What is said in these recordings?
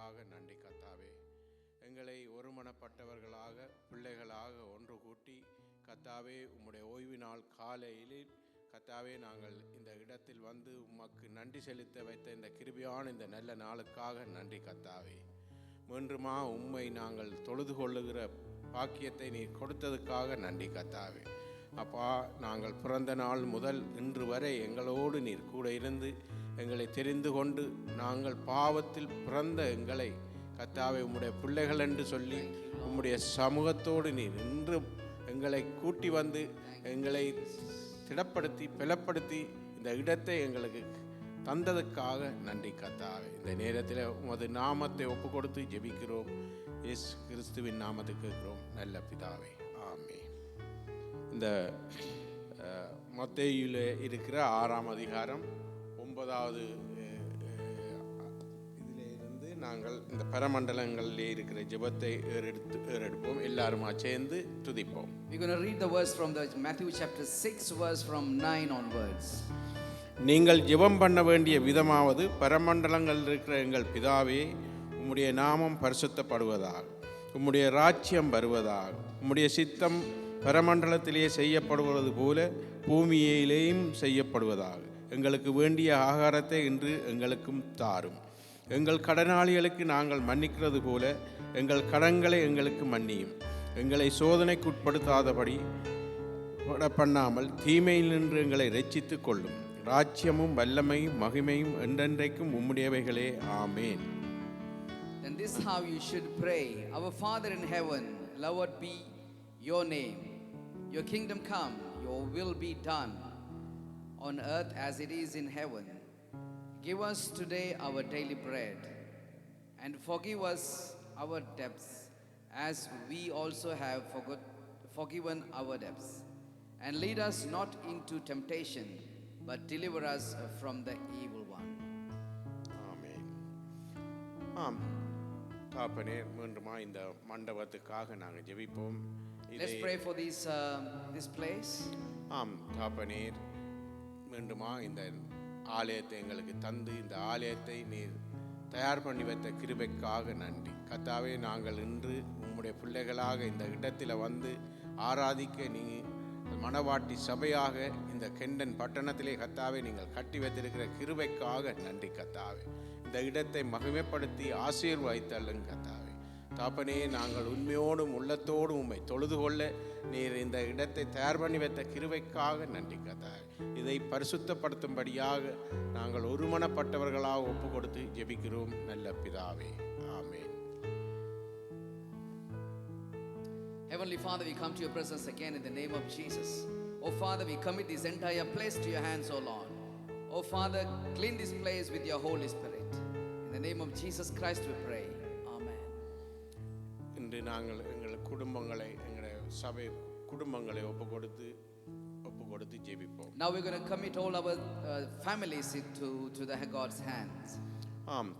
கிருபைக்காக நன்றி கர்த்தாவே. எங்களை ஒருமனப்பட்டவர்களாக பிள்ளைகளாக ஒன்று கூட்டி கர்த்தாவே உம்முடைய ஓய்வு நாள் காலையில் கர்த்தாவே நாங்கள் இந்த இடத்தில் வந்து உமக்கு நன்றி செலுத்த வைத்த இந்த கிருபையான இந்த நல்ல நாளுக்காக நன்றி கர்த்தாவே. மீண்டுமா உம்மை நாங்கள் தொழுது கொள்ளுகிற பாக்கியத்தை நீர் கொடுத்ததுக்காக நன்றி கர்த்தாவே. அப்பா, நாங்கள் பிறந்த நாள் முதல் இன்று வரை எங்களோடு நீர் கூட இருந்து எங்களை தெரிந்து கொண்டு நாங்கள் பாவத்தில் பிறந்த எங்களை கர்த்தாவே உம்முடைய பிள்ளைகள் என்று சொல்லி உம்முடைய சமூகத்தோடு நீர் இன்றும் எங்களை கூட்டி வந்து எங்களை திடப்படுத்தி பலப்படுத்தி இந்த இடத்தை எங்களுக்கு தந்ததுக்காக நன்றி கர்த்தாவே. இந்த நேரத்தில் உமது நாமத்தை ஒப்பு கொடுத்து ஜெபிக்கிறோம். இயேசு கிறிஸ்துவின் நாமத்துக்கு கேட்கிறோம் நல்ல பிதாவே, ஆமென். இந்த மத்தேயுவில் இருக்கிற 6ஆம் அதிகாரம் 9வது இதில் இருந்து நாங்கள் இந்த பரமண்டலங்களிலே இருக்கிற ஜெபத்தை ஏறெடுப்போம். எல்லாருமா சேர்ந்து துதிப்போம். We're going to read the verse from the Matthew chapter 6 verse from 9 onwards. நீங்கள் ஜெபம் பண்ண வேண்டிய விதமாவது, பரமண்டலங்கள் இருக்கிற எங்கள் பிதாவே, உம்முடைய நாமம் பரிசுத்தப்படுவதாக, உம்முடைய ராஜ்யம் வருவதாக, உம்முடைய சித்தம் பரமண்டலத்திலே செய்யப்படுவது போல பூமியிலேயும் செய்யப்படுவதாக. எங்களுக்கு வேண்டிய ஆகாரத்தை இன்று எங்களுக்கும் தாரும். எங்கள் கடனாளிகளுக்கு நாங்கள் மன்னிக்கிறது போல எங்கள் கடன்களை எங்களுக்கு மன்னியும். எங்களை சோதனைக்கு உட்படுத்தாதபடி பண்ணாமல் தீமையில் நின்று எங்களை இரட்சித்துக் கொள்ளும். ராஜ்யமும் வல்லமையும் மகிமையும் என்றென்றைக்கும் உம்முடையவைகளே, ஆமேன். And this is how you should pray. Our Father in heaven, hallowed be your name. Your kingdom come, your will be done on earth as it is in heaven. Give us today our daily bread, and forgive us our debts as we also have forgiven our debts. And lead us not into temptation, but deliver us from the evil one. Amen. தாப்பனே, மீண்டுமா இந்த மண்டபத்துக்காக நாங்கள் ஜெபிப்போம். Let's pray for this place. தாப்பனே, மீண்டுமா இந்த ஆலயத்தை எங்களுக்கு தந்து இந்த ஆலயத்தை நீர் தயார் பண்ணி வைத்த கிருபைக்காக நன்றி கர்த்தாவே. நாங்கள் இன்று உம்முடைய பிள்ளைகளாக இந்த இடத்தில் வந்து ஆராதிக்க நீ மணவாட்டி சபையாக இந்த கெண்டன் பட்டணத்திலே கர்த்தாவே நீங்கள் கட்டி வைத்திருக்கிற கிருபைக்காக நன்றி கர்த்தாவே. இந்த இடத்தை மகிமைப்படுத்தி ஆசீர்வதித்தள்ளுங்க கர்த்தாவே. தாப்பனே, நாங்கள் உண்மையோடும் உள்ளத்தோடும் உம்மை தொழுது கொள்ள நீர் இந்த இடத்தை தயார் பண்ணி வைத்த கிருபைக்காக நன்றி கர்த்தாவே. இதை பரிசுத்தப்படுத்தும்படியாக நாங்கள் ஒருமனப்பட்டவர்களாக ஒப்பு கொடுத்து ஜெபிக்கிறோம் நல்ல பிதாவே, ஆமென். Heavenly Father, we come to your presence again in the name of Jesus. Oh Father, we commit this entire place to your hands, oh Lord. Oh Father, clean this place with your Holy Spirit. In the name of Jesus Christ we pray. Amen. இன்று நாங்கள் எங்கள் குடும்பங்களை, எங்களுடைய சபை குடும்பங்களை ஒப்பு கொடுத்து ஜெபிப்போம். Now we're going to commit all our families to the God's hands.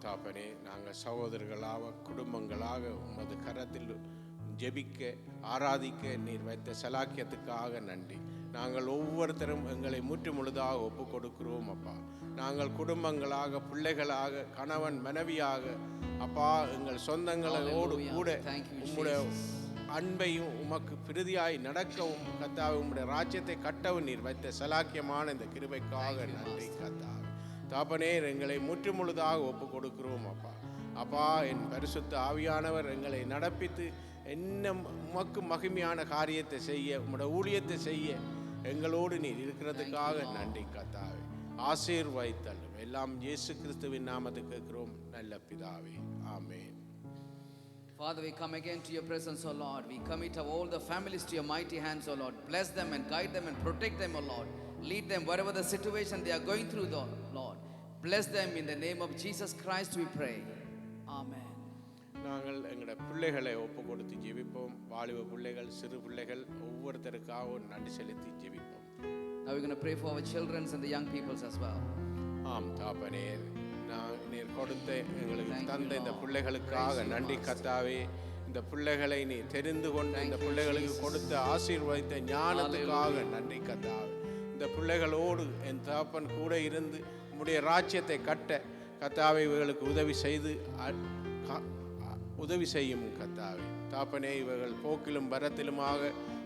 தாப்பனே, நாங்கள் சகோதரர்களாக குடும்பங்களாக உமது கரத்தில் ஜெபிக்க ஆராதிக்க நீர் வைத்த சலாக்கியத்துக்காக நன்றி. நாங்கள் ஒவ்வொருத்தரும் எங்களை முற்று முழுதாக ஒப்பு கொடுக்கிறோம் அப்பா. நாங்கள் குடும்பங்களாக பிள்ளைகளாக கணவன் மனைவியாக அப்பா எங்கள் சொந்தங்களோடு கூட உம்முடைய அன்பையும் உமக்கு பிரதியாய் நடக்கவும் கர்த்தாவே உம்முடைய ராஜ்யத்தை கட்டவும் நீர் வைத்த சலாக்கியமான இந்த கிருபைக்காக நன்றி கர்த்தாவே. தாப்பனே, எங்களை முற்று முழுதாக ஒப்பு கொடுக்கிறோம் அப்பா. அப்பா, என் பரிசுத்த ஆவியானவர் எங்களை நடப்பித்து என்ன உமக்கு மகிமையான காரியத்தை செய்ய, உம்முடைய ஊழியத்தை செய்ய எங்களோடு நீர் இருக்கிறதுக்காக நன்றி கர்த்தாவே. ஆசீர்வதித்தள்ளும் எல்லாம் இயேசு கிறிஸ்துவின் நாமத்துக்கு கேட்கிறோம் நல்ல பிதாவே, ஆமென். Father, we come again to your presence, O Lord. We commit all the families to your mighty hands, O Lord. Bless them and guide them and protect them, O Lord. Lead them wherever the situation they are going through, Lord. Bless them in the name of Jesus Christ we pray. Amen. நாங்கள் எங்களோட பிள்ளைகளை ஒப்பு கொடுத்து ஜெபிப்போம். வாலிப பிள்ளைகள், சிறு பிள்ளைகள் ஒவ்வொருத்தருக்காகவும் நன்றி செலுத்தி ஜெபிப்போம். Now we're going to pray for our children and the young peoples as well. தாப்பனே, நீர் கொடுத்த எங்களுக்கு தந்த இந்த பிள்ளைகளுக்காக நன்றி கர்த்தாவே. இந்த பிள்ளைகளை நீ தெரிந்து கொண்டு இந்த பிள்ளைகளுக்கு கொடுத்த ஆசீர்வதித்த ஞானத்துக்காக நன்றி கர்த்தாவே. இந்த பிள்ளைகளோடு என் தகப்பன் கூட இருந்து உம்முடைய ராஜ்யத்தை கட்ட கர்த்தாவே இவர்களுக்கு உதவி செய்து உதவி செய்யும் கத்தாவே. தாப்பனே, இவர்கள் போக்கிலும் வரத்திலுமாக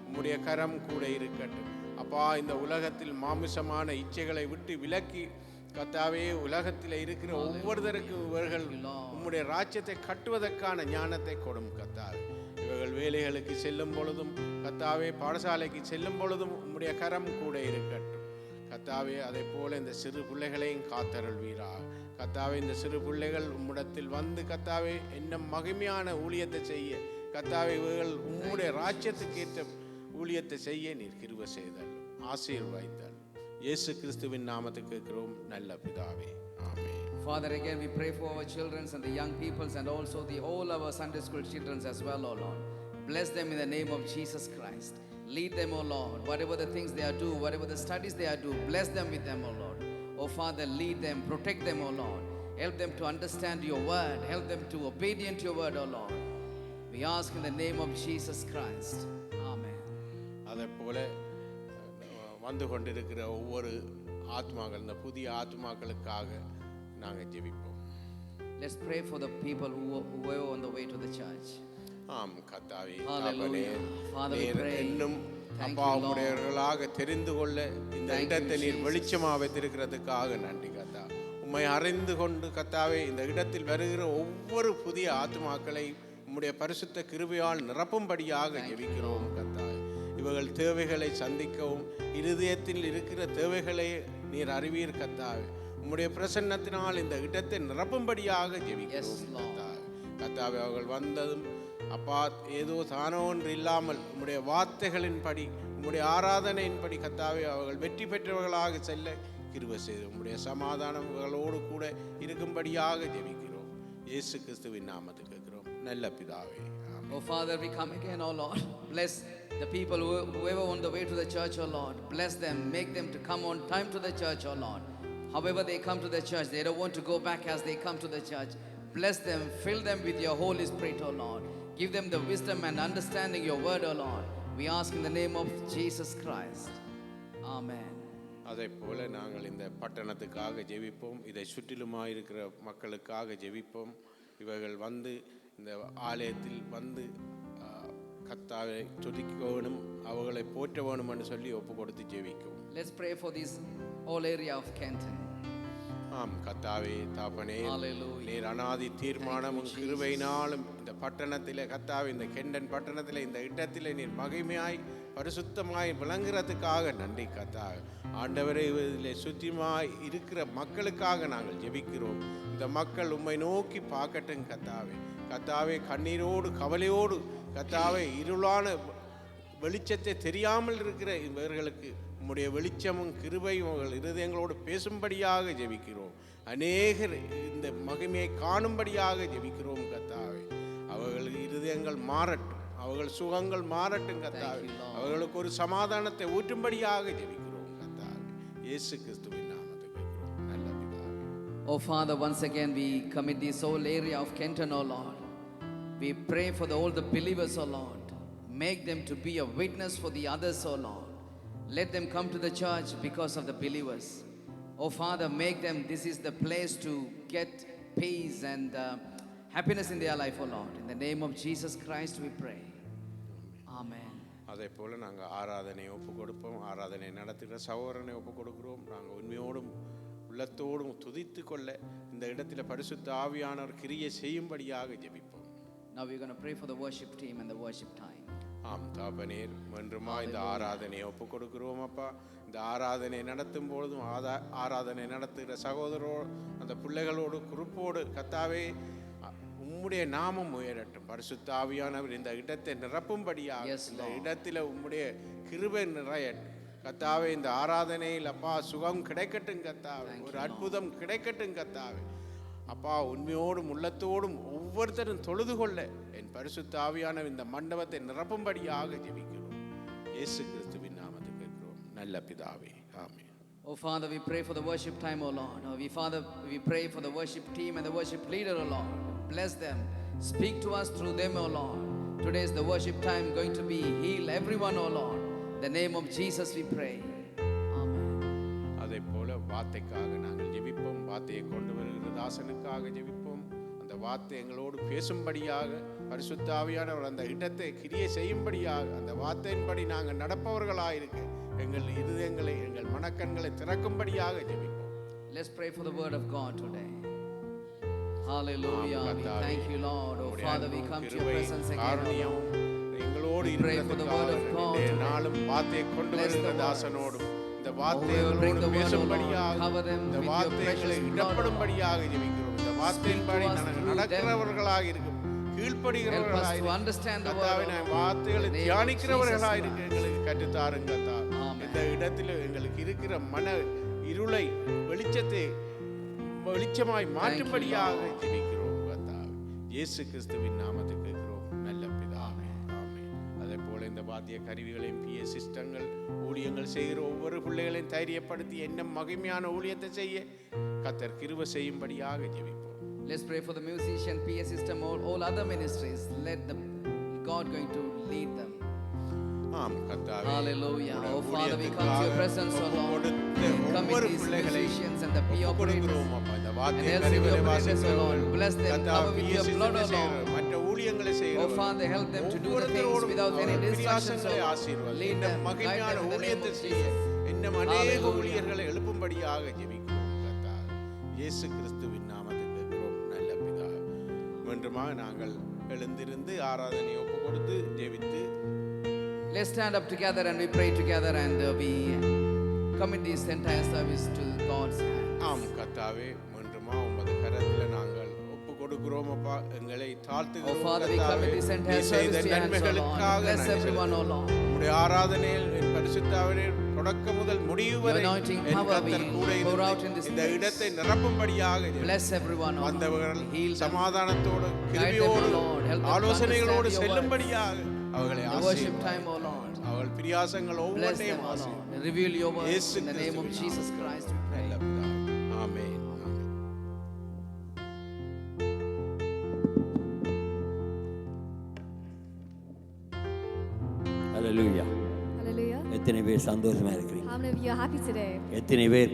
உம்முடைய கரம் கூட இருக்கட்டும் அப்பா. இந்த உலகத்தில் மாமிசமான இச்சைகளை விட்டு விலக்கி கத்தாவே, உலகத்தில் இருக்கிற ஒவ்வொருத்தருக்கும் இவர்கள் உம்முடைய ராஜ்யத்தை கட்டுவதற்கான ஞானத்தை கொடும் கத்தாவே. இவர்கள் வேலைகளுக்கு செல்லும் பொழுதும் கத்தாவே, பாடசாலைக்கு செல்லும் பொழுதும் உம்முடைய கரம் கூட இருக்கட்டும் கத்தாவே. அதே போல இந்த சிறு பிள்ளைகளையும் காத்தருள்வீராக கத்தாவே. இந்த சிறு பிள்ளைகள் உம்மிடத்தில் வந்து கத்தாவே இன்னும் மகிமையான ஊழியத்தை செய்ய கத்தாவே, இவர்கள் உம்முடைய ராஜ்யத்துக்கு ஏற்ற ஊழியத்தை செய்ய நீர் கிருபை செய்தல் ஆசீர்வதித்தல். இயேசு கிறிஸ்துவின் நாமத்துக்கு கேட்கிறோம் நல்ல பிதாவே, ஆமென். Father, again we pray for our children and the young peoples and also all our Sunday school children as well, oh Lord. Bless them in the name of Jesus Christ. Lead them, oh Lord. Whatever the things they are doing, whatever the studies they are doing, bless them with them, oh Lord. Oh Father, lead them, protect them, oh Lord. Help them to understand your word. Help them to obedient to your word, oh Lord. We ask in the name of Jesus Christ. Amen. அதே போல வந்து கொண்டிருக்கிற ஒவ்வொரு ஆத்மாக்கள், இந்த புதிய ஆத்மாக்களுக்காக நாங்கள் ஜெபிப்போம். Let's pray for the people who were on the way to the church. ஆம் கர்த்தாவே, Hallelujah. Father, we pray. இன்னும் Thank அப்பா you, Lord. உம்முடையவர்களாக தெரிந்து கொள்ள இந்த Thank you, இடத்தை நீர் Jesus. வெளிச்சமாக வைத்திருக்கிறதுக்காக நன்றி கர்த்தா. உம்மை அறிந்து கொண்டு கர்த்தாவே, இந்த இடத்தில் வருகிற ஒவ்வொரு புதிய ஆத்மாக்களை உம்முடைய பரிசுத்த கிருபையால் நிரப்பும்படியாக ஜெபிக்கிறோம் கர்த்தாவே. இவர்கள் தேவைகளை சந்திக்கவும் இருதயத்தில் இருக்கிற தேவைகளை நீர் அறிவீர் கர்த்தாவே. உம்முடைய பிரசன்னத்தினால் இந்த இடத்தை நிரப்பும்படியாக ஜெபிக்கிறோம் கர்த்தாவே. கர்த்தாவே, அவர்கள் வந்ததும் அப்பா ஏதோ தானோ ஒன்று இல்லாமல் உம்முடைய வார்த்தைகளின்படி உம்முடைய ஆராதனையின்படி கர்த்தாவே அவர்கள் வெற்றி பெற்றவர்களாக செல்ல கிருபை செய்து உம்முடைய சமாதானம் இவர்களோடு கூட இருக்கும்படியாக ஜெபிக்கிறோம். இயேசு கிறிஸ்துவின் நாமத்துக்கு கேட்கிறோம் நல்ல பிதாவே. Oh Father, we come again, oh Lord. Bless the people whoever on the way to the church, oh Lord. Bless them, make them to come on time to the church, oh Lord. However they come to the church, they don't want to go back as they come to the church. Bless them, fill them with your Holy Spirit, oh Lord. Give them the wisdom and understanding your word, oh Lord. We ask in the name of Jesus Christ. Amen. அதே போல நாங்கள் இந்த பட்டணத்துக்காக ஜெபிப்போம். இதை சுற்றிலுமாக இருக்கிற மக்களுக்காக ஜெபிப்போம். இவர்கள் வந்து இந்த ஆலயத்தில் வந்து கர்த்தாவை துதிக்க வேணும், அவர்களை போற்ற வேணும் என்று சொல்லி ஒப்பு கொடுத்து ஜெபிக்கும். Let's pray for this whole area of Canton. ஆம் கர்த்தாவே, தாப்பனே, Hallelujah. நீர் அநாதி தீர்மானமும் கிருபையினாலும் இந்த பட்டணத்திலே கர்த்தாவே, இந்த கெண்டன் பட்டணத்திலே இந்த இடத்திலே நீர் மகிமையாய் பரிசுத்தமாய் விளங்குறதுக்காக நன்றி கர்த்தாவே. ஆண்டவரே, இதில் சுத்தியமாய் இருக்கிற மக்களுக்காக நாங்கள் ஜெபிக்கிறோம். இந்த மக்கள் உம்மை நோக்கி பார்க்கட்டும் கர்த்தாவே. கர்த்தாவே, கண்ணீரோடு கவலையோடு கர்த்தாவே இருளான வெளிச்சத்தை தெரியாமல் இருக்கிற இவர்களுக்கு உம்முடைய வெளிச்சமும் கிருபையும் அவர்கள் இருதயங்களோடு பேசும்படியாக ஜெபிக்கிறோம். அநேகர் இந்த மகிமையை காணும்படியாக ஜெபிக்கிறோம் கர்த்தாவே. அவர்கள் இருதயங்கள் மாறட்டும், அவர்கள் சுகங்கள் மாறட்டும் கர்த்தாவே. அவர்களுக்கு ஒரு சமாதானத்தை ஊற்றும்படியாக ஜெபிக்கிறோம் கர்த்தாவே. இயேசு கிறிஸ்துவின் நாமத்தில் கேட்கிறோம் நல்ல பிதாவே. Oh Father, once again we commit this whole area of Canton, oh Lord. We pray for all the believers, oh Lord. Make them to be a witness for the others, oh Lord. Let them come to the church because of the believers. Oh Father, make them, this is the place to get peace and happiness in their life, oh Lord. In the name of Jesus Christ we pray. Amen. அதே போல் நாங்கள் ஆராதனை ஒப்பு கொடுப்போம். ஆராதனை நடத்துகிற சகோதரனை ஒப்பு கொடுக்கிறோம். நாங்கள் உண்மையோடும் உள்ளத்தோடும் துதித்து கொள்ள இந்த இடத்துல பரிசுத்த ஆவியானவர் கிரியை செய்யும்படியாக ஜெபிப்போம். Now we're going to pray for the worship team and the worship time. ஆம் தாபனேர், ஒன்றுமா இந்த ஆராதனையை ஒப்பு கொடுக்கிறோம் அப்பா. இந்த ஆராதனை நடத்தும் பொழுதும் ஆராதனை நடத்துகிற சகோதரோடு அந்த பிள்ளைகளோடு குறுப்போடு கர்த்தாவே உம்முடைய நாமம் உயரட்டும். பரிசுத்த ஆவியானவர் இந்த இடத்தை நிரப்பும்படியாக இந்த இடத்துல உம்முடைய கிருபை நிறையட்டும் கர்த்தாவே. இந்த ஆராதனையில் அப்பா சுகம் கிடைக்கட்டும் கர்த்தாவே, ஒரு அற்புதம் கிடைக்கட்டும் கர்த்தாவே. அப்பா உண்மையோடும் உள்ளத்தோடும் ஒவ்வொருத்தரும் தொழுது கொள்ள என் பரிசுத்த ஆவியான இந்த மண்டபத்தை நிரப்பும்படியாக ஜெபிக்கிறோம். இயேசு கிறிஸ்துவின் நாமத்தில் கேட்கிறோம் நல்ல பிதாவே, ஆமென். Oh Father, we pray for the worship time, oh Lord. Oh, we pray for the worship team and the worship leader, oh Lord. Bless them. Speak to us through them, oh Lord. Today is the worship time going to be heal everyone, oh Lord. In the name of Jesus we pray. அதே போல வார்த்தைக்காக நாங்கள் ஜெபிப்போம். வார்த்தையை கொண்டு வருகிற தாசனுக்காக ஜெபிப்போம். அந்த அந்த வார்த்தை எங்களோடு பேசும்படியாக பரிசுத்த ஆவியானவர் அந்த இடத்தை கிரியை செய்யும்படியாக அந்த வார்த்தையின்படி நாங்கள் நடப்பவர்களாயிருக்க எங்கள் இருதயங்களை எங்கள் மனக்கண்களை திறக்கும்படியாக ஜெபிப்போம். Let's pray for the word of God today. Hallelujah. We thank you, Lord. Oh Father, we come to your presence again. எங்களோடு இருக்கிறதுக்காக நாளும் வார்த்தையை கொண்டு வருகிற தாசனோடும் இந்த வார்த்தைகளோடு பேசும்படியாக இந்த வார்த்தைகளை இடப்படும்படியாக ஜெபிக்கிறோம். இந்த வார்த்தையின்படி நாங்கள் நடக்கிறவர்களாக இருக்கும், கீழ்ப்படுகிறவர்களாக இருக்கும், வார்த்தைகளை தியானிக்கிறவர்களாக இருக்க எங்களுக்கு கற்றுத்தாருங்க. இந்த இடத்தில் எங்களுக்கு இருக்கிற மன இருளை வெளிச்சமாய் மாற்றும்படியாக ஜெபிக்கிறோம். இயேசு கிறிஸ்துவின் நாமத்துக்கு கேட்கிறோம் நல்ல பிதாவே, ஆமென். அதே போல இந்த வாத்திய கருவிகளையும் PA சிஸ்டங்கள் ஊழியங்கள் செய்கிற ஒவ்வொரு பிள்ளைகளையும் தைரியப்படுத்தி என்ன மகிமையான ஊழியத்தை செய்ய கர்த்தர் கிருபை செய்யும்படியாக ஜெபிப்போம். Let's pray for the musician, PA system, all other ministries. Let the God going to lead them. Hallelujah. Oh Father, we come to your presence, O Lord. Commit these musicians and the PA operators and LCD operators, O Lord. Bless them, cover with your blood, O Lord. Oh Father, help them to do the things without any distractions, O Lord. Lead them, guide them in the name of Jesus. இன்னும் அநேக ஊழியர்களை எழுப்பும்படியாக ஜெபிக்கிறோம். இயேசு கிறிஸ்துவின் நாமத்தில் கேட்கிறோம் நல்ல பிதாவே. மீண்டுமாக நாங்கள் எழுந்திருந்து ஆராதனை ஒப்பு கொடுத்து ஜெபித்து let's stand up together and we pray together and we commit this entire service to God's hands. ஆம் கர்த்தாவே, மீண்டுமா உமது கரத்தில் நாங்கள் ஒப்பு கொடுக்கிறோம் அப்பா. எங்களை தாழ்த்துகிறோம். Oh Father, we commit this entire service to your hands, O Lord. Bless everyone, O Lord. உம்முடைய ஆராதனையில் பரிசுத்தாவிலே தொடக்கம் முதல் முடிவு வரை கர்த்தர் கூட இருந்து இந்த இடத்தை நிரப்பும்படியாக bless everyone, O Lord. வந்தவர்கள் சமாதானத்தோடு கிருபையோடு ஆலோசனைகளோடு செல்லும்படியாக அவர்களை ஆசீர்வதியும். அவர்கள் பிரியாசங்கள் ஒவ்வொன்றையும் ஆசீர்வதியும். Reveal your words in the name of Jesus Christ we pray. Amen. Hallelujah. Hallelujah. எத்தனை பேர் சந்தோஷமா இருக்கிறீங்க? How many of you are happy today? எத்தனை பேர்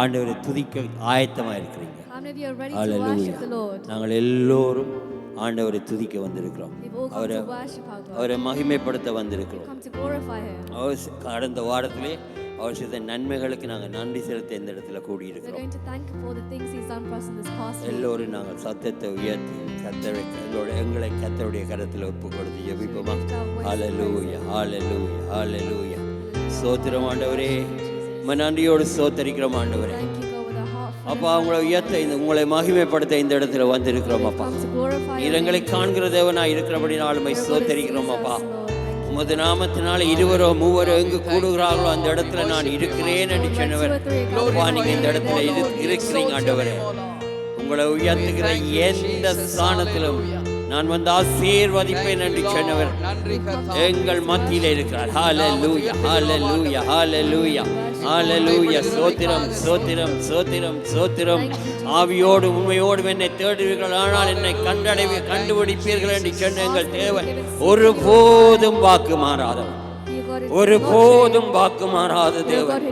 ஆண்டவரை துதிக்க ஆயத்தமா இருக்கிறீங்க? How many of you are ready to worship the Lord? நாங்கள் எல்லோரும் ஆண்டவரை துதிக்க வந்திருக்கிறோம். அவரை மகிமைப்படுத்த வந்திருக்கிறோம். கடந்த வாரத்திலே அவர் செய்த நன்மைகளுக்கு நாங்கள் நன்றி செலுத்த இந்த இடத்துல கூடியிருக்கிறோம். எல்லோரும் நாங்கள் சத்தத்தை உயர்த்தி எங்களை கர்த்தருடைய கரத்தில் ஒப்பு கொடுத்து ஜெபிப்போமா? ஹல்லேலூயா, ஹல்லேலூயா, ஹல்லேலூயா. ஸ்தோத்திரம் ஆண்டவரே, நன்றியோடு ஸ்தோத்தரிக்கிறோம் ஆண்டவரே. அப்பா, உங்களை மகிமைப்படுத்த இந்த இடத்துல வந்திருக்கிறோம் அப்பா. எங்களை காண்கிற தேவனாய் இருக்கிறபடினாலுமே ஸ்தோத்தரிக்கிறோம் அப்பா. உமது நாமத்தினால இருவரோ மூவரோ எங்கு கூடுகிறார்களோ அந்த இடத்துல நான் இருக்கிறேன் என்று சொன்னவர் அப்பா, நீங்க இந்த இடத்துல இருக்கிறீங்க ஆண்டவரே. உங்களை உயர்த்துகிற எந்த ஸ்தானத்திலும் நான் வந்து ஆசீர்வதிப்பேன் என்று சொன்னவர் எங்கள் மத்தியில இருக்கிறார். ஹல்லேலூயா, ஹல்லேலூயா, ஹல்லேலூயா, ஹல்லேலூயா. சோத்திரம், சோத்திரம், சோத்திரம், சோத்திரம். ஆவியோடு உண்மையோடு என்னை தேடுவீர்கள், ஆனால் என்னை கண்டுபிடிப்பீர்கள் என்று சொன்ன எங்கள் தேவன் ஒருபோதும் வாக்கு மாறாதவர், ஒருபோதும் வாக்கு மாறாத தேவன்.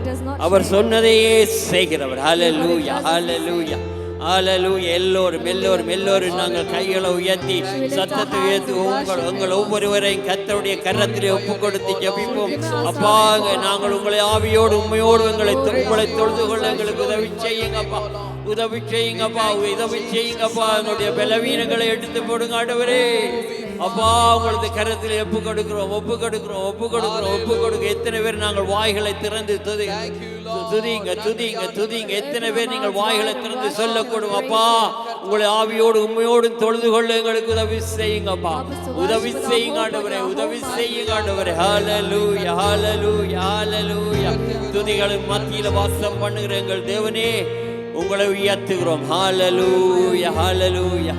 அவர் சொன்னதையே செய்கிறவர். ஹல்லேலூயா, ஹல்லேலூயா, ஹல்லேலூயா. எல்லோரும் நாங்கள் கைகளை உயர்த்தி சத்தத்தை உயர்த்தி உங்கள் ஒவ்வொருவரையும் கர்த்தருடைய கரத்திலே ஒப்பு கொடுத்து ஜெபிப்போம். அப்பா, நாங்கள் உங்களை ஆவியோடு உண்மையோடு உங்களை தொழுது கொள்ள எங்களுக்கு உதவி செய்யுங்கப்பா, உதவி செய்யுங்கப்பா, உதவி செய்யுங்கப்பா. எங்களுடைய பலவீனங்களை எடுத்து போடுங்க ஆண்டவரே. அப்பா, உங்களது கரத்தில் ஒப்பு கொடுக்கிறோம், ஒப்பு கொடுக்கிறோம், ஒப்பு கொடுக்கிறோம், ஒப்பு கொடுக்க. எத்தனை பேர் நாங்கள் வாய்களை திறந்து துதிங்க, துதிங்க, துதிங்க. எத்தனை பேர் நீங்கள் வாய்களை திறந்து சொல்லக்கூடும். அப்பா, உங்களை ஆவியோடு உண்மையோடு தொழுது கொள்ள எங்களுக்கு உதவி செய்யுங்கப்பா, உதவி செய்யுங்க ஆண்டவரே, உதவி செய்யுங்க ஆண்டவரே. ஹல்லேலூயா, ஹல்லேலூயா, ஹல்லேலூயா. துதிகளின் மத்தியில வாசம் பண்ணுகிற எங்கள் தேவனே, உங்களை உயர்த்துகிறோம். ஹல்லேலூயா, ஹல்லேலூயா,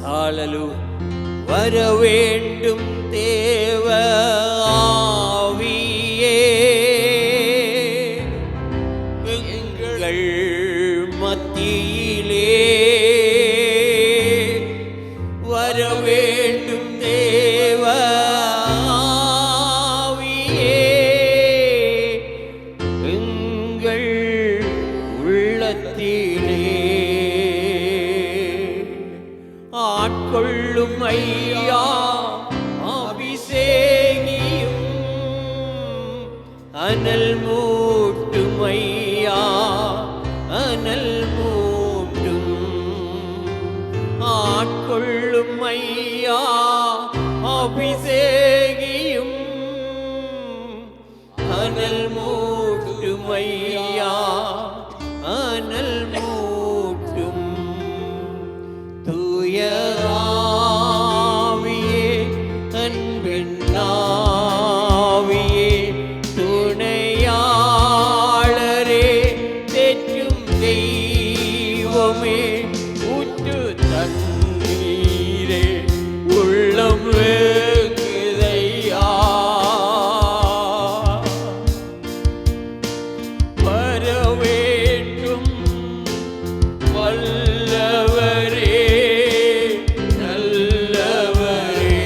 ஹல்லேலூயா. வர வேண்டும் தேவ ஆவியே, எங்கள் மத்தியிலே வர வேண்டும் தேவ ஆவியே, எங்கள் உள்ளத்திலே அனல் மூட்டும் ஐயா, அனல் மூட்டும், ஆட்கொள்ளும் ஐயா, அபிஷேகியும், அனல் மூட்டும் ஐயா, அனல் மூட்டும். தூய ஆவியே, அன்பின் ஆவியே, துணையாளரே, தேற்றும் தெய்வமே, ஊற்று தண்ணீரே, உள்ளம் வேகுதையா, வர வேண்டும் வல்லவரே, நல்லவரே,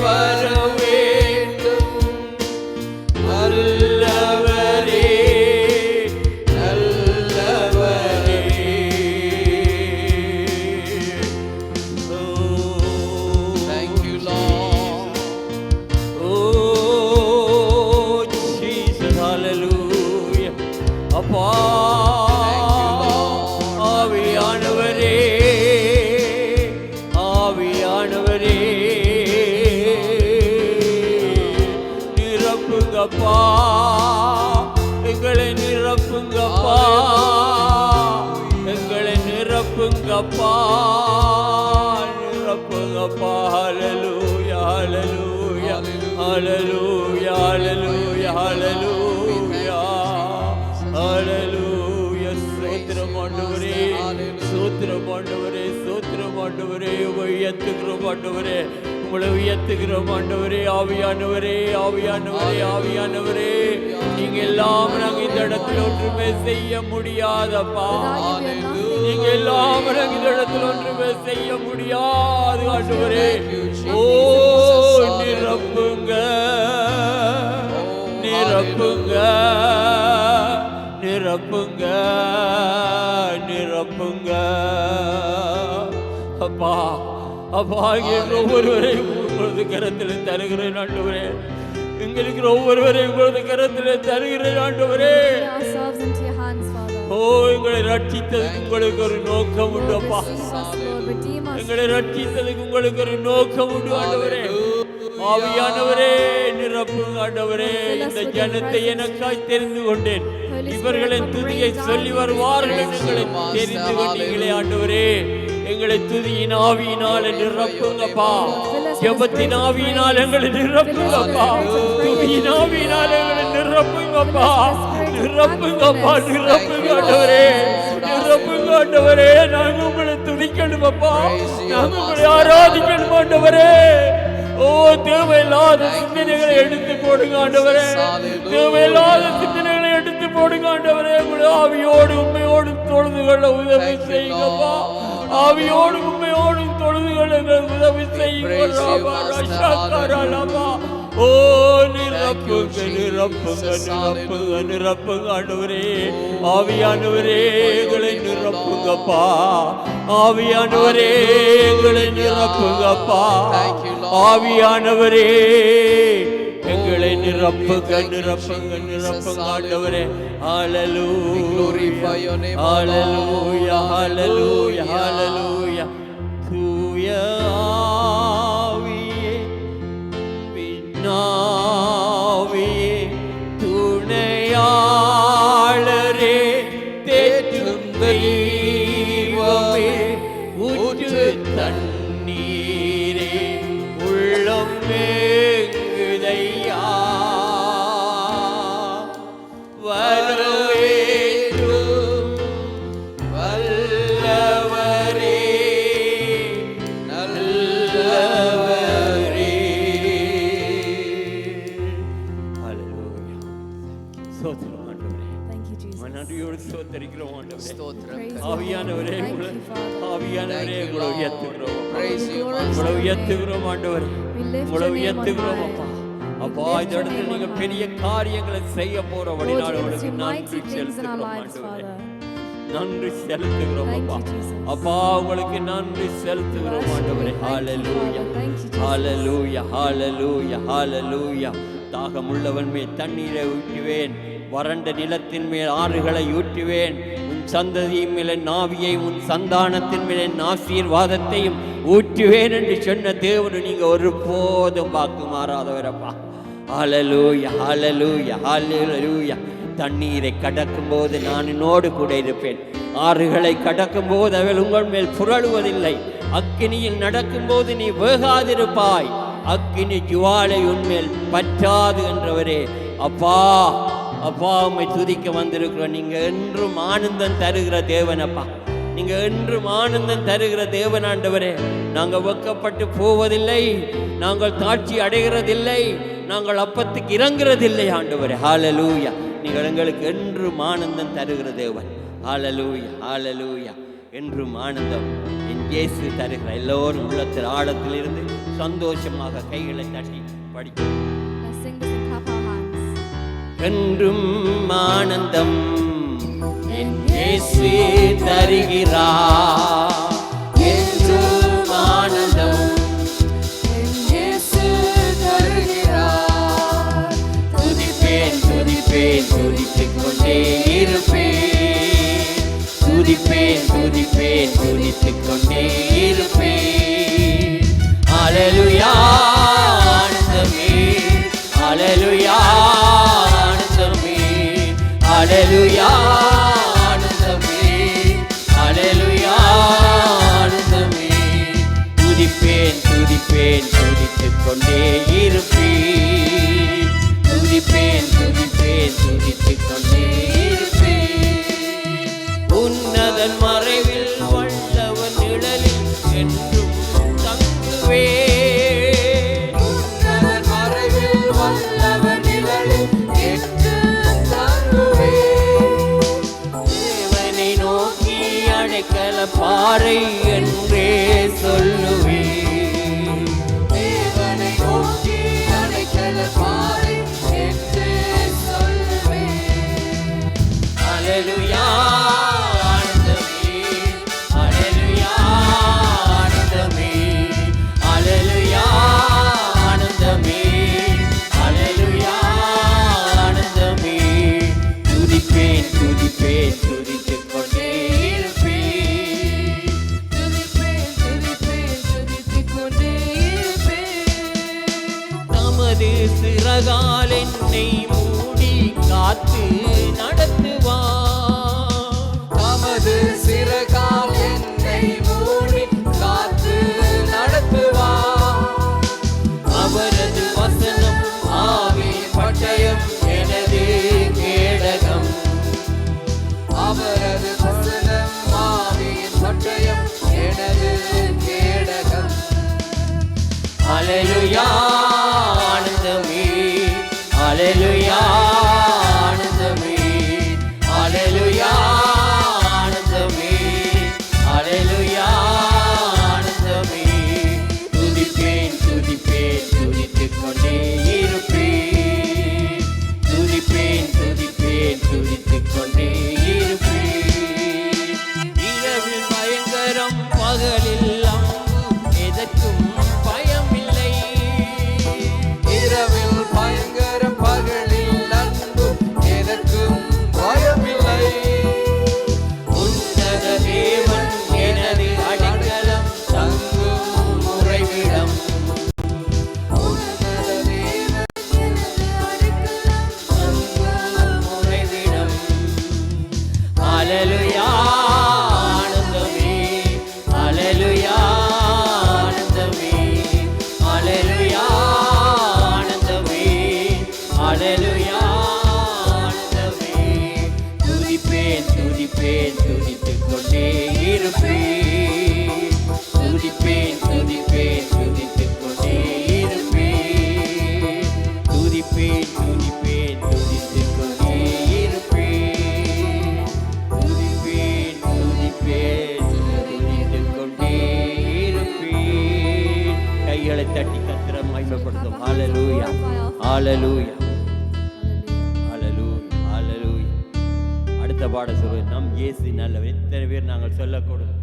வர வேண்டும் வல்லவரே, நல்லவரே. Thank you, Lord. Oh, Jesus, hallelujah. அப்பா, ஆவியானவரே, ஆவியானவரே, நிரப்புங்கப்பா, எங்களை நிரப்புங்கப்பா, எங்களை நிரப்புங்கப்பா, நிரப்புங்கப்பா. ஹல்லேலூயா, ஹல்லேலூயா, ஹல்லேலூயா, ஹல்லேலூயா, ஹல்லேலூயா, ஹல்லேலூயா. ஸ்தோத்திரம் ஆண்டவரே, ஸ்தோத்திரம் ஆண்டவரே, ஸ்தோத்திரம் ஆண்டவரே. உயர்த்துகிறோம் ஆண்டவரே, உங்களை உயர்த்துகிறோம் ஆண்டவரே. ஆவியானவரே, ஆவியானவரே, ஆவியானவரே, நீங்க எல்லாம் நாங்க இந்த இடத்துல ஒன்றுமே செய்ய முடியாதப்பா. நீங்க எல்லாம் நாங்க இந்த இடத்துல ஒன்றுமே செய்ய முடியாது ஆண்டவரே. ஓ, நிரப்புங்க, நிரப்புங்க, நிரப்புங்க, நிரப்புங்க அப்பா. அப்பா, எங்கள் ஒவ்வொருவரையும் உங்களது கரத்தில் தருகிறேன் ஆண்டவரே. எங்களுக்கு ஒவ்வொருவரையும் உங்களது கரத்தில் தருகிறேன் ஆண்டவரே. ourselves into your hands, Father. ஓ, எங்களை ரட்சித்ததுக்கு உங்களுக்கு ஒரு நோக்கம் உண்டு அப்பா. Us, Lord, redeem us. எங்களை ரட்சித்ததுக்கு உங்களுக்கு ஒரு நோக்கம் உண்டு ஆண்டவரே. ஆவியானவரே, நிரப்புங்க ஆண்டவரே. இந்த ஜனத்தை எனக்காய் தெரிந்து கொண்டேன், இவர்களின் துதியை சொல்லி வருவார்கள் எங்களை தெரிந்து கொண்டீங்களே ஆண்டவரே. எங்களை துதியின் ஆவியினால் நிரப்புங்கப்பா, ஜெபத்தின் ஆவியினால் எங்களை நிரப்புங்கப்பா, துதியின் ஆவியினால் எங்களை நிரப்புங்கப்பா, நிரப்புங்கப்பா, நிரப்புங்க ஆண்டவரே, நிரப்புங்க ஆண்டவரே. நாங்கள் உங்களை துதிக்கணும் அப்பா, நாங்கள் உங்களை ஆராதிக்கணும் ஆண்டவரே. ஓ, தேவையில்லாத சிந்தனைகளை எடுத்து போடுங்க ஆண்டவரே, தேவையில்லாத சிந்தனைகளை எடுத்து போடுங்க ஆண்டவரே. உங்களுடைய ஆவியோடு உண்மையோடும் தொழுது கொள்ள உதவி செய்யுங்கப்பா, ஆவியோடு உண்மையோடும் தொழுது கொள்ள உதவி செய்யுங்க. ஓ, நிரப்புங்க, நிரப்புங்க, நிரப்புங்க, நிரப்புங்க ஆண்டவரே. ஆவியானவரே, எங்களை நிரப்புங்கப்பா, ஆவியானவரே, எங்களை நிரப்புங்கப்பா, ஆவியானவரே, எங்களை நிரப்புங்க, நிரப்புங்க, நிரப்புங்க ஆண்டவரே. ஹல்லேலூயா, ஹல்லேலூயா, ஹல்லேலூயா, ஹல்லேலூயா. தூய ஆவியே, விண்ணாவியே, துணையாளரே, தேற்றும் தெய்வமே, ஊற்று தண்ணீரே, உள்ளம் வேங்குதையா, வரவேற்றும் வல்லவரே, நல்லவரே. ஹல்லேலூயா. ஸ்தோத்திரம் ஆண்டவரே. Thank you, Jesus. நன்றியோடு ஸ்தோத்திரிக்கிறோம் ஆண்டவரே. Praise you, ஆவியானவரே, Lord. Thank உங்களை you, Father. ஆவியானவரே, உங்களை உயர்த்துகிறோம் அப்பா. Praise you, உங்களை உயர்த்துகிறோம் ஆண்டவரே, We lift உங்களை your name on உயர்த்துகிறோம் high. அப்பா. We அப்பா, lift இந்த your இடத்துல name நீங்க on பெரிய high. காரியங்களை செய்ய போறபடினால Lord, you உங்களுக்கு do நன்றி mighty things in our செலுத்துகிறோம் lives, ஆண்டவரே, Father. நன்றி செலுத்துகிறோம் Thank அப்பா. you, Jesus. அப்பா, உங்களுக்கு நன்றி செலுத்துகிறோம் Worship you. ஆண்டவரே. Thank you, hallelujah, Father. Thank you, Jesus. ஹல்லேலூயா, ஹல்லேலூயா, ஹல்லேலூயா. தாகமுள்ளவன் மேல் தண்ணீரை ஊற்றுவேன், வறண்ட நிலத்தின் மேல் ஆறுகளை ஊற்றுவேன். உன் சந்ததியின் மேல் என் ஆவியை, உன் சந்தானத்தின் மேல் என் ஆசீர்வாதத்தையும் ஊற்றுவேன் என்று சொன்ன தேவனை நீங்க ஒருபோதும் வாக்கு மாறாதவரப்பா. ஹல்லேலூயா, ஹல்லேலூயா, ஹல்லேலூயா. தண்ணீரை கடக்கும் போது நான் என்னோடு கூட இருப்பேன். ஆறுகளை கடக்கும் போது அவள் உங்கள் மேல் புரளுவதில்லை. அக்கினியில் நடக்கும் போது நீ வேகாதிருப்பாய். அக்கினி ஜுவாலை உன்மேல் பற்றாது என்றவரே. அப்பா, அப்பா, உம்மை துதிக்க வந்திருக்கிறோம். நீங்க என்றும் ஆனந்தம் தருகிற தேவனப்பா. நீங்க என்றும் ஆனந்தம் தருகிற தேவனாண்டவரே. நாங்கள் வெக்கப்பட்டு போவதில்லை, நாங்கள் தாட்சி அடைகிறதில்லை, நாங்கள் அப்பத்துக்கு இறங்குறதில்லை ஆண்டவரே. ஹல்லேலூயா. நீங்கள் எங்களுக்கு என்றும் ஆனந்தம் தருகிற தேவன். ஹல்லேலூயா, ஹல்லேலூயா. என்றும் ஆனந்தம் என் இயேசு தருகிற. எல்லோரும் உள்ளத்தில் ஆழத்தில் இருந்து சந்தோஷமாக கைகளை தட்டி படிக்கும். Let's sing this and clap our hands. என்றும் ஆனந்தம் என் இயேசு தருகிறார். என்றும் ஆனந்தம் என் இயேசு தருகிறார். துதிப்பேன், துதிப்பேன், துதித்துக் கொண்டே இருப்பேன். துதிப்பேன், துதிப்பேன், துதித்துக் கொண்டே இருப்பேன். ஹல்லேலூயா, ஆனந்தமே. ஹல்லேலூயா, ஆனந்தமே. ஹல்லேலூயா, ஆனந்தமே. ஹல்லேலூயா, ஆனந்தமே. துதிப்பேன், துதிப்பேன், துதித்துக் கொண்டே இருப்பேன். துதிப்பேன், துதிப்பேன், துதித்துக் கொண்டே இருப்பேன். உன்னதன் மறைவில் வல்லவன் நிழலில் என்றும் தங்குவேன். உன்னதன் மறைவில் வல்லவன் நிழலில் என்றும் தங்குவேன். தேவனை நோக்கி அடைக்கல பாறை என்றே சொல்லுவேன். தேவனை நோக்கி அடைக்கல பாறை என்றே சொல்லுவேன். ஹல்லேலூயா, ஆனந்தமே. ஹல்லேலூயா, ஆனந்தமே. ஹல்லேலூயா, ஆனந்தமே. ஹல்லேலூயா, ஆனந்தமே. துதிப்பேன், துதிப்பேன், துதித்துக் கொண்டே இருப்பேன். துதிப்பேன், துதிப்பேன், துதித்துக் கொண்டே இருப்பேன். தமது சிறகால் என்னை மூடி காத்து நடத்துவார். தமது சிறகால் என்னை மூடி காத்து நடத்துவார். அவரது வசனம் ஆவியின் பட்டயம் எனது கேடகம். அவரது வசனம் ஆவியின் பட்டயம் எனது கேடகம். ஹல்லேலூயா, ஆனந்தமே. ஹல்லேலூயா, ஆனந்தமே. ஹல்லேலூயா, ஆனந்தமே. ஹல்லேலூயா, ஆனந்தமே. துதிப்பேன், துதிப்பேன், துதித்துக் கொண்டே இருப்பேன். துதிப்பேன், துதிப்பேன், துதித்துக் கொண்டே இருப்பேன். இரவில் பயங்கரம், பகலில் அம்பு, எதற்கும் பயமில்லை. இரவில் பயங்கரம், பகலில் அன்பு, எதற்கும் பயமில்லை. உன்னத தேவன் எனது அடைக்கலம், தங்கும் உறைவிடம். உன்னத தேவன் எனது அடைக்கலம், தங்கும் உறைவிடம். ஹல்லேலூயா, ஆனந்தமே. ஹல்லேலூயா, ஆனந்தமே. ஹல்லேலூயா, ஆனந்தமே. ஹல்லேலூயா, ஆனந்தமே. துதிப்பேன், துதிப்பேன், துதித்துக் கொண்டே இருப்பேன். துதிப்பேன், துதிப்பேன், துதித்துக் கொண்டே இருப்பேன். துதிப்பேன், துதிப்பேன், துதித்துக் கொண்டே இருப்பேன். துதிப்பேன், துதிப்பேன், துதித்துக் கொண்டே இருப்பேன். கைகளை தட்டி கர்த்தரை மகிமைப்படுத்தும். ஹல்லேலூயா, ஹல்லேலூயா, ஹல்லேலூயா, ஹல்லேலூயா. அடுத்த பாட சொல்லுவேன். நம் இயேசு நல்லவர். எத்தனை பேர் நாங்கள் சொல்லக்கூடும்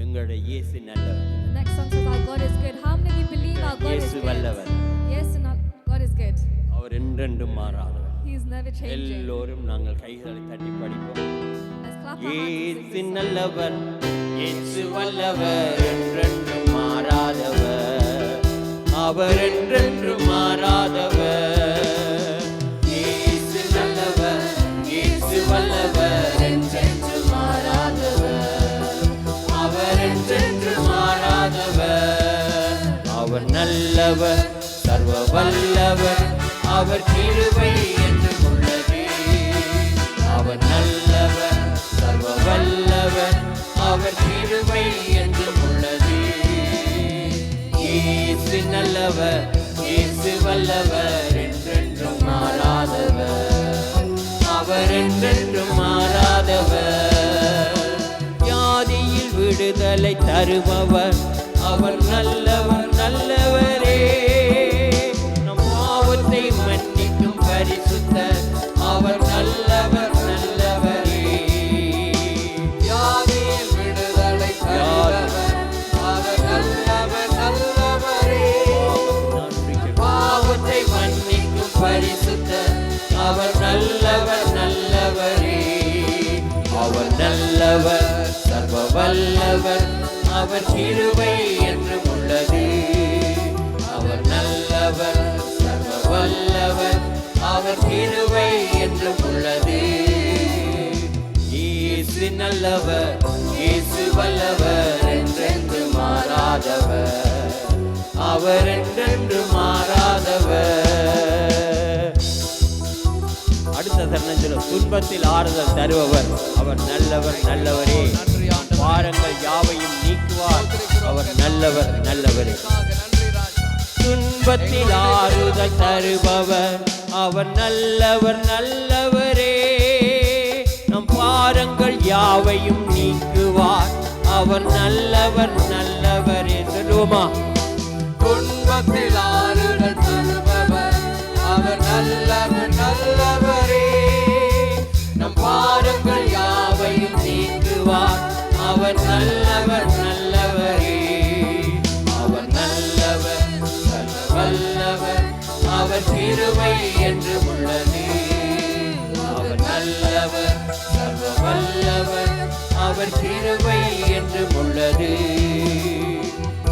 எங்களுடைய இயேசு நல்லவர். The next song says, Our God is good. How many of you believe our God is இயேசு good? வல்லவர். Yes, and our God is good. அவர் என்றென்றும் மாறாதவர். He is never changing. எல்லோரும் நாங்கள் கைகளை தட்டி படிப்போம். Let's clap our hands and sing இயேசு this song. நல்லவர், இயேசு வல்லவர், என்றென்றும் மாறாதவர், அவர் என்றென்றும் மாறாதவர். இயேசு நல்லவர், இயேசு வல்லவர், என்றென்றும் மாறாதவர், அவர் என்றென்றும் மாறாதவர். அவர் நல்லவர், சர்வ வல்லவர், அவர் கிருபை என்றும் உள்ளது. அவர் நல்லவர், சர்வ வல்லவர், அவர் கிருபை என்றும் உள்ளது. இயேசு நல்லவர், இயேசு வல்லவர், என்றென்றும் மாறாதவர், அவர் என்றென்றும் மாறாதவர். வியாதியில் விடுதலை தருபவர், அவர் நல்லவர், நல்லவரே. நம் பாவத்தை மன்னிக்கும் பரிசுத்தர், அவர் நல்லவர், நல்லவரே. வியாதியில் விடுதலை தருபவர், அவர் நல்லவர், நல்லவரே. பாவத்தை மன்னிக்கும் பரிசுத்தர், அவர் நல்லவர், நல்லவரே. அவர் நல்லவர், சர்வ வல்லவர், அவர் கிருபை என்றும் உள்ளது. அவர் நல்லவர், சர்வ வல்லவர், அவர் கிருபை என்றும் உள்ளது. இயேசு நல்லவர், இயேசு வல்லவர், என்றென்று மாறாதவர், அவர் என்றென்று மாறாதவர். அடுத்த தருணத்தில் துன்பத்தில் ஆறுதல் தருபவர், அவர் நல்லவர், நல்லவரே. பாரங்கள் யாவையும் நீக்குவார், அவர் நல்லவர், நல்லவரே. துன்பத்தில் ஆறுதல் தருபவர், அவர் நல்லவர், நல்லவரே. நம் பாரங்கள் யாவையும் நீக்குவார், அவர் நல்லவர், நல்லவரே. சொல்லுவோமா? துன்பத்தில் ஆறுதல் தருபவர், அவர் நல்லவர், நல்லவரே. நம் பாரங்கள் யாவையும் நீக்குவார், அவர் நல்லவர், நல்லவரே. அவர் நல்லவர், சர்வ வல்லவர், அவர் கிருபை என்று உள்ளது. அவர் நல்லவர், சர்வ வல்லவர், அவர் கிருபை என்று உள்ளது.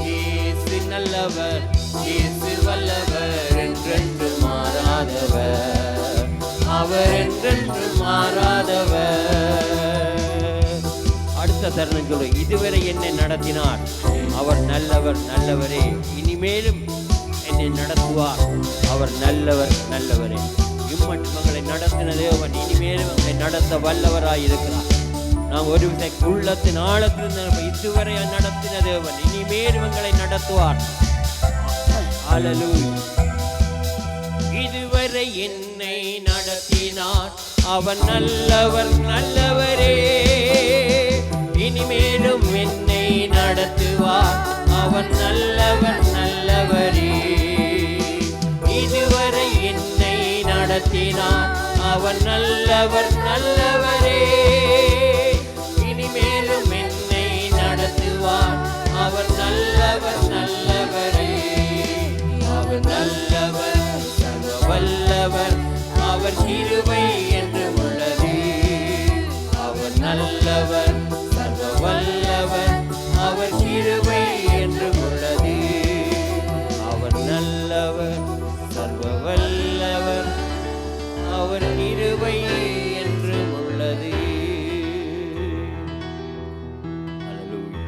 இயேசு நல்லவர், இயேசு வல்லவர், என்றென்று மாறாதவர், அவர் என்றென்று மாறாதவர். அடுத்த தருணம் சொல்லு, இதுவரை என்னை நடத்தினார், அவர் நல்லவர், நல்லவரே. இனிமேலும் என்னை நடத்துவார், அவர் நல்லவர், நல்லவரே. இம்மட்டும் எங்களை நடத்தின தேவன் இனிமேலும் எங்களை நடத்த வல்லவராய் இருக்கிறார். நாம் ஒரு வித உள்ளத்தின் ஆழத்திலிருந்து இதுவரை நடத்தின தேவன் இனிமேலும் எங்களை நடத்துவார். ஹல்லேலூயா. இதுவரை என்னை நடத்தினார், அவர் நல்லவர், நல்லவரே. இனிமேலும் என்னை நடத்துவார், அவர் நல்லவர், நல்லவரே. இதுவரை என்னை நடத்தினார், அவர் நல்லவர், நல்லவரே. இனிமேலும் என்னை நடத்துவார், அவர் நல்லவர், நல்லவரே. அவர் நல்லவர், சர்வ வல்லவர், அவர் கிருபை என்று உள்ளது. அவர் நல்லவர், சர்வ வல்லவர், அவர் கிருபை என்று உள்ளது. அவர் நல்லவர், சர்வ வல்லவர், அவர் கிருபை என்று உள்ளது. ஹல்லேலூயா.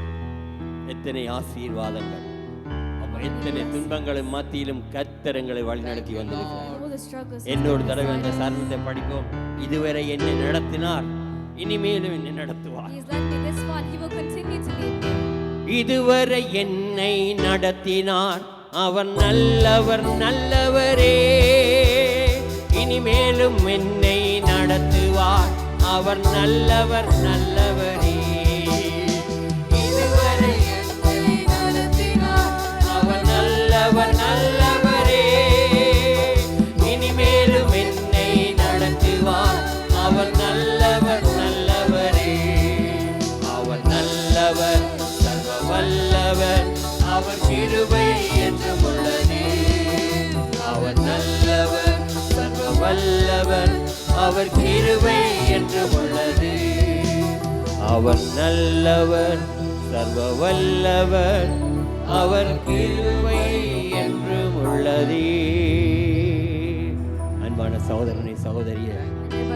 எத்தனை ஆசீர்வாதங்கள், எத்தனை துன்பங்களும் மத்தியிலும் கர்த்தர் எங்களை வழிநடத்தி வந்திருக்கிறார். All the struggles. என்னோடு தடவை அந்த சரணத்தை படிப்போம். இதுவரை என்னை நடத்தினார், இனிமேலும் என்னை நடத்துவார். He has led me this far. He will continue to lead me. இதுவரை என்னை நடத்தினார், அவர் நல்லவர், நல்லவரே. இனிமேலும் என்னை நடத்துவார், அவர் நல்லவர், நல்லவரே. இதுவரை என்னை நடத்தினார், அவர் நல்லவர், நல்லவரே. இனிமேலும் என்னை நடத்துவார், அவர் நல்லவர், நல்லவரே. அவர் நல்லவர், சர்வ வல்லவர், அவர் கிருபை என்றும் உள்ளது. அவர் நல்லவர், அவர் கிருபை என்றும் உள்ளது. அவர் நல்லவர், சர்வ வல்லவர், அவர் கிருபை என்றும் உள்ளது. அன்பான சகோதரனை சகோதரியே,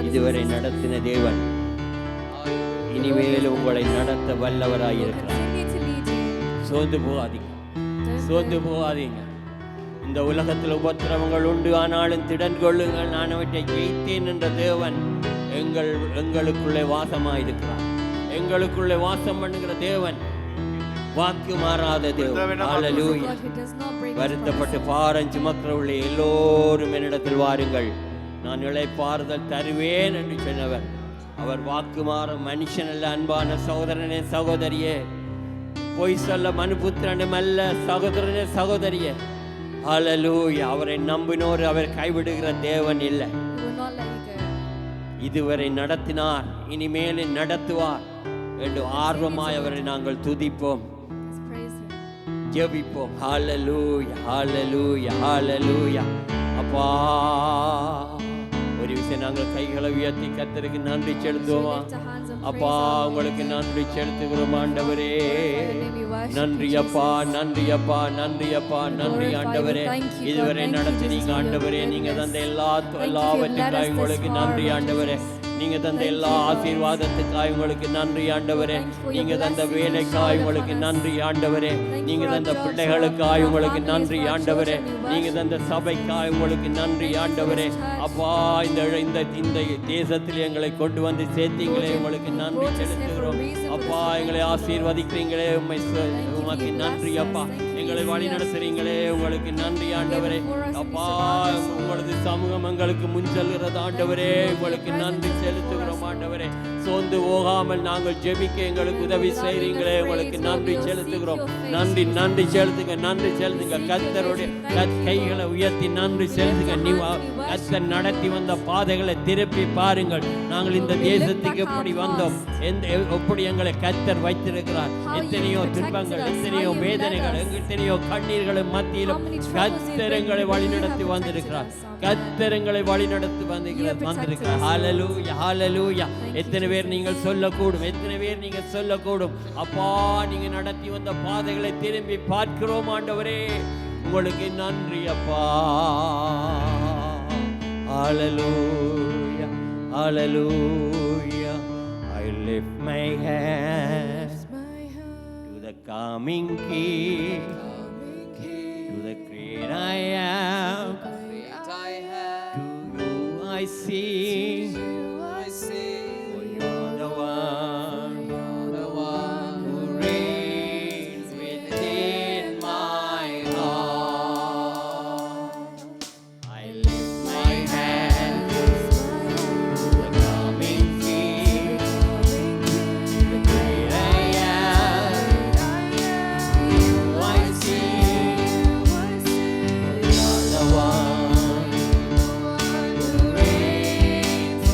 இதுவரை நடத்தின தேவன் இனிமேல் உங்களை நடத்த வல்லவராயிருக்கிறார். Continue to lead you. சோர்ந்து போகாதீங்க, சோர்ந்து போகாதீங்க. இந்த உலகத்தில் உபத்திரவங்கள் உண்டு, ஆனாலும் திடன் கொள்ளுங்கள், நான் அவற்றை ஜெயித்தேன் என்ற தேவன் எங்களுக்குள்ளே வாசமாயிருக்கிறார். எங்களுக்குள்ளே வாசம் பண்ணுகிற தேவன், வாக்கு மாறாத தேவன். ஹல்லேலூயா. God who does not break his வருத்தப்பட்டு promises. பாரம் சுமக்கிறவர்களே எல்லோரும் என்னிடத்தில் வாருங்கள், நான் இளைப்பாறுதல் தருவேன் என்று சொன்னவர். அவர் வாக்கு மாறும் மனுஷன் அல்ல. அன்பான சகோதரனே சகோதரியே, பொய் சொல்ல மனுபுத்திரனும் அல்ல. சகோதரனே சகோதரியே, ஹல்லேலூயா. அவரை நம்பினோர் அவர் கைவிடுகிற தேவன் இல்லை. He will not let you go. இதுவரை நடத்தினார், இனிமேல் நடத்துவார் என்று ஆர்வமாய் அவரை நாங்கள் துதிப்போம், Let's praise him. ஜெபிப்போம். ஹல்லேலூயா, ஹல்லேலூயா, ஹல்லேலூயா. அப்பா, ஒரு விஷயம் நாங்கள் கைகளை உயர்த்தி கர்த்தருக்கு நன்றி செலுத்துவோமா? அப்பா, உங்களுக்கு நன்றி செலுத்துகிறோம் ஆண்டவரே. நன்றி அப்பா, நன்றி அப்பா, நன்றி அப்பா, நன்றி ஆண்டவரே. இதுவரை நடத்தினீங்க ஆண்டவரே. நீங்க தந்த எல்லாவற்றுக்காக உங்களுக்கு நன்றி ஆண்டவரே. நீங்க தந்த எல்லா ஆசீர்வாதத்துக்காக உங்களுக்கு நன்றி ஆண்டவரே. நீங்க தந்த வேலைக்காக உங்களுக்கு நன்றி ஆண்டவரே. நீங்க தந்த பிள்ளைகளுக்காக உங்களுக்கு நன்றி ஆண்டவரே. நீங்க தந்த சபைக்காக உங்களுக்கு நன்றி ஆண்டவரே. அப்பா, இந்த தேசத்தில் எங்களை கொண்டு வந்து சேர்த்தீங்களே, உங்களுக்கு நன்றி செலுத்துகிறோம். அப்பா, எங்களை ஆசீர்வதிக்கிறீங்களே, உமக்கு நன்றி அப்பா. எங்களை வழி நடத்துறீங்களே, உங்களுக்கு நன்றி ஆண்டவரே. அப்பா, உங்களது சமூகம் எங்களுக்கு முன் செல்கிறது ஆண்டவரே, உங்களுக்கு நன்றி செலுத்துகிறோம் ஆண்டவரே. சோர்ந்து போகாமல் நாங்கள் ஜெபிக்க எங்களுக்கு உதவி செய்றீங்களே, உங்களுக்கு நன்றி செலுத்துகிறோம். நன்றி நன்றி செலுத்துங்க, நன்றி செலுத்துங்க. கர்த்தருடைய கைகளை உயர்த்தி நன்றி செலுத்துங்க. நீ கர்த்தர் நடத்தி வந்த பாதைகளை திருப்பி பாருங்கள். நாங்கள் இந்த தேசத்துக்கு எப்படி வந்தோம், எப்படி எங்களை கர்த்தர் வைத்திருக்கிறார். எத்தனையோ துன்பங்கள், எத்தனையோ வேதனைகள், எத்தனையோ கண்ணீர்களும் மத்தியிலும் கர்த்தர் எங்களை வழிநடத்தி வந்திருக்கிறார். கர்த்தர் எங்களை வழிநடத்தி வந்திருக்கிறார். ஹல்லேலூயா, ஹல்லேலூயா. எத்தனை பேர் நீங்கள் சொல்லக்கூடும், எத்தனை பேர் நீங்கள் சொல்லக்கூடும். அப்பா, நீங்க நடத்தி வந்த பாதைகளை திரும்பி பார்க்கிறோம் ஆண்டவரே, உங்களுக்கு நன்றி அப்பா. ஹல்லேலூயா, ஹல்லேலூயா. I lift my hands to the coming King, to the great I am. To you I sing, for you're the one who reigns within my heart. I lift my hands to the coming King, the great I am. To you I sing, for you're the one who reigns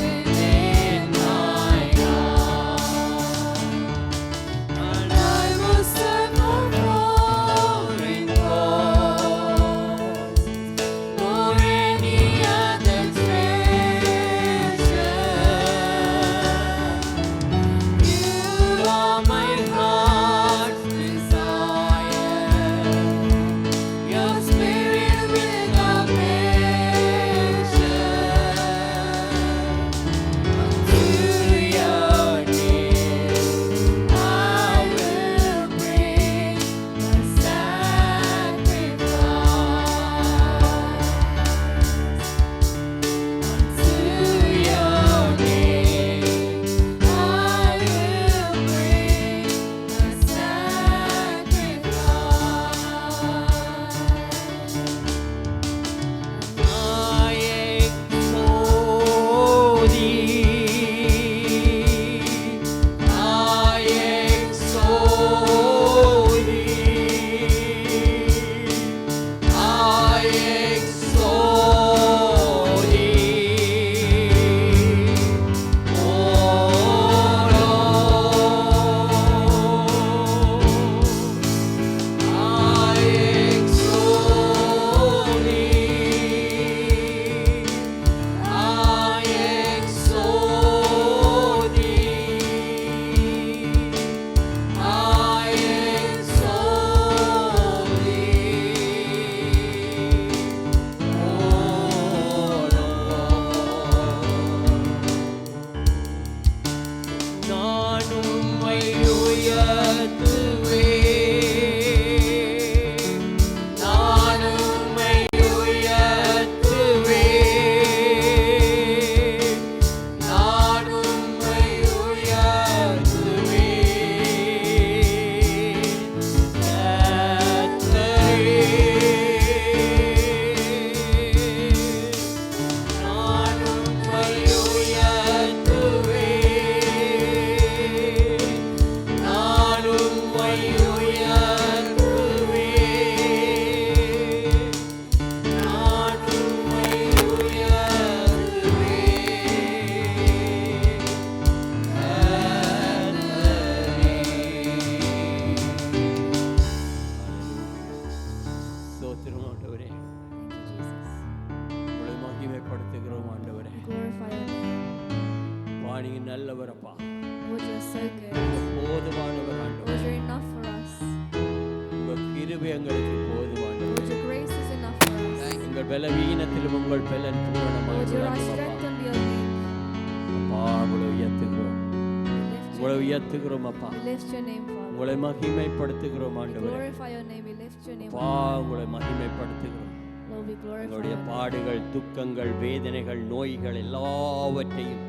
நல்லவரப்பா. Lord, you're so good. போதுமானவர் ஆண்டவரே. Lord, you're enough for us. உங்க கிருபை எங்களுக்கு போதுமானவர். Lord, your grace is enough for us. எங்கள் பலவீனத்திலும் உங்கள் பலன் பூரணமாக Lord, you're our விளங்கும் strength அப்பா. and we are weak. அப்பா உங்களை உயர்த்துகிறோம், We lift உங்களை your name. உயர்த்துகிறோம் அப்பா. We lift your name, Father. உங்களை மகிமைப்படுத்துகிறோம் We ஆண்டவரே. glorify your name. We lift your name. அப்பா உங்களை மகிமைப்படுத்துகிறோம். Lord, we glorify எங்களுடைய your name. பாடுகள், துக்கங்கள், வேதனைகள், நோய்கள் எல்லாவற்றையும்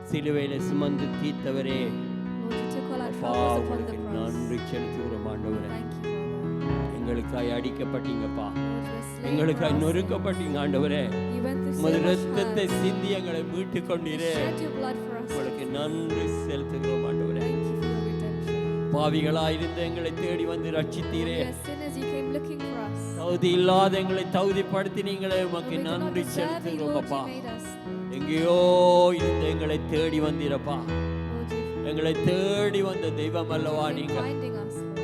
சிலுவையில சுமந்து தீர்த்தவரே, Lord, you took all our அப்பா troubles upon உங்களுக்கு the cross. நன்றி செலுத்துகிறோம் ஆண்டவரே. Thank you, Father. எங்களுக்காய் அடிக்கப்பட்டீங்கப்பா, Lord, you were slain for எங்களுக்காய் our sins. நொறுக்கப்பட்டீங்க ஆண்டவரே. You went through so உமது much இரத்தத்தை hurt. சிந்தி எங்களை மீட்டு You கொண்டீரே. shed your blood for us. உங்களுக்கு நன்றி செலுத்துகிறோம் ஆண்டவரே. Thank you for your redemption. பாவிகளாயிருந்த எங்களை தேடி வந்து ரட்சித்தீரே. We are sinners, you came looking for us. தகுதி இல்லாத எங்களை தகுதிப்படுத்தினீங்களே, உமக்கு We do not நன்றி deserve it, செலுத்துகிறோம் Lord, அப்பா. you made us. எங்கேயோ இருந்த எங்களை தேடி வந்தீரப்பா. Lord, you எங்களை தேடி வந்த தெய்வம் அல்லவா for நீங்க. finding us, Lord.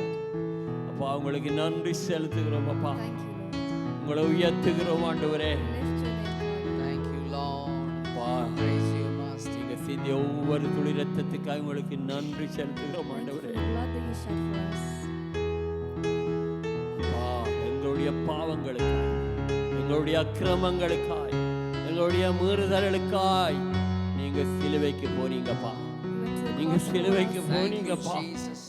அப்பா உங்களுக்கு நன்றி செலுத்துகிறோம் அப்பா. Thank you, Lord. உங்களை உயர்த்துகிறோம் ஆண்டவரே. We lift your name, Father. Thank you, Lord. அப்பா Praise you, Master. நீங்க சிந்திய ஒவ்வொரு துளி ரத்தத்துக்காக உங்களுக்கு நன்றி செலுத்துகிறோம் Thank you for ஆண்டவரே. the blood that you shed for us. அப்பா எங்களுடைய பாவங்களுக்காய், எங்களுடைய அக்கிரமங்களுக்காய், எங்களுடைய மீறுதலுக்காய் நீங்க சிலுவைக்கு போனீங்கப்பா. You went to the நீங்க cross for சிலுவைக்கு us. Thank you, போனீங்கப்பா. Jesus.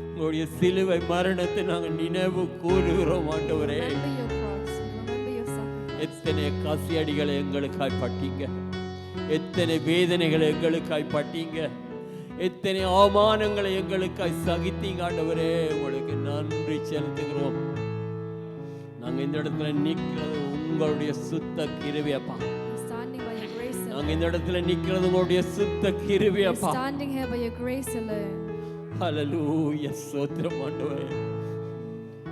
உங்களுடைய சிலுவை மரணத்தை நாங்கள் நினைவு கூறுகிறோம் ஆண்டவரே. Remember your cross. Remember your sacrifice. எத்தனை காசியடிகளை எங்களுக்காய் பட்டீங்க, எத்தனை வேதனைகளை எங்களுக்காய் பட்டீங்க, எத்தனை அவமானங்களை எங்களுக்காய் சகித்தீங்க ஆண்டவரே. உங்களுக்கு நன்றி செலுத்துகிறோம். நாங்க இந்த இடத்துல நிற்கிறது உங்களுடைய சுத்த கிருபையப்பா. We're standing by your grace நாங்க alone. இந்த இடத்துல நிற்கிறது உங்களுடைய சுத்த We're கிருபையப்பா. standing here by your grace alone. ஹல்லேலூயா, ஸ்தோத்திரம் ஆண்டவரே.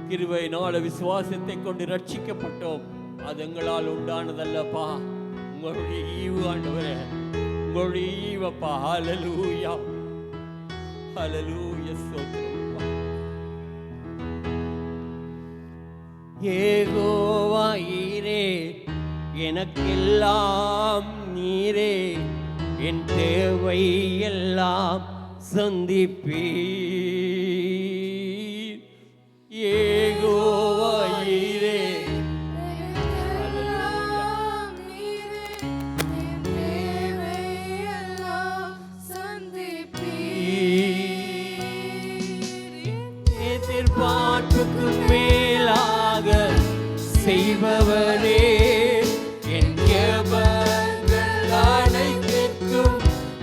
கிருபையினால விசுவாசத்தை கொண்டு ரட்சிக்கப்பட்டோம். அது எங்களால் உண்டானதல்லப்பா, உங்களுடைய ஈவு ஆண்டவரே, உங்களுடைய ஈவப்பா. ஹல்லேலூயா, ஹல்லேலூயா, ஸ்தோத்திரம். யெகோவா ஈரே, எனக்கெல்லாம் நீரே, என் தேவை எல்லாம் சந்திப்பீர். யெகோவா ஈரே, எதிர்பார்ப்புக்கு மேலாக செய்பவரே, என் ஜெபங்கள் அனைத்திற்கும்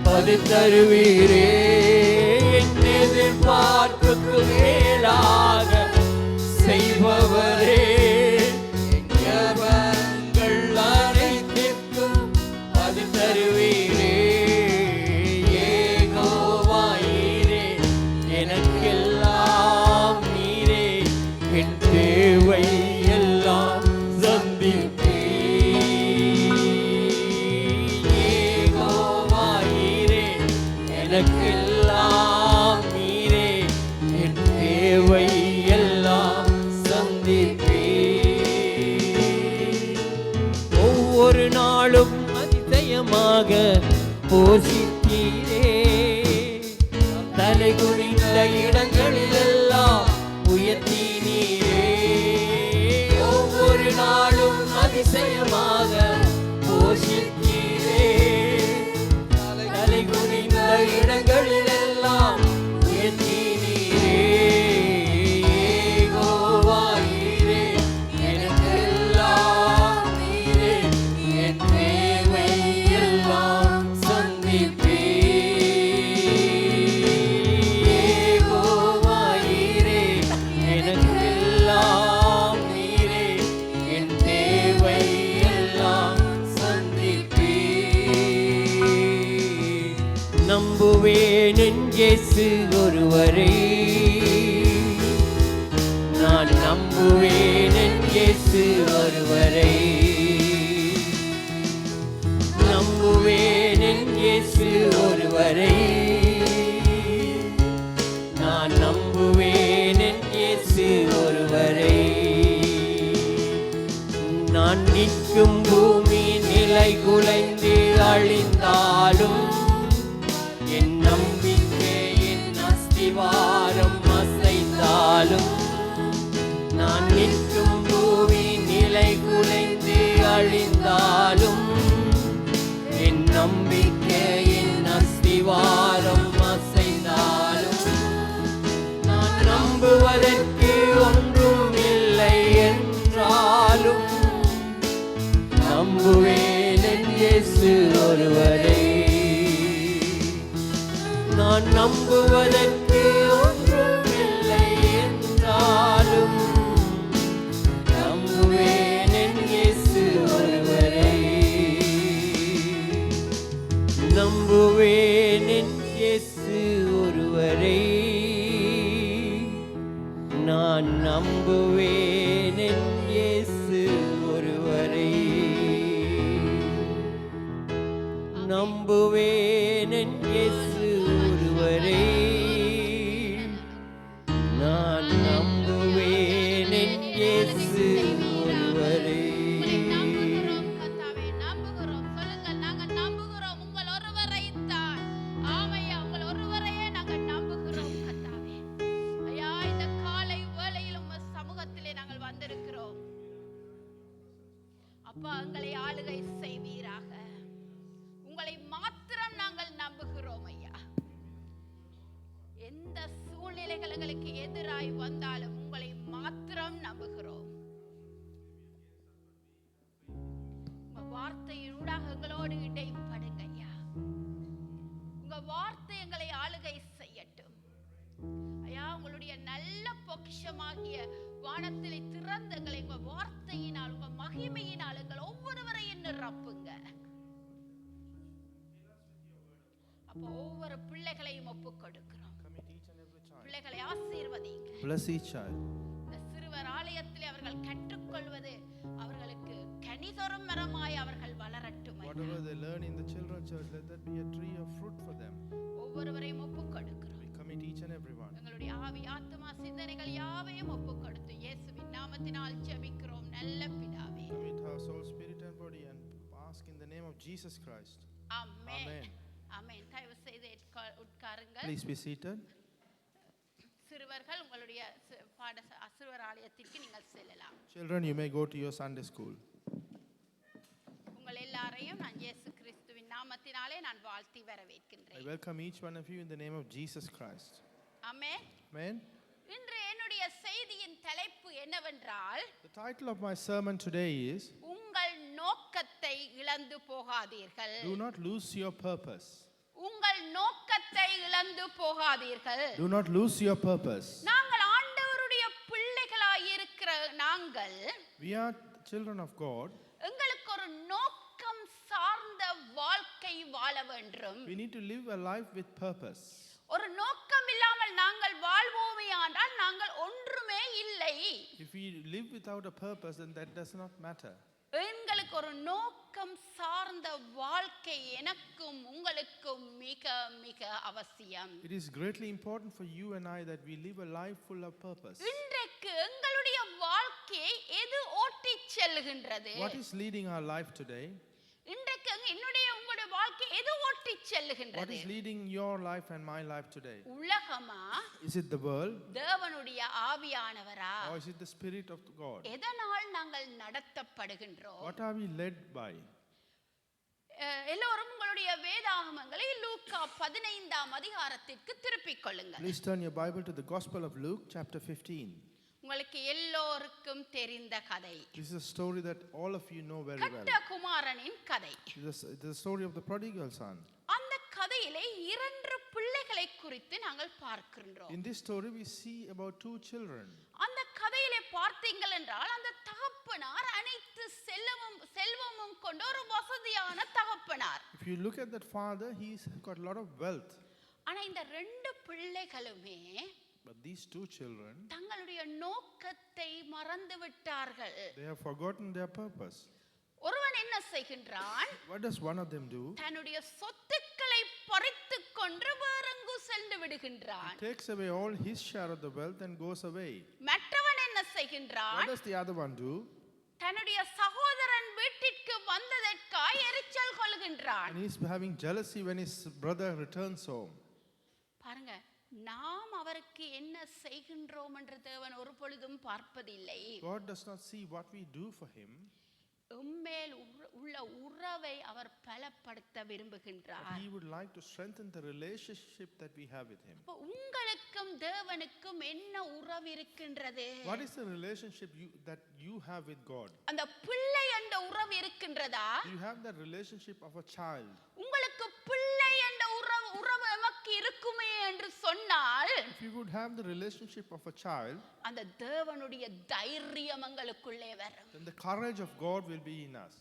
பதில் தருவீரே. என் எதிர்பார்ப்புக்கு மேலாக செய்பவரே, என் ஜெபங்கள் அனைத்திற்கும் பதில் தருவீரே. யெகோவா ஈரே, எனக்கெல்லாம் நீரே, என் தேவை எல்லாம் சந்திப்பீர். யெகோவா ஈரே, எனக்கெல்லாம் நீரே, என் தேவை எல்லாம் சந்திப்பீர். ஒவ்வொரு நாளும் அதிசயமாக போஷித்தீரே, தலை குனிந்த இடங்களிலெல்லாம் உயர்த்தினீரே. ஒவ்வொரு நாளும் அதிசயமாக போஷித்தீரே, தலை குனிந்த இடங்களிலெல்லாம் உயர்த்தினீரே. யெகோவா ஈரே, எனக்கெல்லாம் நீரே, என் தேவை எல்லாம் சந்திப்பீர். யெகோவா ஈரே, எனக்கெல்லாம் நீரே, என் தேவை எல்லாம் சந்திப்பீர். நம்புவேன் என் இயேசு ஒருவரே, நான் நம்புவேன் என் இயேசு ஒருவரை. நம்புவேன் என் இயேசு ஒருவரை, நான் நம்புவேன் என் இயேசு ஒருவரை. நான் நிற்கும் பூமி நிலை குலைந்து அழிந்தாலும் நான் நம்புவதற்கு ஒன்றுமில்லை என்றாலும் நம்புவேன் என் இயேசு ஒருவரை. நம்புவேன் என் இயேசு ஒருவரை. நான் நம்புவேன் என் இயேசு ஒருவரை. நம்புவேன் என் இயேசு ஒருவரை. நான் நம்புவேன் என் இயேசு ஒருவரை. நம்புகிறோம் கர்த்தாவே, நம்புகிறோம். சொல்லுங்க, நாங்க நம்புகிறோம் உங்கள் ஒருவரைத்தான். ஆமையா, உங்கள் ஒருவரையே நாங்க நம்புகிறோம் கர்த்தாவே. ஐயா, இந்த காலை வேளையில் உங்க சமூகத்திலே நாங்கள் வந்திருக்கிறோம். அப்பா, எங்களை ஆளுகை செய்வீராக. உங்களை மாத்திரம் நாங்கள் நம்புகிறோம் ஐயா. எந்த சூழ்நிலைகள் எங்களுக்கு எதிராய் வந்தாலும் உங்களை மாத்திரம் நம்புகிறோம். உங்க வார்த்தையின் ஊடாக எங்களோடு இடைப்படுங்க ஐயா. உங்க வார்த்தை எங்களை ஆளுகை செய்யட்டும் ஐயா. உங்களுடைய நல்ல பொக்கிஷமாகிய வானத்திலே திறந்த எங்களை உங்க வார்த்தையினால் உங்க மகிமையினால் எங்கள் ஒவ்வொருவரையும் நிரப்புங்க. அப்போ ஒவ்வொரு பிள்ளைகளையும் ஒப்புக் கொடுக்கிறோம். பிள்ளைகளை ஆசீர்வதிங்க. Bless each child. இந்த சிறுவர் ஆலயத்திலே அவர்கள் கற்றுக்கொள்வது அவர்களுக்கு கனிதொரும் மரமாய் அவர்கள் வளரட்டும். Whatever they learn in the children's church, let that be a tree of fruit for them. ஒவ்வொருவரையும் ஒப்புக் கொடுக்கிறோம். We commit each and every one. எங்களுடைய ஆவி ஆத்துமா சிந்தனைகள் யாவையும் ஒப்புக் கொடுத்து இயேசுவின் நாமத்தினால் ஜெபிக்கிறோம் நல்ல பிதாவே. Commit our soul, spirit and body and ask in the name of Jesus Christ. Amen. Amen. ஆமென். தயவு செய்து உட்காருங்கள். Please be seated. சிறுவர்கள் உங்களுடைய சிறுவர் ஆலயத்திற்கு நீங்கள் செல்லலாம். Children, you may go to your Sunday school. உங்கள் எல்லாரையும் நான் இயேசு கிறிஸ்துவின் நாமத்தினாலே நான் வாழ்த்தி I வரவேற்கின்றேன். welcome each one of you in the name of Jesus Christ. Amen. Amen. இன்று என்னுடைய செய்தியின் தலைப்பு என்னவென்றால், The title of my sermon today is உங்கள் நோக்கத்தை இழந்து போகாதீர்கள். Do not lose your purpose. உங்கள் நோக்கத்தை இழந்து போகாதீர்கள். Do not lose your purpose. நாங்கள் ஆண்டவருடைய பிள்ளைகளாய் இருக்கிற நாங்கள் We are children of God. எங்களுக்கு ஒரு நோக்கம் சார்ந்த வாழ்க்கை வாழ வேண்டும். We need to live a life with purpose. ஒரு நோக்கம் இல்லாமல் நாங்கள் வாழ்வோமே ஆனால் நாங்கள் ஒன்றுமே இல்லை. If we live without a purpose, then that does not matter. எங்களுக்கு ஒரு நோக்கம் சார்ந்த வாழ்க்கை எனக்கும் உங்களுக்கும் மிக மிக அவசியம். It is greatly important for you and I that we live a life full of purpose. இன்றைக்கு எங்களுடைய வாழ்க்கையை எது ஓட்டிச் செல்கின்றது? What is leading our life today? இன்றைக்கு என்னுடைய உங்களுடைய வாழ்க்கை எது ஓட்டிச் What செல்கின்றது? is leading your life and my life today? உலகமா, Is it the world தேவனுடைய ஆவியானவரா? or is it the Spirit of God? எதனால் நாங்கள் நடத்தப்படுகின்றோம்? What are we led by? எல்லோரும் உங்களுடைய வேதாகமங்களை லூக்கா 15ஆம் அதிகாரத்திற்கு திருப்பிக் கொள்ளுங்கள். Please turn your Bible to the Gospel of Luke, chapter 15. உங்களுக்கு எல்லோருக்கும் தெரிந்த கதை, This is a story that all of you know very well. கட்ட குமாரனின் கதை. It is the story of the prodigal son. அந்த கதையிலே இரண்டு பிள்ளைகளை குறித்து நாங்கள் பார்க்கின்றோம். In this story, we see about two children. அந்த கதையிலே பார்த்தீங்கள் என்றால் அந்த தகப்பனார் அனைத்து செல்வமும் கொண்ட ஒரு வசதியான தகப்பனார். If you look at that father, he's got a lot of wealth. ஆனா இந்த ரெண்டு பிள்ளைகளுமே But these two children, தங்களுடைய நோக்கத்தை மறந்து விட்டார்கள். they have forgotten their purpose. ஒருவன் என்ன செய்கின்றான்? What does one of them do? தன்னுடைய சொத்துக்களை பறித்துக் கொண்டு வேறெங்கு சென்று விடுகின்றான். He takes away all his share of the wealth and goes away. மற்றவன் என்ன What செய்கின்றான்? does the other one do? தன்னுடைய சகோதரன் வீட்டிற்கு வந்ததற்காய் எரிச்சல் கொள்கின்றான். And he's having jealousy when his brother returns home. பாருங்க, நாம் அவருக்கு என்ன செய்கின்றோம் என்று தேவன் ஒரு பொழுதும் பார்ப்பதில்லை. God does not see what we do for him. உம்மேல் உள்ள உறவை அவர் பலப்படுத்த விரும்புகின்றார். He would like to strengthen the relationship that we have with him. உங்களுக்கும் தேவனுக்கும் என்ன உறவு இருக்கின்றது? What is the relationship that you have with God? அந்த பிள்ளை என்ற உறவு இருக்கின்றதா? You have the relationship of a child. உங்களுக்கு பிள்ளை என்ற உறவு நமக்கு இருக்குமே have the relationship of a child, அந்த தேவனுடைய தைரியம் எங்களுக்குள்ளே வரும். then the courage of God will be in us.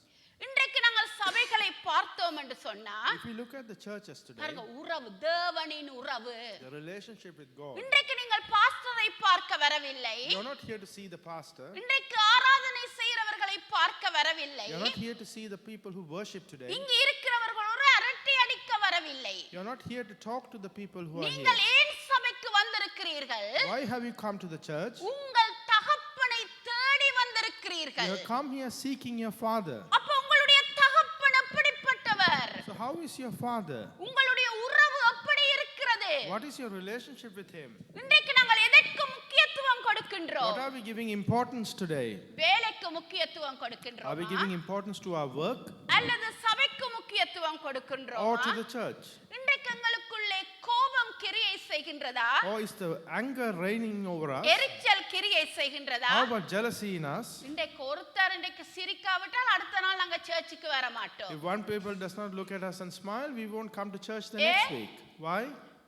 இன்றைக்கு நாங்கள் சபைகளை பார்த்தோம் என்று சொன்னா If we look at the churches today, பாருங்க, உறவு, தேவனின் உறவு. the relationship with God, இன்றைக்கு நீங்கள் பாஸ்டரை பார்க்க வரவில்லை. you're not here to see the pastor, இன்றைக்கு ஆராதனை செய்கிறவர்களை பார்க்க வரவில்லை. you're not here to see the people who worship today, இங்கு இருக்கிறவர்கள் ஒரு அரட்டை அடிக்க வரவில்லை. you're not here to talk to the people who are நீங்கள் here. ஏன் சபைக்கு வந்திருக்கிறீர்கள்? Why have you come to the church? உங்கள் தகப்பனை தேடி You வந்திருக்கிறீர்கள். have come here seeking your father. அப்ப உங்களுடைய தகப்பன் எப்படிப்பட்டவர்? So how is your father? உங்களுடைய உறவு எப்படி இருக்கிறது? What is your relationship with him? இன்றைக்கு நாங்கள் எதற்கு முக்கியத்துவம் What கொடுக்கின்றோம்? are we giving importance today? வேலைக்கு முக்கியத்துவம் Are we கொடுக்கின்றோம் giving importance to our work அல்லது சபைக்கு முக்கியத்துவம் or கொடுக்கின்றோம்? to the church? இன்றைக்கு எங்களுக்குள்ளே கோபம் கிரியை செய்கின்றதா? Or is the anger reigning over us? எரிச்சல் கிரியை செய்கின்றதா? How about jealousy in us? இன்றைக்கு ஒருத்தர் இன்றைக்கு சிரிக்காவிட்டால் அடுத்த நாள் நாங்க சர்ச்சுக்கு வர மாட்டோம். If one people does not look at us and smile, we won't come to church the next Eh? week. Why?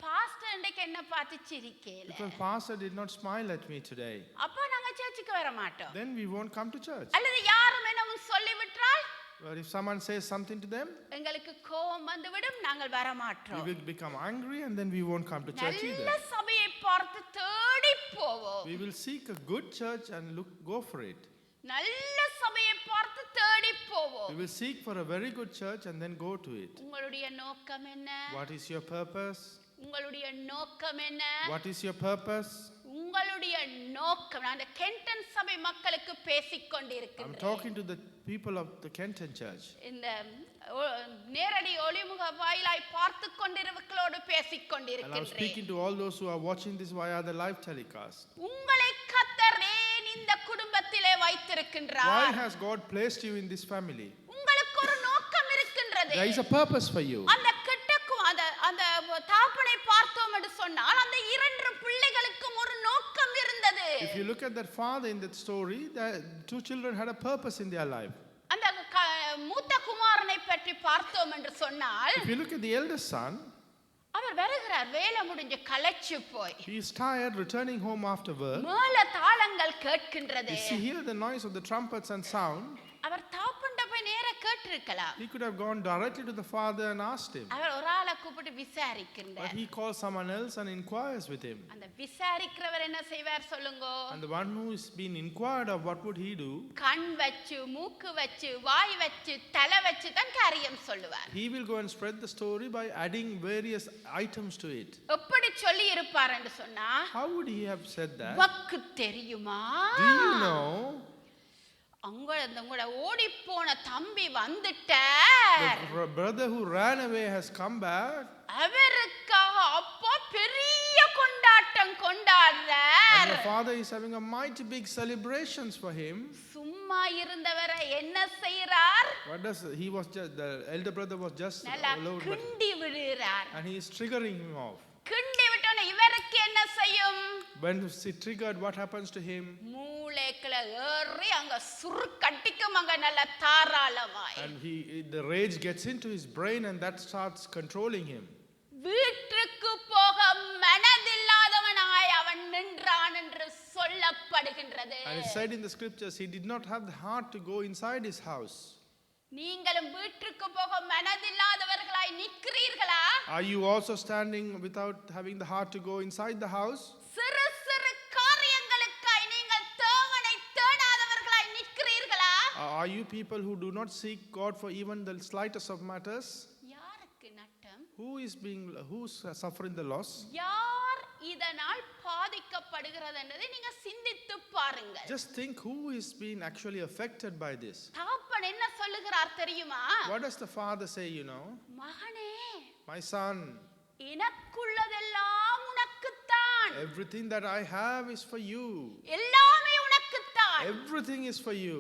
Pastor இன்றைக்கு என்ன பார்த்து சிரிக்கல. Because pastor did not smile at me today. அப்ப நாங்க சர்ச்சுக்கு வர மாட்டோம். Then we won't come to church. அல்லது யாரும் என்னவும் சொல்லிவிட்டால் But if someone says something to them, எங்களுக்கு கோபம் வந்துவிடும், நாங்கள் வர we மாட்டோம். will become angry and then we won't come to church நல்ல either. சபையை பார்த்து தேடி போவோம். We will seek a good church and go for it. நல்ல சபையை பார்த்து தேடி போவோம். We will seek for a very good church and then go to it. உங்களுடைய நோக்கம் என்ன? What is your purpose? உங்களுடைய நோக்கம் என்ன? What is your purpose? உங்களுடைய நோக்கம். நான் அந்த கென்டன் சபை மக்களுக்கு பேசிக் I'm கொண்டிருக்கிறேன். talking to the people of the Kenton church. இந்த நேரடி ஒளிமுக வாயிலாய் பார்த்து கொண்டிருக்கிறவர்களோடு பேசிக் And I'm கொண்டிருக்கிறேன். speaking to all those who are watching this via the live telecast. உங்களை கர்த்தர் ஏன் இந்த குடும்பத்திலே Why வைத்திருக்கின்றார்? has God placed you in this family? உங்களுக்கு ஒரு நோக்கம் இருக்கின்றது. There is a purpose for you. அந்த அந்த தாப்பனை பார்த்தோம் என்று சொன்னால் அந்த இரண்டு பிள்ளைகளுக்கும் ஒரு நோக்கம் இருந்தது. If you look at that father in that story, the two children had a purpose in their life. அந்த மூத்த குமாரனை பற்றி பார்த்தோம் என்று சொன்னால் If you look at the eldest son, அவர் வருகிறார் வேலை முடிஞ்சு களைச்சு போய். he is tired returning home after work. மேல தாளங்கள் கேட்கின்றது. You see here the noise of the trumpets and sound. அவர் தாப்பண்ட போய் நேரா கேட்டிருக்கலாம். He could have gone directly to the father and asked him. அவர் ஒரு ஆளை கூப்பிட்டு விசாரிக்கின்றார். But he calls someone else and inquires with him. அந்த விசாரிக்கிறவர் என்ன செய்வார் சொல்லுங்க? And the one who is being inquired of, what would he do? கண் வச்சு மூக்கு வச்சு வாய் வச்சு தலை வச்சு தான் காரியம் சொல்லுவார். He will go and spread the story by adding various items to it. எப்படி சொல்லி இருப்பார் என்று சொன்னா, How would he have said that? வக்கு தெரியுமா? Do you know உங்களோட ஓடி போன தம்பி வந்துட்டார். the brother who ran away has come back? அவருக்காக அப்பா பெரிய கொண்டாட்டம் கொண்டாடுறார். And the father is having a mighty big celebrations for him. சும்மா இருந்தவரை என்ன செய்றார்? What does he was just the elder brother was just நல்லா alone, but- கிண்டி விடுறார். and he is triggering him off. கிண்டி விட்டோன இவருக்கு என்ன செய்யும்? When he triggered, what happens to him? மூளைக்குள்ள ஏறி அங்க சுருக்கட்டிக்கும் அங்க நல்ல தாராளமாய். And the rage gets into his brain and that starts controlling him. வீட்டுக்கு போக மனதில்லாதவனாய் அவன் நின்றான் என்று சொல்லப்படுகின்றது. And it's said in the scriptures, he did not have the heart to go inside his house. நீங்களும் வீட்டுக்கு போக மனதில்லாதவர்களாய் நிற்கிறீர்களா? Are you also standing without having the heart to go inside the house? சிறு சிறு காரியங்களுக்காய் நீங்கள் தேவனை தேடாதவர்களாய் நிற்கிறீர்களா? Are you people who do not seek God for even the slightest of matters? யாருக்கு நட்டம்? Who's suffering the loss? யார் இதனால் பாதிக்கப்படுகிறது என்பதை நீங்க சிந்தித்து பாருங்கள். Just think who is being actually affected by this. தகப்பன் என்ன சொல்லுகிறார் தெரியுமா? What does the father say, you know? மகனே, My son, எனக்குள்ளதெல்லாம் உனக்குத்தான். everything that I have is for you. எல்லாமே உனக்குத்தான். Everything is for you.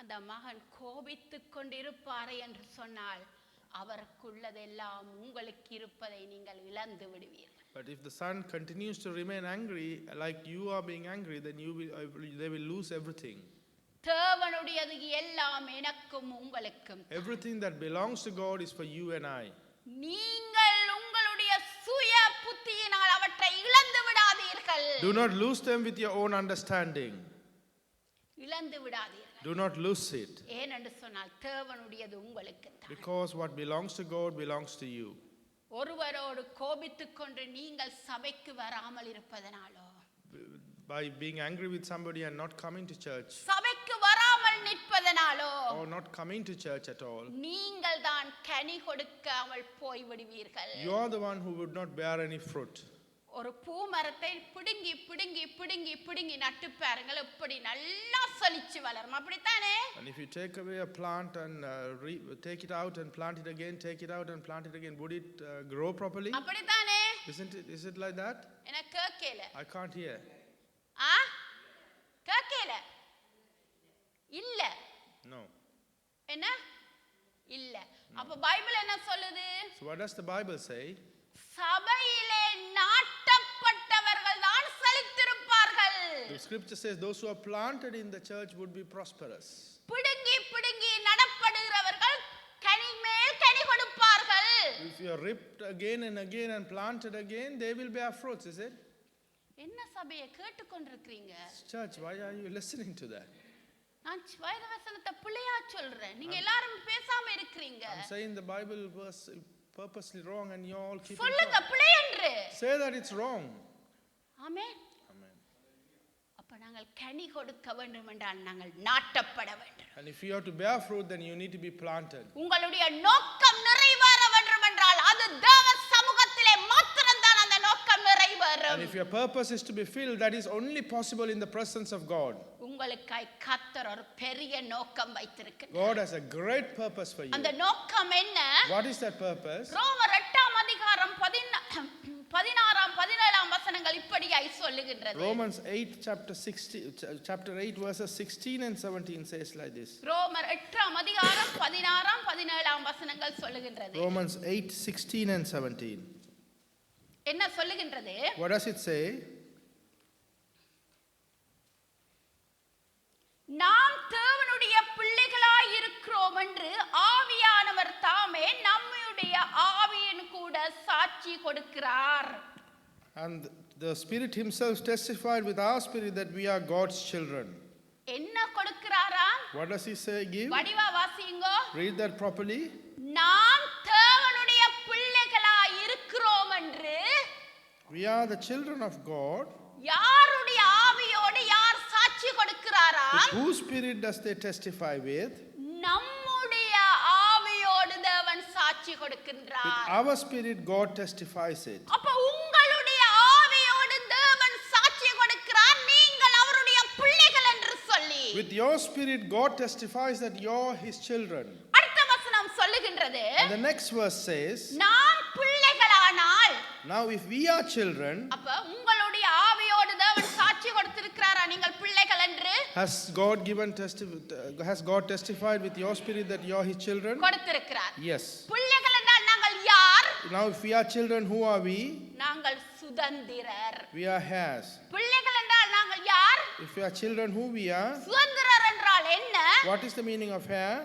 அந்த மகன் கோபித்துக் கொண்டிருப்பாரே என்று சொன்னால் அவருக்குள்ளதெல்லாம் உங்களுக்கு இருப்பதை நீங்கள் இழந்து விடுவீர்கள். But if the son continues to remain angry like you are being angry, then they will lose everything. தேவனுடையது எல்லாம் எனக்கும் உங்களுக்கும். Everything that belongs to God is for you and I. நீங்கள் உங்களுடைய சுய புத்தியினால் அவற்றை இழந்து விடாதீர்கள். Do not lose them with your own understanding. இழந்து விடாதீர்கள். Do not lose it. ஏனென்று சொன்னால் தேவனுடையது உங்களுக்கு தான். Because what belongs to God belongs to you. ஒருவரோடு கோபித்துக் கொண்டு நீங்கள் சபைக்கு வராமல் இருப்பதனாலோ, By being angry with somebody and not coming to church, சபைக்கு வராமல் நிற்பதனாலோ, or not coming to church at all, நீங்கள் தான் கனி கொடுக்காமல் போய் விடுவீர்கள். you are the one who would not bear any fruit. ஒரு பூ மரத்தை பிடுங்கி பிடுங்கி பிடுங்கி பிடுங்கி நட்டு பாருங்கள், எப்படி நல்லா செழிச்சு வளரும். அப்படித்தானே? And if you take away a plant and take it out and plant it again, take it out and plant it again, would it grow properly? அப்படித்தானே? Isn't it? Is it like that? எனக்கு கேட்கல. I can't hear. ஆ கேட்கல. இல்ல. No. என்ன? இல்ல. அப்ப Bible என்ன சொல்லுது? So what does the Bible say? சபையிலே நாட்டப்பட்டவர்கள் தான் செழித்திருப்பார்கள். The scripture says those who are planted in the church would be prosperous. பிடுங்கி பிடுங்கி நடப்படுகிறவர்கள் கனி மேல் கனி கொடுப்பார்கள். If you are ripped again and again and planted again, they will bear fruits, is it? என்ன சபையை கேட்டுக்கொண்டிருக்கீங்க? Church, why are you listening to that? நான் வேத வசனத்தை பிள்ளையா சொல்றேன், நீங்க எல்லாரும் பேசாம இருக்கீங்க. I'm saying the Bible verse purposely wrong and you all keep சொல்லுங்க பிள்ளை என்று. Say that it's wrong. Amen. Amen. அப்ப நாங்கள் கனி கொடுக்க வேண்டும் என்றால் நாங்கள் நாட்டப்பட வேண்டும். And if you have to bear fruit, then you need to be planted. உங்களுடைய நோக்கம் நிறைவேற வேண்டும் என்றால் அது தேவ சமூகத்திலே மாத்திரம்தான் அந்த நோக்கம் நிறைவேறும். And if your purpose is to be filled, that is only possible in the presence of God. உங்களுக்காய் கர்த்தர் ஒரு பெரிய நோக்கம் வைத்திருக்கிறார். God has a great purpose for you. அந்த நோக்கம் என்ன? What is that purpose? ரோமர் 8ஆம் அதிகாரம் 16ஆம் 17ஆம் வசனங்கள் இப்படியாய் சொல்லுகின்றது. Romans 8 chapter 8 verses 16 and 17 says like this. ரோமர் 8ஆம் அதிகாரம் 16ஆம் 17ஆம் வசனங்கள் சொல்லுகின்றது. Romans 8 16 and 17. என்ன சொல்லுகின்றது? What does it say? நாம் தேவனுடைய பிள்ளைகளாய் இருக்கிறோம் என்று ஆவியானவர் தாமே நம்முடைய ஆவியின் கூட சாட்சி கொடுக்கிறார். And the Spirit himself testified with our spirit that we are God's children. என்ன கொடுக்கிறாரா? What does he say? Give. வடிவா வாசிங்கோ. Read that properly. நாம் தேவனுடைய பிள்ளைகளாய் இருக்கிறோம் என்று We are the children of God. யாருடைய ஆவியோடு யார் சாட்சி கொடுக்கிறாரா? With whose spirit does they testify with? நம்முடைய ஆவியோடு தேவன் சாட்சி With கொடுக்கின்றார். our spirit God testifies it. அப்ப உங்களுடைய ஆவியோடு தேவன் சாட்சி கொடுக்கிறார், நீங்கள் அவருடைய பிள்ளைகள் என்று சொல்லி. With your spirit God testifies that you're his children. அடுத்த வசனம் சொல்லுகின்றது, And the next verse says, நாம் பிள்ளைகளானால். now if we are children, அப்ப உங்களுடைய ஆவியோடு தேவன் சாட்சி கொடுத்திருக்கிறாரா நீங்கள் பிள்ளைகள் என்று? has God testified with your spirit that you're his children? கொடுத்திருக்கிறார். Yes. பிள்ளைகள் என்றால் நாங்கள் யார்? Now if we are children, who are we? நாங்கள் சுதந்திரர். We are heirs. பிள்ளைகள் என்றால் நாங்கள் யார்? If we are children, who we are? சுதந்திரர் என்றால் என்ன? What is the meaning of heir?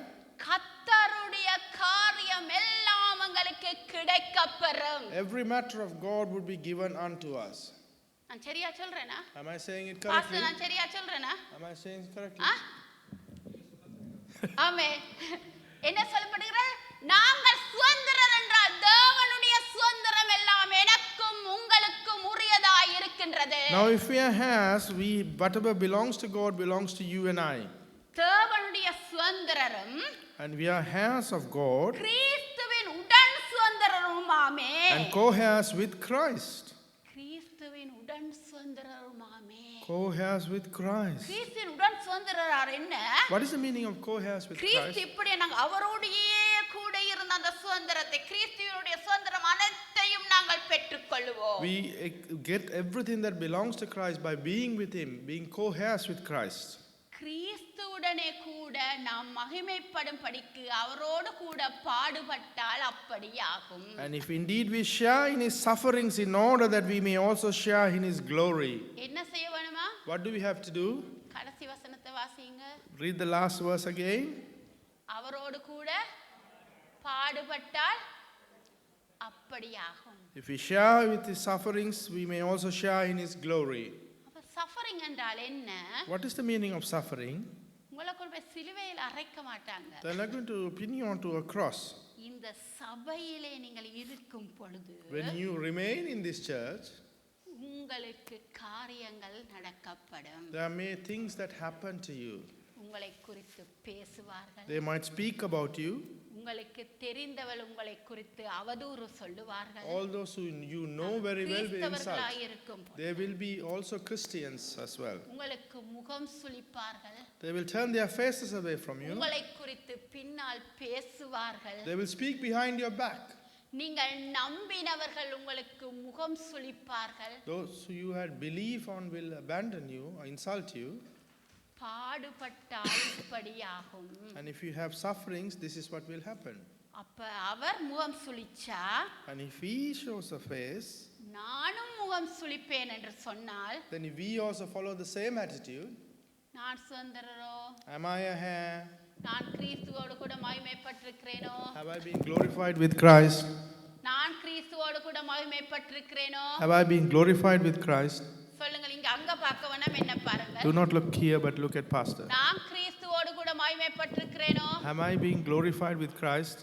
கர்த்தருடைய காரியம் எல்லாம் உங்களுக்கு கிடைக்கப்பெறும். Every matter of God would be given unto us. நான் சரியா சொல்றேனா? Am I saying it pastor correctly? நான் சரியா சொல்றேனா? Am I saying it correctly? ஆ? ஆமென். என்ன சொல்லப்படுகிறது? நாங்கள் சுதந்திரர் என்றால் தேவனுடைய சுதந்திரம் எல்லாம் எனக்கும் உங்களுக்கும் உரியதாய் இருக்கின்றது. Now if we are heirs, whatever belongs to God belongs to you and I. தேவனுடைய சுதந்திரரும் And we are heirs of God கிறிஸ்துவின் உடன் சுதந்திரருமாமே. and co-heirs with Christ. கிறிஸ்துவின் உடன் சுதந்திரருமாமே. Co-heirs with Christ. கிறிஸ்துவின் உடன் சுதந்திரர் என்ன? What is the meaning of co-heirs with Kristu Christ? இப்படி நாங்கள் அவரோடையே கூட இருந்த அந்த சுதந்திரத்தை, கிறிஸ்துவினுடைய சுதந்திரம் அனைத்தையும் நாங்கள் பெற்றுக்கொள்வோம். We get everything that belongs to Christ by being with him, being co-heirs with Christ. கிறிஸ்துவுடனே கூட நாம் மகிமைப்படும்படிக்கு அவரோடு கூட பாடுபட்டால் அப்படியாகும். And if indeed we share in his sufferings in order that we may also share in his glory. என்ன செய்ய வேணுமா? What do we have to do? கடைசி வசனத்தை வாசிங்க. Read the last verse again. அவரோடு கூட பாடுபட்டால் அப்படியாகும். If we share with his sufferings, we may also share in his glory. Suffering என்றால் என்ன? What is the meaning of suffering? உங்களை கொண்டு போய் சிலுவையில் அறைக்க மாட்டாங்க. They're not going to pin you onto a cross. இந்த சபையிலே நீங்கள் இருக்கும் பொழுது When you remain in this church, உங்களுக்கு காரியங்கள் நடக்கப்படும். there may things that happen to you. உங்களை குறித்து பேசுவார்கள். They might speak about you. உங்களுக்கு தெரிந்தவள் உங்களை குறித்து அவதூறு சொல்லுவார்கள். All those who you know very well will insult. கிறிஸ்தவர்களாய் இருக்கும் பொழுது They will be also Christians as well. உங்களுக்கு முகம் சுளிப்பார்கள். They will turn their faces away from you. உங்களை குறித்து பின்னால் பேசுவார்கள். They will speak behind your back. நீங்கள் நம்பினவர்கள் உங்களுக்கு முகம் சுளிப்பார்கள். Those who you had belief on will abandon you or insult you. பாடுபட்டால் இப்படியாகும். And if you have sufferings, this is what will happen. அப்ப அவர் முகம் சுளிச்சா And if he shows a face, நானும் முகம் சுளிப்பேன் என்று சொன்னால், then if we also follow the same attitude, நான் சுதந்திரரோ, am I a hair? நான் கிறிஸ்துவோடு கூட மகிமைப்பட்டிருக்கிறேனோ, Have I been glorified with Christ? நான் கிறிஸ்துவோடு கூட மகிமைப்பட்டிருக்கிறேனோ, Have I been glorified with Christ? சொல்லுங்கள். இங்க அங்க பார்க்க வேணாம், என்ன பாருங்க. Do not look here but look at pastor. நான் கிறிஸ்துவோடு கூட மகிமைப்பட்டிருக்கிறேனோ, Am I being glorified with Christ?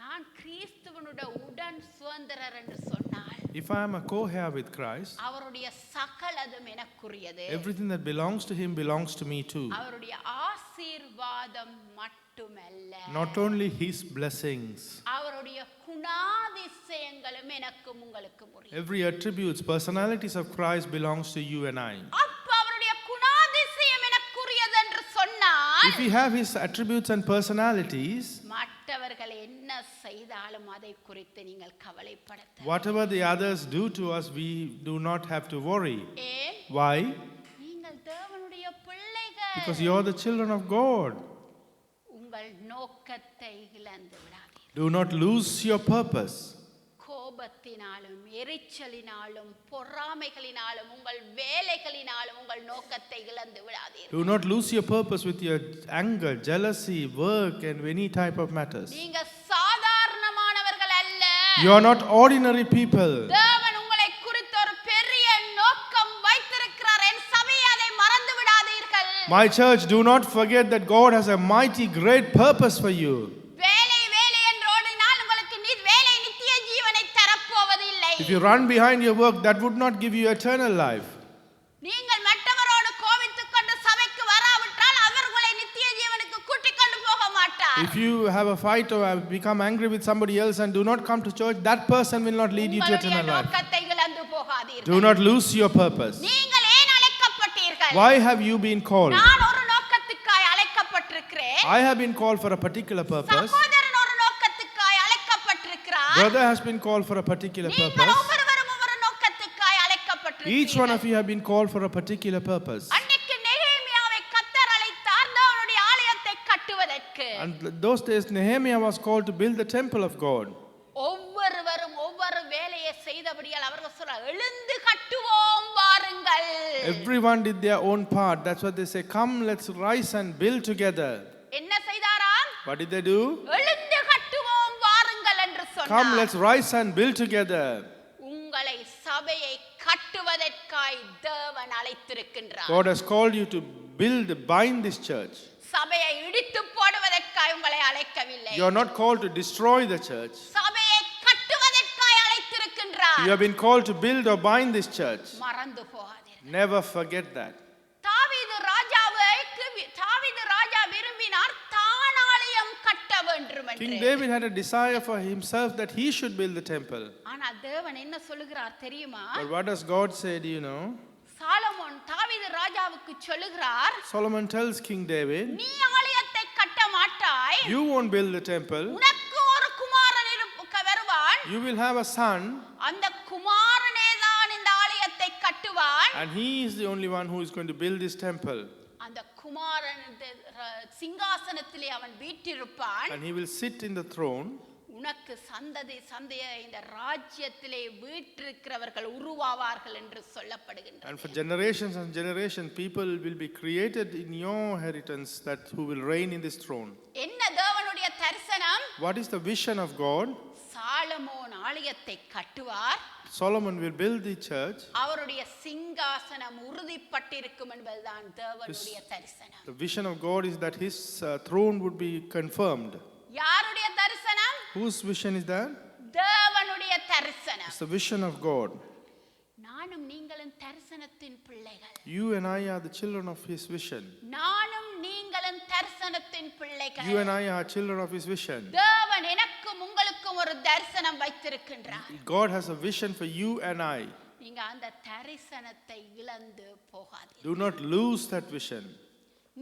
நான் கிறிஸ்துவனுடைய உடன் சுதந்திரர் என்று சொன்னால், If I am a co-heir with Christ, அவருடைய சகலதும் எனக்குரியது. everything that belongs to him belongs to me too. அவருடைய ஆசீர்வாதம் மட்டுமல்ல, Not only his blessings, அவருடைய குணாதிசயங்களும் எனக்கும் உங்களுக்கும் உரியது. every attributes, personalities of Christ belongs to you and I. அப்ப அவருடைய குணாதிசயம் எனக்குரியது என்று சொன்னால், If we have his attributes and personalities, மற்றவர்கள் என்ன செய்தாலும் அதை குறித்து நீங்கள் கவலைப்பட தேவை. whatever the others do to us, we do not have to worry. ஏன்? Why? நீங்கள் தேவனுடைய பிள்ளைகள். Because you are the children of God. உங்கள் நோக்கத்தை இழந்து விடாதீர்கள். Do not lose your purpose. கோபத்தினாலும் எரிச்சலினாலும் பொறாமைகளினாலும் உங்கள் வேலைகளினாலும் உங்கள் நோக்கத்தை இழந்து விடாதீர்கள். Do not lose your purpose with your anger, jealousy, work and any type of matters. நீங்க சாதாரணமானவர்கள் அல்ல. You are not ordinary people. தேவன் உங்களை குறித்து ஒரு பெரிய நோக்கம் வைத்திருக்கிறார். என் சபை அதை மறந்து விடாதீர்கள். My church, do not forget that God has a mighty great purpose for you. வேலை வேலை என்று ஓடினால் உங்களுக்கு வேலை நித்திய ஜீவனை தரப்போவதில்லை. If you run behind your work, that would not give you eternal life. நீங்கள் மற்றவரோடு கோபித்துக் கொண்டு சபைக்கு வராவிட்டால் அவர் உங்களை நித்திய ஜீவனுக்கு கூட்டிக் கொண்டு போக மாட்டார். If you have a fight or have become angry with somebody else and do not come to church, that person will not lead you to உங்களுடைய eternal life. நோக்கத்தை இழந்து போகாதீர்கள். Do not lose your purpose. நீங்கள் ஏன் அழைக்கப்பட்டீர்கள்? Why have you been called? நான் ஒரு நோக்கத்துக்காய் அழைக்கப்பட்டிருக்கிறேன். I have been called for a particular purpose. சகோதரன் ஒரு நோக்கத்துக்காய் அழைக்கப்பட்டிருக்கிறார். Brother has been called for a particular நீங்கள் purpose. ஒவ்வொருவரும் ஒவ்வொரு நோக்கத்துக்காய் அழைக்கப்பட்டிருக்கிறீர்கள். Each one of you have been called for a particular purpose. அன்றைக்கு நெகேமியாவை கர்த்தர் அழைத்தார் தேவனுடைய ஆலயத்தை கட்டுவதற்கு. And those days Nehemiah was called to build the temple of God. ஒவ்வொருவரும் ஒவ்வொரு வேலையை செய்தபடியால் அவர்கள் சொல்றார், எழுந்து கட்டுவோம் வாருங்கள். Everyone did their own part. That's what they say. Come, let's rise and build together. என்ன செய்தாராம்? What did they do? எழுந்து கட்டுவோம் வாருங்கள் என்று Come, சொன்னார். let's rise and build together. உங்களை சபையை கட்டுவதற்காய் தேவன் அழைத்திருக்கின்றார். God has called you to bind this church. சபையை இடித்து போடுவதற்காய் உங்களை அழைக்கவில்லை. You are not called to destroy the church. சபையை கட்டுவதற்காய் அழைத்திருக்கின்றார். You have been called to build or bind this church. மறந்து போகாதீர்கள். Never forget that. தாவீது ராஜா விரும்பினார் தான் ஆலயம் கட்ட வேண்டும் King என்று. David had a desire for himself that he should build the temple. ஆனா தேவன் என்ன சொல்லுகிறார் தெரியுமா? But what does God say, do you know? Solomon தாவீது ராஜாவுக்கு சொல்லுகிறார், Solomon tells King David, நீ ஆலயத்தை கட்ட மாட்டாய். you won't build the temple. உனக்கு ஒரு குமாரன் வருவான். You will have a son. அந்த குமாரனே தான் இந்த ஆலயத்தை கட்டுவான். And he is the only one who is going to build this temple. அந்த குமாரன் சிங்காசனத்திலே அவன் வீற்றிருப்பான். And he will sit in the throne. உனக்கு சந்தைய இந்த ராஜ்யத்திலே வீற்றிருக்கிறவர்கள் உருவாவார்கள் என்று சொல்லப்படுகின்றது. And for generations and generations, people will be created in your inheritance that who will reign in this throne. என்ன தேவனுடைய தரிசனம்? What is the vision of God? Solomon ஆலயத்தை கட்டுவார். Solomon will build the church. அவருடைய சிங்காசனம் உறுதிப்பட்டிருக்கும் என்பதுதான் தேவனுடைய தரிசனம். The vision of God is that his throne would be confirmed. யாருடைய தரிசனம்? Whose vision is that? தேவனுடைய தரிசனம். It's the vision of God. நானும் நீங்களும் தரிசனத்தின் பிள்ளைகள். You and I are the children of his vision. நானும் நீங்களும் தரிசனத்தின் பிள்ளைகள். You and I are children of his vision. தேவன் எனக்கும் உங்களுக்கும் ஒரு தரிசனம் வைத்திருக்கின்றார். God has a vision for you and I. நீங்க அந்த தரிசனத்தை இழந்து போகாதீர்கள். Do not lose that vision.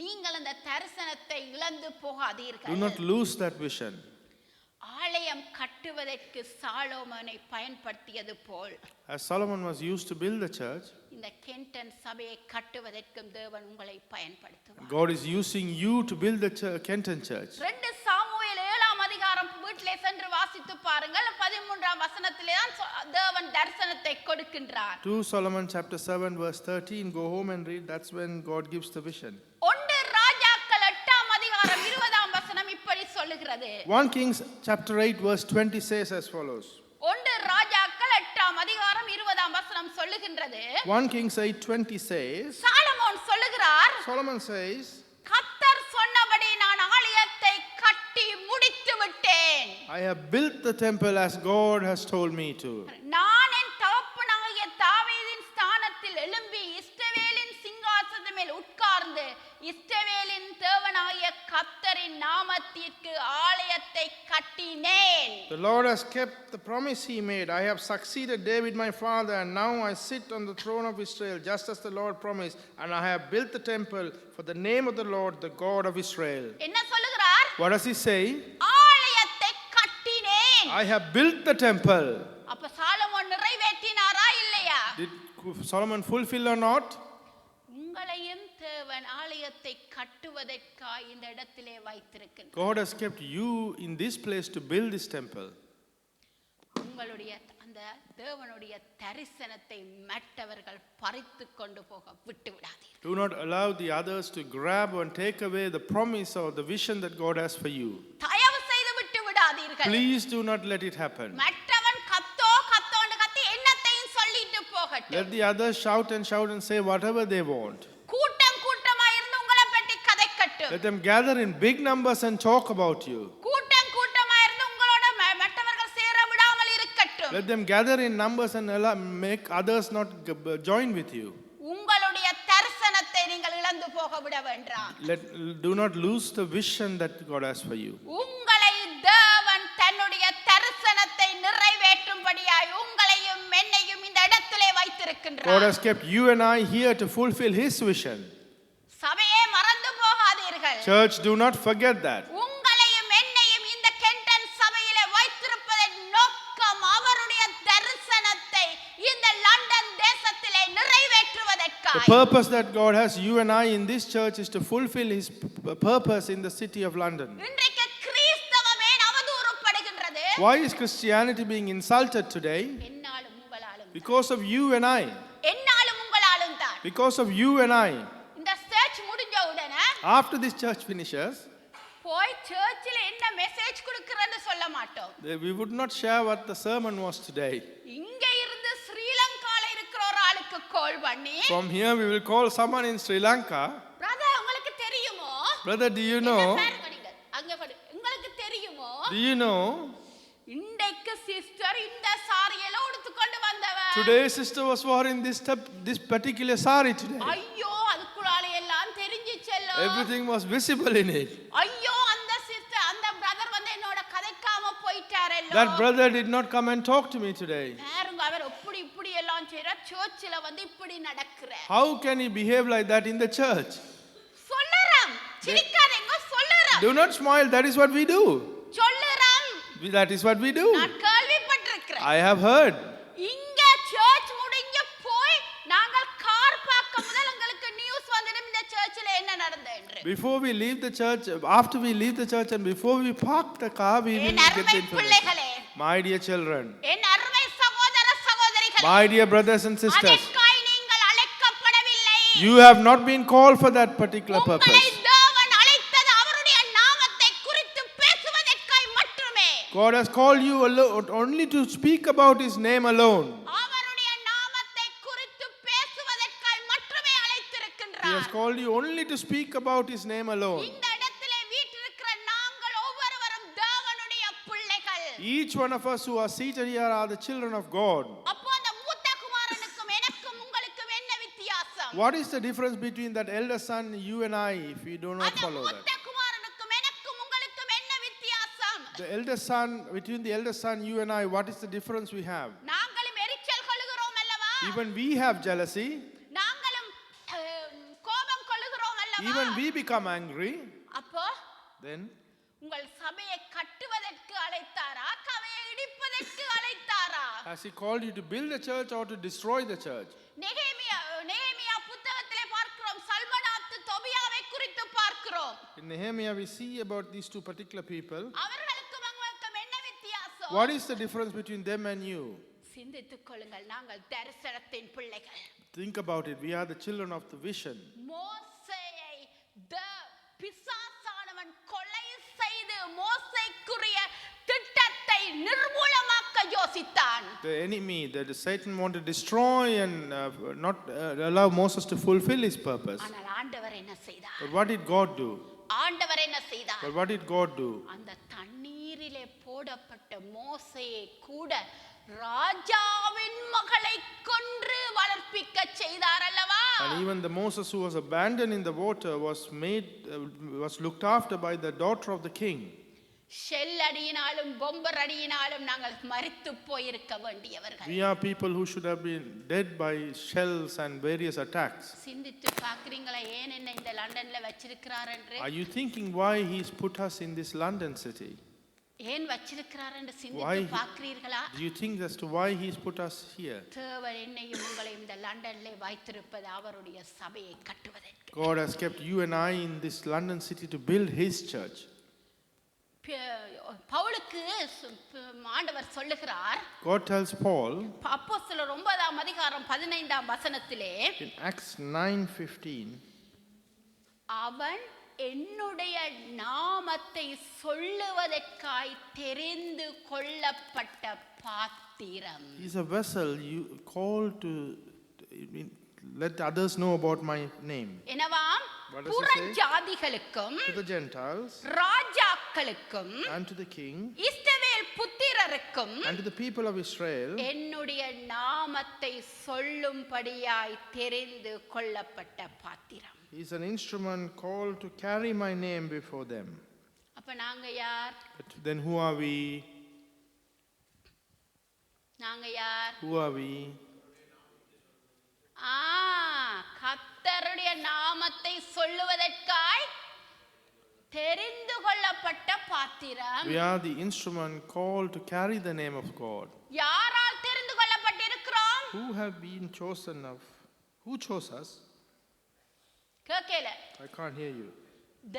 நீங்கள் அந்த தரிசனத்தை இழந்து போகாதீர்கள். Do not lose that vision. ஆலயம் கட்டுவதற்கு சாலோமோனை பயன்படுத்தியது போல் As Solomon was used to build the church, இந்த கென்டன் சபையை கட்டுவதற்கும் தேவன் உங்களை பயன்படுத்துவார். God is using you to build the Kenton church. 2 Samuel 7ஆம் அதிகாரம் வீட்டிலே சென்று வாசித்து பாருங்கள். 13ஆம் வசனத்திலே தான் தேவன் தரிசனத்தை கொடுக்கின்றார். 2 Solomon chapter 7 verse 13, go home and read. That's when God gives the vision. 1 ராஜாக்கள் 8ஆம் அதிகாரம் 20ஆம் வசனம் இப்படி சொல்லுகிறது. 1 Kings chapter 8 verse 20 says as follows. 1 ராஜாக்கள் 8ஆம் அதிகாரம் 20ஆம் வசனம் சொல்லுகின்றது. 1 Kings 8:20 says, சாலமோன் சொல்லுகிறார், Solomon says, கர்த்தர் சொன்னபடி நான் ஆலயத்தை கட்டி முடித்து விட்டேன். I have built the temple as God has told me to. நான் என் தகப்பனாகிய தாவீதின் ஸ்தானத்தில் எழும்பி இஸ்ரவேலின் சிங்காசனத்தின் மேல் உட்கார்ந்து இஸ்ரவேலின் தேவனாகிய கர்த்தரின் நாமத்திற்கு ஆலயத்தை கட்டினேன். The Lord has kept the promise he made. I have succeeded David my father, and now I sit on the throne of Israel, just as the Lord promised, and I have built the temple for the name of the Lord, the God of Israel. என்ன சொல்லுகிறார்? What does he say? ஆலயத்தை கட்டினேன். I have built the temple. அப்ப Solomon நிறைவேற்றினாரா இல்லையா? Did Solomon fulfill or not? உங்களையும் தேவன் ஆலயத்தை கட்டுவதற்காய் இந்த இடத்திலே வைத்திருக்கின்றார். God has kept you in this place to build this temple. உங்களுடைய அந்த தேவனுடைய தரிசனத்தை மற்றவர்கள் பறித்து கொண்டு போக விட்டு விடாதீர்கள். Do not allow the others to grab and take away the promise or the vision that God has for you. தயவு செய்து விட்டு விடாதீர்கள். Please do not let it happen. மற்றவன் கத்தோன்னு கத்தி என்னத்தையும் சொல்லிட்டு போகட்டும். Let the others shout and say whatever they want. கூட்டம் கூட்டமா இருந்து உங்களை பற்றி கதைக்கட்டும். Let them gather in big numbers and talk about you. கூட்டம் கூட்டமா இருந்து உங்களோட மற்றவர்கள் சேர விடாமல் இருக்கட்டும். Let them gather in numbers and make others not join with you. உங்களுடைய தரிசனத்தை நீங்கள் இழந்து போக விட வேண்டாம். Do not lose the vision that God has for you. உங்களை தேவன் தன்னுடைய தரிசனத்தை நிறைவேற்றும்படியாய் உங்களையும் என்னையும் இந்த இடத்திலே வைத்திருக்கின்றார். God has kept you and I here to fulfill his vision. சபையே மறந்து போகாதீர்கள். Church, do not forget that. உங்களையும் என்னையும் இந்த கென்டன் சபையிலே வைத்திருப்பதன் நோக்கம் அவருடைய தரிசனத்தை இந்த லண்டன் தேசத்திலே The நிறைவேற்றுவதற்காய். purpose that God has you and I in this church is to fulfill his purpose in the city of London. இன்றைக்கு கிறிஸ்தவமே அவதூறப்படுகின்றது. Why is Christianity being insulted today? என்னாலும் உங்களாலும் Because of you and I. என்னாலும் உங்களாலும் தான். Because of you and I. இந்த search முடிஞ்ச உடனே After this church finishes, போய் சர்ச்சில் என்ன மெசேஜ் கொடுக்கறன்னு சொல்ல மாட்டோம். we would not share what the sermon was today. இங்க இருந்து ஸ்ரீலங்கால இருக்கிற ஒரு ஆளுக்கு கால் பண்ணி, From here we will call someone in Sri Lanka. Brother உங்களுக்கு தெரியுமோ? Brother, do you know? அங்க படி. உங்களுக்கு தெரியுமோ? Do you know? இன்றைக்கு சிஸ்டர் இந்த சாரியெல்லாம் உடுத்து கொண்டு வந்தவ. Today sister was wearing this particular sari today. ஐயோ அதுக்குள்ளால எல்லாம் தெரிஞ்சு செல்லும். Everything was visible in it. ஐயோ அந்த சிஸ்டர் அந்த பிரதர் வந்து என்னோட கதைக்காம போயிட்டாரല്ലോ. That brother did not come and talk to me today. பாருங்க அவர் இப்படி எல்லாம் செய்யற சர்ச்சில வந்து இப்படி நடக்குற. How can he behave like that in the church? சொல்லறோம். சிரிக்காதீங்க சொல்லறோம். Do not smile, that is what we do. சொல்லறோம். That is what we do. நான் கேள்விப்பட்டிருக்கிறேன். I have heard. இங்க சர்ச் முடிஞ்ச போய் நாங்கள் கார் பார்க்க முதல் உங்களுக்கு நியூஸ் வந்துடும் இந்த சர்ச்சில் என்ன நடந்தது. Before we leave the church, after we leave the church and before we park the car, we will get the information. My dear children, என் அருமை சகோதர சகோதரிகளே, my dear brothers and sisters, அதற்காய் நீங்கள் அழைக்கப்படவில்லை. you have not been called for that particular purpose. உங்களை தேவன் அழைத்தது அவருடைய நாமத்தை குறித்து பேசுவதற்காய் மட்டுமே. God has called you only to speak about his name alone. Our has called you only to speak about His name alone. இந்த இடத்திலே வீற்றிருக்கிற நாங்கள் ஒவ்வொருவரும் தேவனுடைய பிள்ளைகள். Each one of us who are seated here are the children of God. அப்போ அந்த மூத்த குமாரனுக்கும் எனக்கும் உங்களுக்கும் என்ன வித்தியாசம்? What is the difference between that elder son, you and I, if we do not அந்த follow மூத்த that? குமாரனுக்கும் எனக்கும் உங்களுக்கும் என்ன வித்தியாசம்? The elder son, between the elder son, you and I, what is the difference we have? நாங்களும் எரிச்சல் கொள்ளுகிறோம் அல்லவா? Even we have jealousy, நாங்களும் கோபம் கொள்ளுகிறோம் அல்லவா? even we become angry, அப்போ then உங்கள் சபையை கட்டுவதற்கு அழைத்தாரா சபையை இடிப்பதற்கு அழைத்தாரா? has He called you to build a church or to destroy the church? நெகேமியா புத்தகத்திலே பார்க்கிறோம், சல்மனாத்து தொபியாவை குறித்து பார்க்கிறோம். In Nehemiah, we see about these two particular people. அவர்களுக்கும் எங்களுக்கும் என்ன வித்தியாசம்? What is the difference between them and you? சிந்தித்துக் கொள்ளுங்கள், நாங்கள் தரிசனத்தின் பிள்ளைகள். Think about it. We are the children of the vision. மோசேயை பிசாசானவன் கொலை செய்து மோசேக்குரிய திட்டத்தை நிர்மூலமாக்க யோசித்தான். The enemy, that Satan wanted to destroy and not allow Moses to fulfill his purpose. ஆனால் ஆண்டவர் என்ன செய்தார்? But what did God do? ஆண்டவர் என்ன செய்தார்? But what did God do? அந்த தண்ணீரிலே போடப்பட்ட மோசேயை கூட ராஜாவின் மகளை கொன்று வளர்ப்பிக்க செய்தார் அல்லவா? And even the Moses who was abandoned in the water was looked after by the daughter of the king. ஷெல்லடியினாலும் பொம்பர் அடியினாலும் நாங்கள் மரித்து போயிருக்க வேண்டியவர்கள். We are people who should have been dead by shells and various attacks. சிந்தித்து பார்க்கறீங்களா ஏன் என்ன இந்த லண்டன்ல வச்சிருக்கிறார் என்று? Are you thinking why He's put us in this London city? ஏன் வச்சிருக்கிறார் என்று சிந்தித்து பார்க்கிறீர்களா? Do you think as to why He's put us here? தேவன் என்னையும் உங்களையும் இந்த லண்டன்ல வைத்திருப்பது அவருடைய சபையை கட்டுவதற்கு. God has kept you and I in this London city to build His church. பவுலுக்கு ஆண்டவர் சொல்லுகிறார், God tells Paul அப்போஸ்தலர் 9ஆம் அதிகாரம் 15ஆம் வசனத்திலே, in Acts 9:15, அவன் என்னுடைய நாமத்தை சொல்லுவதற்காய் தெரிந்து கொள்ளப்பட்ட பாத்திரம். He's a vessel you called to let others know about my name. எனவாம் What does it say? புறஜாதிகளுக்கும் To the Gentiles ராஜாக்களுக்கும் and to the king Israel புத்திரருக்கும் and to the people of Israel, என்னுடைய நாமத்தை சொல்லும்படியாய் தெரிந்து கொள்ளப்பட்ட பாத்திரம். He's an instrument called to carry my name before them. அப்ப நாங்க யார்? But then who are we? நாங்க யார்? Who are we? கர்த்தருடைய நாமத்தை சொல்லுவதற்காய் தெரிந்து கொள்ளப்பட்ட பாத்திரம். We are the instrument called to carry the name of God. யாரால் தெரிந்து கொள்ளப்பட்டிருக்கிறோம்? Who have been chosen of? Who chose us? கேக்கல. I can't hear you.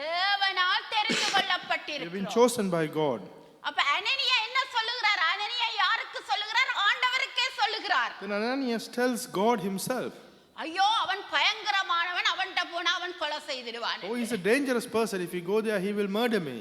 தேவனால் தெரிந்து We have been கொள்ளப்பட்டிருக்கிறோம். chosen by God. அப்ப அனனியா என்ன சொல்லுகிறார்? அனனியா யாருக்கு சொல்லுகிறார்? ஆண்டவருக்கே சொல்லுகிறார். Then Ananias tells God himself, ஐயோ அவன் பயங்கரமானவன், அவன்கிட்ட போனா அவன் கொலை செய்திடுவான். oh, he's a dangerous person. If you go there, he will murder me.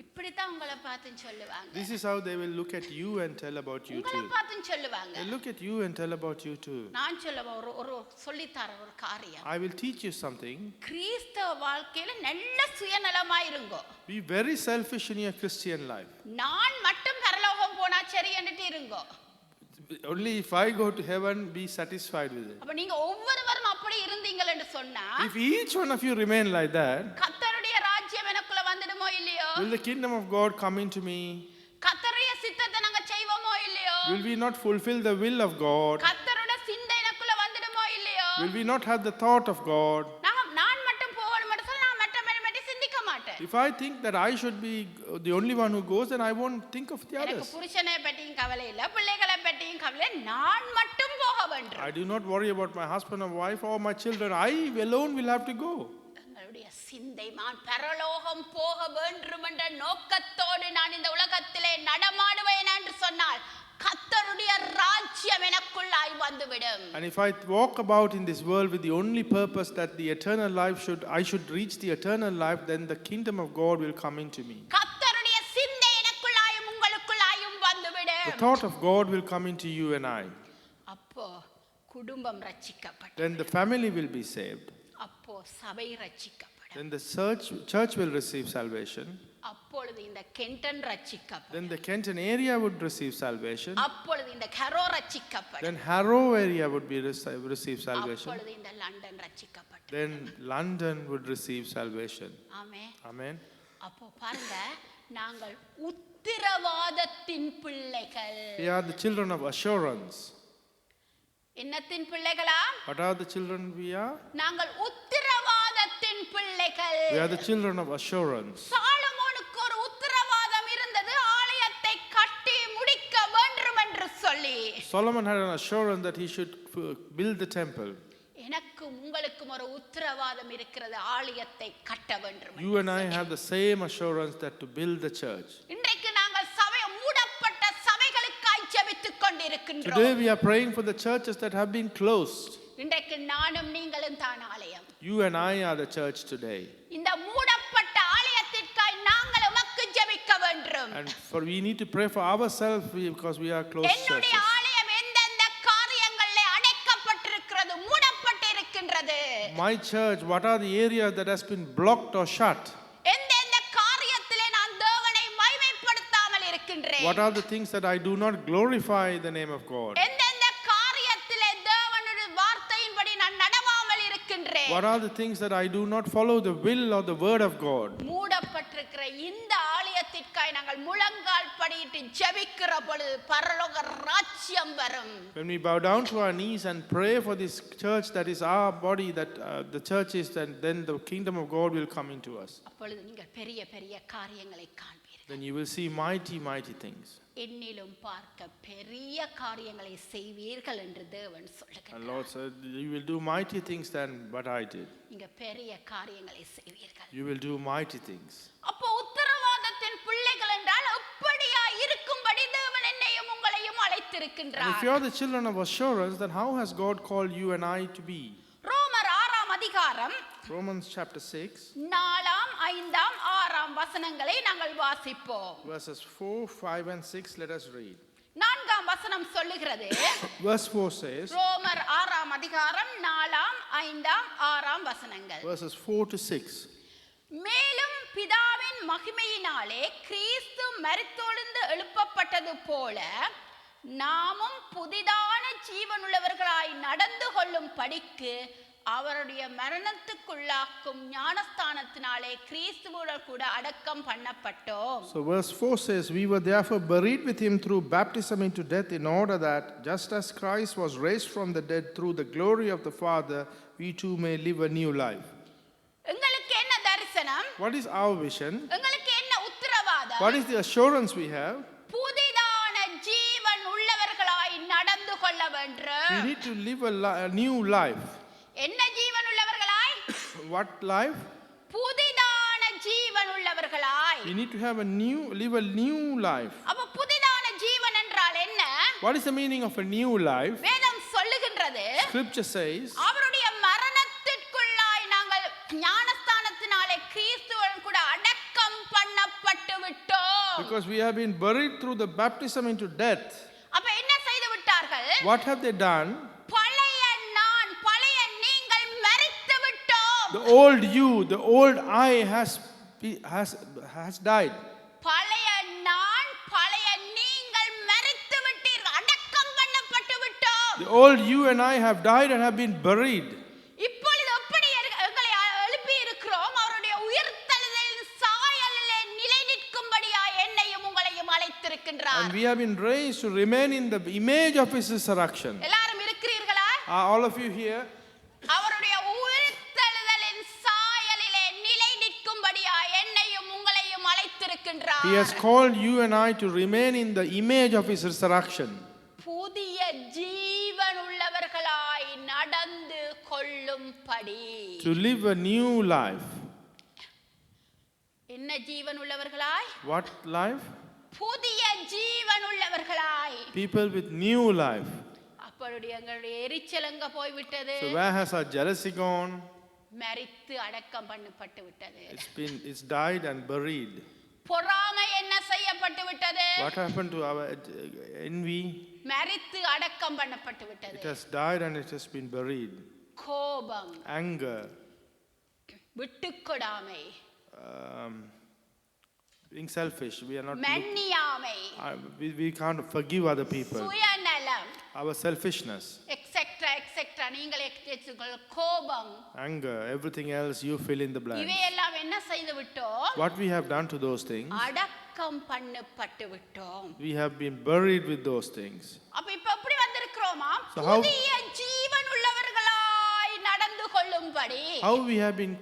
இப்படித்தான் உங்களை பார்த்து சொல்லுவாங்க. This is how they will look at you and tell about you உங்களை too. பார்த்து சொல்லுவாங்க. They look at you and tell about you too. நான் சொல்லுவேன் ஒரு சொல்லித்தர ஒரு காரியம். I will teach you something. கிறிஸ்தவ வாழ்க்கையில நல்ல சுயநலமா இருங்கோ. Be very selfish in your Christian life. நான் மட்டும் பரலோகம் போனா சரி என்னட்டு இருங்கோ. Only if I go to heaven, be satisfied with it. அப்ப நீங்க ஒவ்வொருவரும் அப்படி இருந்தீங்கள் என்று சொன்னா, If each one of you remain like that, கர்த்தருடைய ராஜ்யம் எனக்குள்ள வந்துடுமோ இல்லையோ? will the kingdom of God come into me? கர்த்தருடைய சித்தத்தை நாங்க செய்வோமோ இல்லையோ? Will we not fulfill the will of God? கர்த்தருடைய சிந்தை எனக்குள்ள வந்துடுமோ இல்லையோ? Will we not have the thought of God? நான் மட்டும் போகணும் மட்டும் சொல்ல நான் மற்ற சிந்திக்க மாட்டேன். If I think that I should be the only one who goes, then I won't think of the எனக்கு others. புருஷனை பற்றியும் கவலை இல்ல, பிள்ளைகளை பற்றியும் கவலை, நான் மட்டும் போக வேண்டும். I do not worry about my husband or wife or my children. I alone will have to go. எங்களுடைய சிந்தை நான் பரலோகம் போக வேண்டும் என்ற நோக்கத்தோடு நான் இந்த உலகத்திலே நடமாடுவேன் என்று சொன்னால் கர்த்தருடைய ராஜ்யம் எனக்குள்ளாய் வந்துவிடும். And if I walk about in this world with the only purpose that the eternal life I should reach the eternal life, then the kingdom of God will come into me. கர்த்தருடைய சிந்தை எனக்குள்ளாயும் உங்களுக்குள்ளாயும் வந்துவிடும். The thought of God will come into you and I. அப்போ குடும்பம் ரட்சிக்கப்படும். Then the family will be saved. அப்போ சபை ரட்சிக்கப்படும். Then the church will receive salvation. அப்பொழுது இந்த கென்டன் ரட்சிக்கப்படும். Then the Kenton area would receive salvation. அப்பொழுது இந்த கரோ ரட்சிக்கப்படும். Then Harrow area would be receive salvation. அப்பொழுது இந்த லண்டன் ரட்சிக்கப்படும். Then London would receive salvation. Amen. Amen. அப்போ பாருங்க, நாங்கள் உத்திரவாதத்தின் பிள்ளைகள். We are the children of assurance. என்னத்தின் பிள்ளைகளா? What are the children we are? நாங்கள் உத்திரவாதத்தின் பிள்ளைகள். We are the children of assurance. சாலமோனுக்கு ஒரு உத்திரவாதம் இருந்தது, ஆலயத்தை கட்டி முடிக்க வேண்டும் என்று சொல்லி. Solomon had an assurance that he should build the temple. எனக்கும் உங்களுக்கும் ஒரு உத்திரவாதம் இருக்கிறது, ஆலயத்தை கட்ட வேண்டும். You and I have the same assurance that to build the church. இன்றைக்கு நாங்கள் சபை மூடப்பட்ட சபைகளுக்காய் ஜெபித்துக் கொண்டிருக்கின்றோம். Today we are praying for the churches that have been closed. இன்றைக்கு நானும் நீங்களும் தான் ஆலயம். You and I are the church today. இந்த மூடப்பட்ட ஆலயத்திற்காய் நாங்கள் உமக்கு ஜெபிக்க வேண்டும். And for we need to pray for ourselves because we are closed என்னுடைய churches. ஆலயம் எந்தெந்த காரியங்களிலே அடைக்கப்பட்டிருக்கிறது, மூடப்பட்டிருக்கின்றது. My church, what are the areas that has been blocked or shut? எந்தெந்த காரியத்திலே நான் தேவனை மகிமைப்படுத்தாமல் இருக்கின்றேன். What are the things that I do not glorify the name of God? எந்தெந்த காரியத்திலே தேவனுடைய வார்த்தையின்படி நான் நடவாமல் இருக்கின்றேன். What are the things that I do not follow the will or the word of God? மூடப்பட்டிருக்கிற இந்த ஆலயத்திற்காய் நாங்கள் முழங்கால் படியிட்டு ஜெபிக்கிற பொழுது பரலோக ராஜ்யம் வரும். When we bow down to our knees and pray for this church that is our body, that the church is, then the kingdom of God will come into us. அப்பொழுது நீங்கள் பெரிய பெரிய காரியங்களை காண்பீர்கள். Then you will see mighty, mighty things. என்னிலும் பார்க்க பெரிய காரியங்களை செய்வீர்கள் என்று தேவன் And சொல்லுகிறார். Lord said, you will do mighty things than what I did. நீங்க பெரிய காரியங்களை செய்வீர்கள். You will do mighty things. அப்போ உத்தரவாதத்தின் பிள்ளைகள் என்றால் எப்படியா இருக்கும்படி தேவன் என்னையும் உங்களையும் And அழைத்திருக்கின்றார். if you are the children of assurance, then how has God called you and I to be? ரோமர் 6ஆம் அதிகாரம் Romans chapter 6, 4ஆம் 5ஆம் 6ஆம் வசனங்களை நாங்கள் வாசிப்போம். verses 4, 5 and 6, let us read. 4ஆம் வசனம் சொல்லுகிறது, Verse 4 says, ரோமர் 6ஆம் அதிகாரம் 4ஆம் 5ஆம் 6ஆம் வசனங்கள். verses 4 to 6. மேலும் பிதாவின் மகிமையினாலே கிறிஸ்து மரித்தொழுந்து எழுப்பப்பட்டது போல நாமும் புதிதான ஜீவனுள்ளவர்களாய் நடந்து கொள்ளும் படிக்கு அவருடைய மரணத்துக்குள்ளாக்கும் ஞானஸ்தானத்தினாலே கிறிஸ்துவோடு கூட அடக்கம் பண்ணப்பட்டோம். So verse 4 says, we were therefore buried with him through baptism into death, in order that, just as Christ was raised from the dead through the glory of the Father, we too may live a new life. எங்களுக்கு என்ன தரிசனம்? What is our vision? எங்களுக்கு என்ன உத்தரவாதம்? What is the assurance we have? புதிதான ஜீவன் உள்ளவர்களாய் நடந்து கொள்ள We வேண்டும். need to live a new life. என்ன ஜீவன் உள்ளவர்களாய்? What life? புதிதான ஜீவன் உள்ளவர்களாய். We need to have live a new life. அப்ப புதிதான ஜீவன் என்றால் என்ன? What is the meaning of a new life? வேதம் சொல்லுகின்றது, Scripture says, அவருடைய மரணத்திற்குள்ளாய் நாங்கள் ஞானஸ்தானத்தினாலே கிறிஸ்துவுடன் கூட அடக்கம் பண்ணப்பட்டு விட்டோம். because we have been buried through the baptism into death. அப்ப என்ன செய்து விட்டார்கள்? What have they done? பழைய நான், பழைய நீங்கள் மரித்து விட்டோம். The old you, the old I has died. பழைய நான், பழைய நீங்கள் மரித்து விட்டீர்கள், அடக்கம் பண்ணப்பட்டு விட்டோம். The old you and I have died and have been buried. இப்பொழுது எப்படி எங்களை எழுப்பி இருக்கிறோம்? அவருடைய உயிர்த்தெழுதலின் சாயலிலே நிலை நிற்கும்படியாய் என்னையும் உங்களையும் அழைத்திருக்கின்றார். And we have been raised to remain in the image of his resurrection. எல்லாரும் இருக்கிறீர்களா? Are all of you here? அவருடைய உயிர்த்தெழுதலின் சாயலிலே நிலை நிற்கும்படியாய் என்னையும் உங்களையும் அழைத்திருக்கின்றார். He has called you and I to remain in the image of his resurrection. புதிய ஜீவன் உள்ளவர்களாய் நடந்து கொள்ளும்படி. To live a new life. என்ன ஜீவன் உள்ளவர்களாய்? What life? புதிய ஜீவன் உள்ளவர்களாய். People with new life. அப்பொழுது எங்களுடைய எரிச்சல் எங்க போய்விட்டது? So where has our jealousy gone? மரித்து அடக்கம் பண்ணப்பட்டு விட்டது. It's died and buried. பொறாமை என்ன செய்யப்பட்டு விட்டது? What happened to our envy? மரித்து அடக்கம் பண்ணப்பட்டு It விட்டது. has died and it has been buried. கோபம், Anger, விட்டுக்கொடாமை, being selfish. We are not. மன்னியாமை, We can't forgive other people. சுயநலம், Our selfishness, எக்ஸெட்ரா எக்ஸெட்ரா, நீங்கள் எக்ஸெட்ரா, கோபம், anger, everything else you fill in the blanks. இவையெல்லாம் என்ன செய்து விட்டோம்? What we have done to those things, அடக்கம் பண்ணப்பட்டு விட்டோம். we have been buried with those things. அப்ப இப்ப எப்படி வந்திருக்கிறோமா? So how- புதிய ஜீவன் உள்ளவர்களாய் நடந்து கொள்ளும்படி. How we have been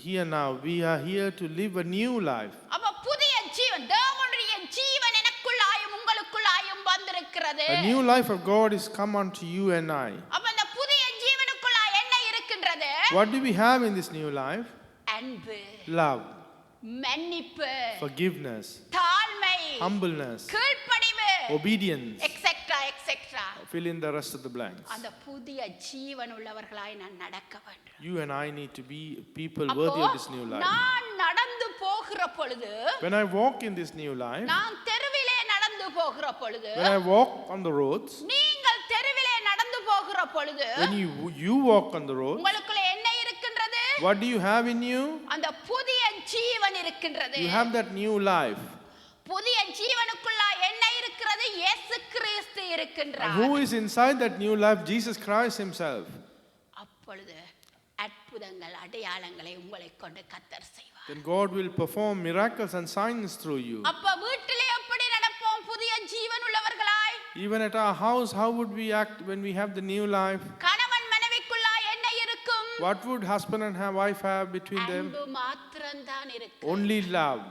here now, we are here to live a new life. அப்ப புதிய ஜீவன், தேவனுடைய ஜீவன் எனக்குள்ளாயும் உங்களுக்குள்ளாயும் வந்திருக்கிறது. A new life of God is come unto you and I. அப்ப அந்த புதிய ஜீவனுக்குள்ளாய் என்ன இருக்கின்றது? What do we have in this new life? அன்பு, Love, மன்னிப்பு, forgiveness, தாழ்மை, humbleness, கீழ்ப்படிவு, obedience. Etcetera etcetera. Fill in the rest of the blanks. அந்த புதிய ஜீவன் உள்ளவர்களாய் நான் நடக்க வேண்டும். You and I need to be people worthy of this new அப்போ life. நான் நடந்து போகிற பொழுது, When I walk in this new life, நான் தெருவிலே நடந்து போகிற பொழுது, when I walk on the roads, நீங்கள் தெருவிலே நடந்து போகிற பொழுது, when you walk on the road, உங்களுக்குள்ள என்ன இருக்கின்றது? what do you have in you? அந்த புதிய ஜீவன் இருக்கின்றது. You have that new life. புதிய ஜீவனுக்குள்ள என்ன இருக்கிறது? இயேசு கிறிஸ்து And இருக்கின்றார். who is inside that new life? Jesus Christ himself. அப்பொழுது அற்புதங்கள் அடையாளங்களை உங்களை கொண்டு கர்த்தர் செய்வார். Then God will perform miracles and signs through you. அப்ப வீட்டிலே எப்படி நடப்போம்? புதிய ஜீவன் உள்ளவர்களாய். Even at our house, how would we act when we have the new life? கணவன் மனைவிக்குள்ள என்ன இருக்கும்? What would husband and wife have between them? அன்பு மாத்திரம்தான் இருக்கும். Only love,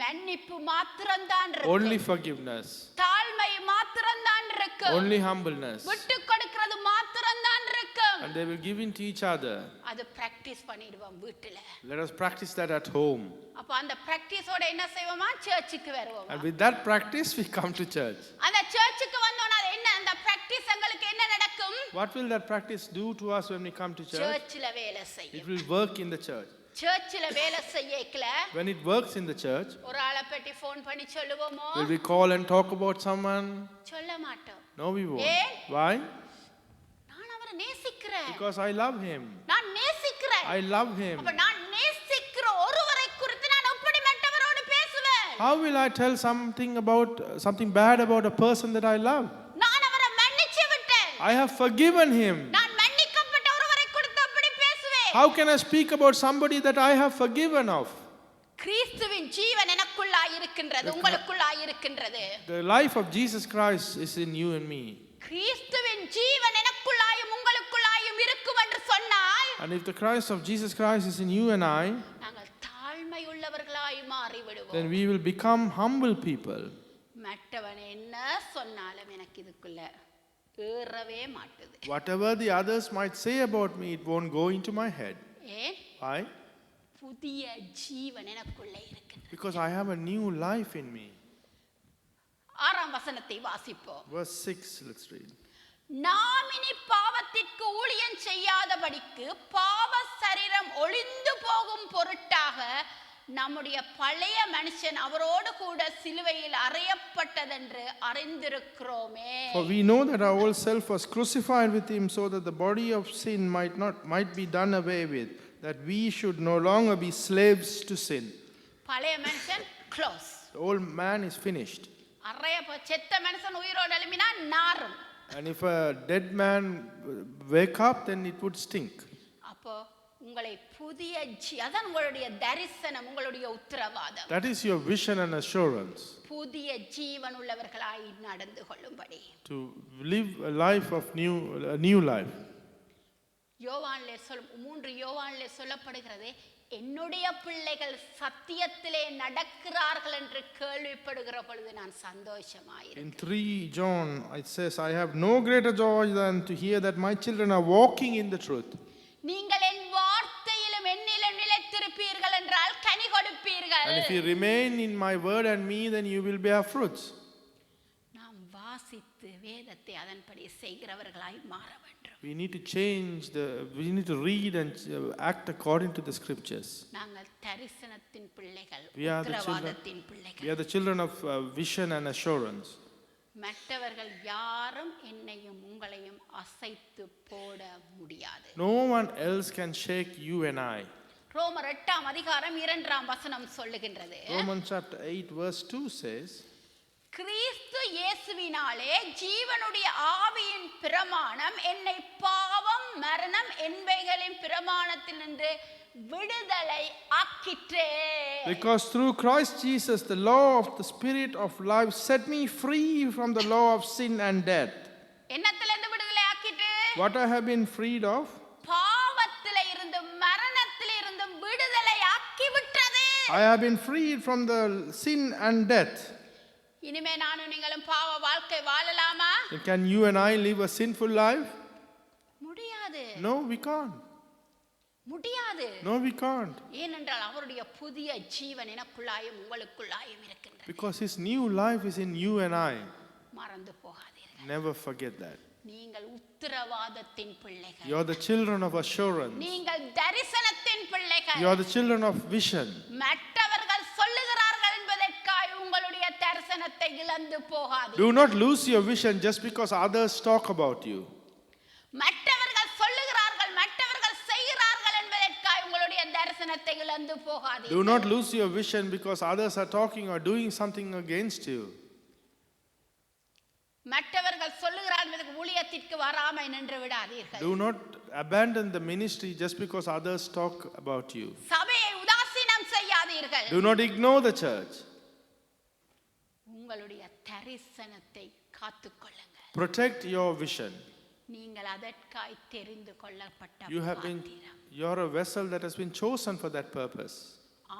மன்னிப்பு மாத்திரம்தான் இருக்கும். only forgiveness, தாழ்மை மாத்திரம்தான் இருக்கும். only humbleness. விட்டு கொடுக்கிறது மாத்திரம்தான் இருக்கும். And they will give in to each other. அது பிராக்டீஸ் பண்ணிடுவோம் வீட்டுல. Let us practice that at home. அப்ப அந்த பிராக்டீஸோட என்ன செய்வோமா? சர்ச்சுக்கு வருவோம். And with that practice, we come to church. அந்த சர்ச்சுக்கு வந்தோம்னா என்ன அந்த பிராக்டீஸ் எங்களுக்கு என்ன நடக்கும்? What will that practice do to us when we come to church? சர்ச்சில வேலை It செய்யும். will work in the church. சர்ச்சில வேலை செய்யக்கல When it works in the church, ஒரு ஆளை பற்றி ஃபோன் பண்ணி சொல்லுவோமோ? will we call and talk about someone? சொல்ல மாட்டோம். No, we won't. ஏன்? Why? நான் அவரை நேசிக்கிறேன். Because I love him. நான் நேசிக்கிறேன். I love him. அப்ப நான் நேசிக்கிற ஒருவரை குறித்து நான் எப்படிப்பட்டவரோடு பேசுவேன்? How will I tell something bad about a person that I love? நான் அவரை மன்னிச்சு விட்டேன். I have forgiven him. நான் மன்னிக்கப்பட்ட ஒருவரை குறித்து எப்படி பேசுவேன்? How can I speak about somebody that I have forgiven of? கிறிஸ்துவின் ஜீவன் எனக்குள்ளாய் இருக்கின்றது, உங்களுக்குள்ளாய் இருக்கின்றது. The life of Jesus Christ is in you and me. கிறிஸ்துவின் ஜீவன் எனக்குள்ளாயும் உங்களுக்குள்ளாயும் இருக்கும் என்று சொன்னால், And if the Christ of Jesus Christ is in you and I, நாங்கள் தாழ்மை உள்ளவர்களாய் மாறிவிடுவோம். then we will become humble people. மற்றவன் என்ன சொன்னாலும் எனக்கு இதுக்குள்ள ஏறவே மாட்டுது. Whatever the others might say about me, it won't go into my head. ஏன்? Why? புதிய ஜீவன் எனக்குள்ளே இருக்கின்றது. Because I have a new life in me. 6ஆம் வசனத்தை வாசிப்போம். Verse 6, let's read. நாம் இனி பாவத்திற்கு ஊழியம் செய்யாதபடிக்கு பாவ சரீரம் ஒளிந்து போகும் பொருட்டாக நம்முடைய பழைய மனுஷன் அவரோடு கூட சிலுவையில் அறையப்பட்டதென்று அறிந்திருக்கிறோமே. For we know that our old self was crucified with him so that the body of sin might be done away with, that we should no longer be slaves to sin. பழைய மனுஷன் close. The old man is finished. செத்த மனுஷன் உயிரோடு எழும்பினா நாறும். And if a dead man wake up, then it would stink. அப்போ உங்களை புதிய அதான் உங்களுடைய தரிசனம், உங்களுடைய உத்தரவாதம். That is your vision and assurance. புதிய ஜீவன் உள்ளவர்களாய் நடந்து கொள்ளும்படி. To live a life of a new life. யோவானிலே 3 யோவானிலே சொல்லப்படுகிறது, என்னுடைய பிள்ளைகள் சத்தியத்திலே நடக்கிறார்கள் என்று கேள்விப்படுகிற பொழுது நான் சந்தோஷமாயிருக்கிறேன். In 3 John it says, I have no greater joy than to hear that my children are walking in the truth. நீங்கள் என் வார்த்தையிலும் என்னிலும் நிலைத்திருப்பீர்கள் என்றால் கனி கொடுப்பீர்கள். And if you remain in my word and me, then you will bear fruits. நாம் வாசித்து வேதத்தை அதன்படி செய்கிறவர்களாய் மாற வேண்டும். We need to read and act according to the scriptures. நாங்கள் தரிசனத்தின் பிள்ளைகள், We are உத்தரவாதத்தின் we பிள்ளைகள். are the children of vision and assurance. மற்றவர்கள் யாரும் என்னையும் உங்களையும் அசைத்து போட முடியாது. No one else can shake you and I. ரோமர் 8ஆம் அதிகாரம் 2ஆம் வசனம் சொல்லுகின்றது, Romans chapter 8 verse 2 says, கிறிஸ்து இயேசுவினாலே ஜீவனுடைய ஆவியின் பிரமாணம் என்னை பாவம் மரணம் என்பவைகளின் பிரமாணத்தினின்று விடுதலை ஆக்கிற்றே. because through Christ Jesus the law of the Spirit of life set me free from the law of sin and death. என்னத்திலிருந்து விடுதலை ஆக்கிட்டு? What I have been freed of? பாவத்திலே இருந்து மரணத்திலே இருந்து விடுதலை ஆக்கி விட்டது. I have been freed from the sin and death. இனிமே நானும் நீங்களும் பாவ வாழ்க்கை வாழலாமா? Can you and I live a sinful life? முடியாது. No, we can't. முடியாது. No, we can't. ஏனென்றால் அவருடைய புதிய ஜீவன் எனக்குள்ளாயும் உங்களுக்குள்ளாயும் இருக்கின்றது. Because His new life is in you and I. மறந்து போகாதீர்கள். Never forget that. நீங்கள் உத்தரவாதத்தின் பிள்ளைகள். You are the children of assurance. நீங்கள் தரிசனத்தின் பிள்ளைகள். You are the children of vision. மற்றவர்கள் சொல்லுகிறார்கள் என்பதற்காக உங்களுடைய தரிசனத்தை இழந்து போகாதீர்கள். Do not lose your vision just because others talk about you. மற்றவர்கள் சொல்லுகிறார்கள் மற்றவர்கள் செய்கிறார்கள் என்பதற்காக உங்களுடைய தரிசனத்தை இழந்து Do போகாதீர்கள். not lose your vision because others are talking or doing something against you. மற்றவர்கள் சொல்லுகிறார்கள் என்பதற்கு ஊழியத்திற்கு வராமல் நின்று விடாதீர்கள். Do not abandon the ministry just because others talk about you. சபையை உதாசீனம் செய்யாதீர்கள். Do not ignore the church. உங்களுடைய தரிசனத்தை காத்துக்கொள்ளுங்கள். Protect your vision. நீங்கள் அதற்காய் தெரிந்து கொள்ளப்பட்ட You are a vessel that has been chosen for that purpose.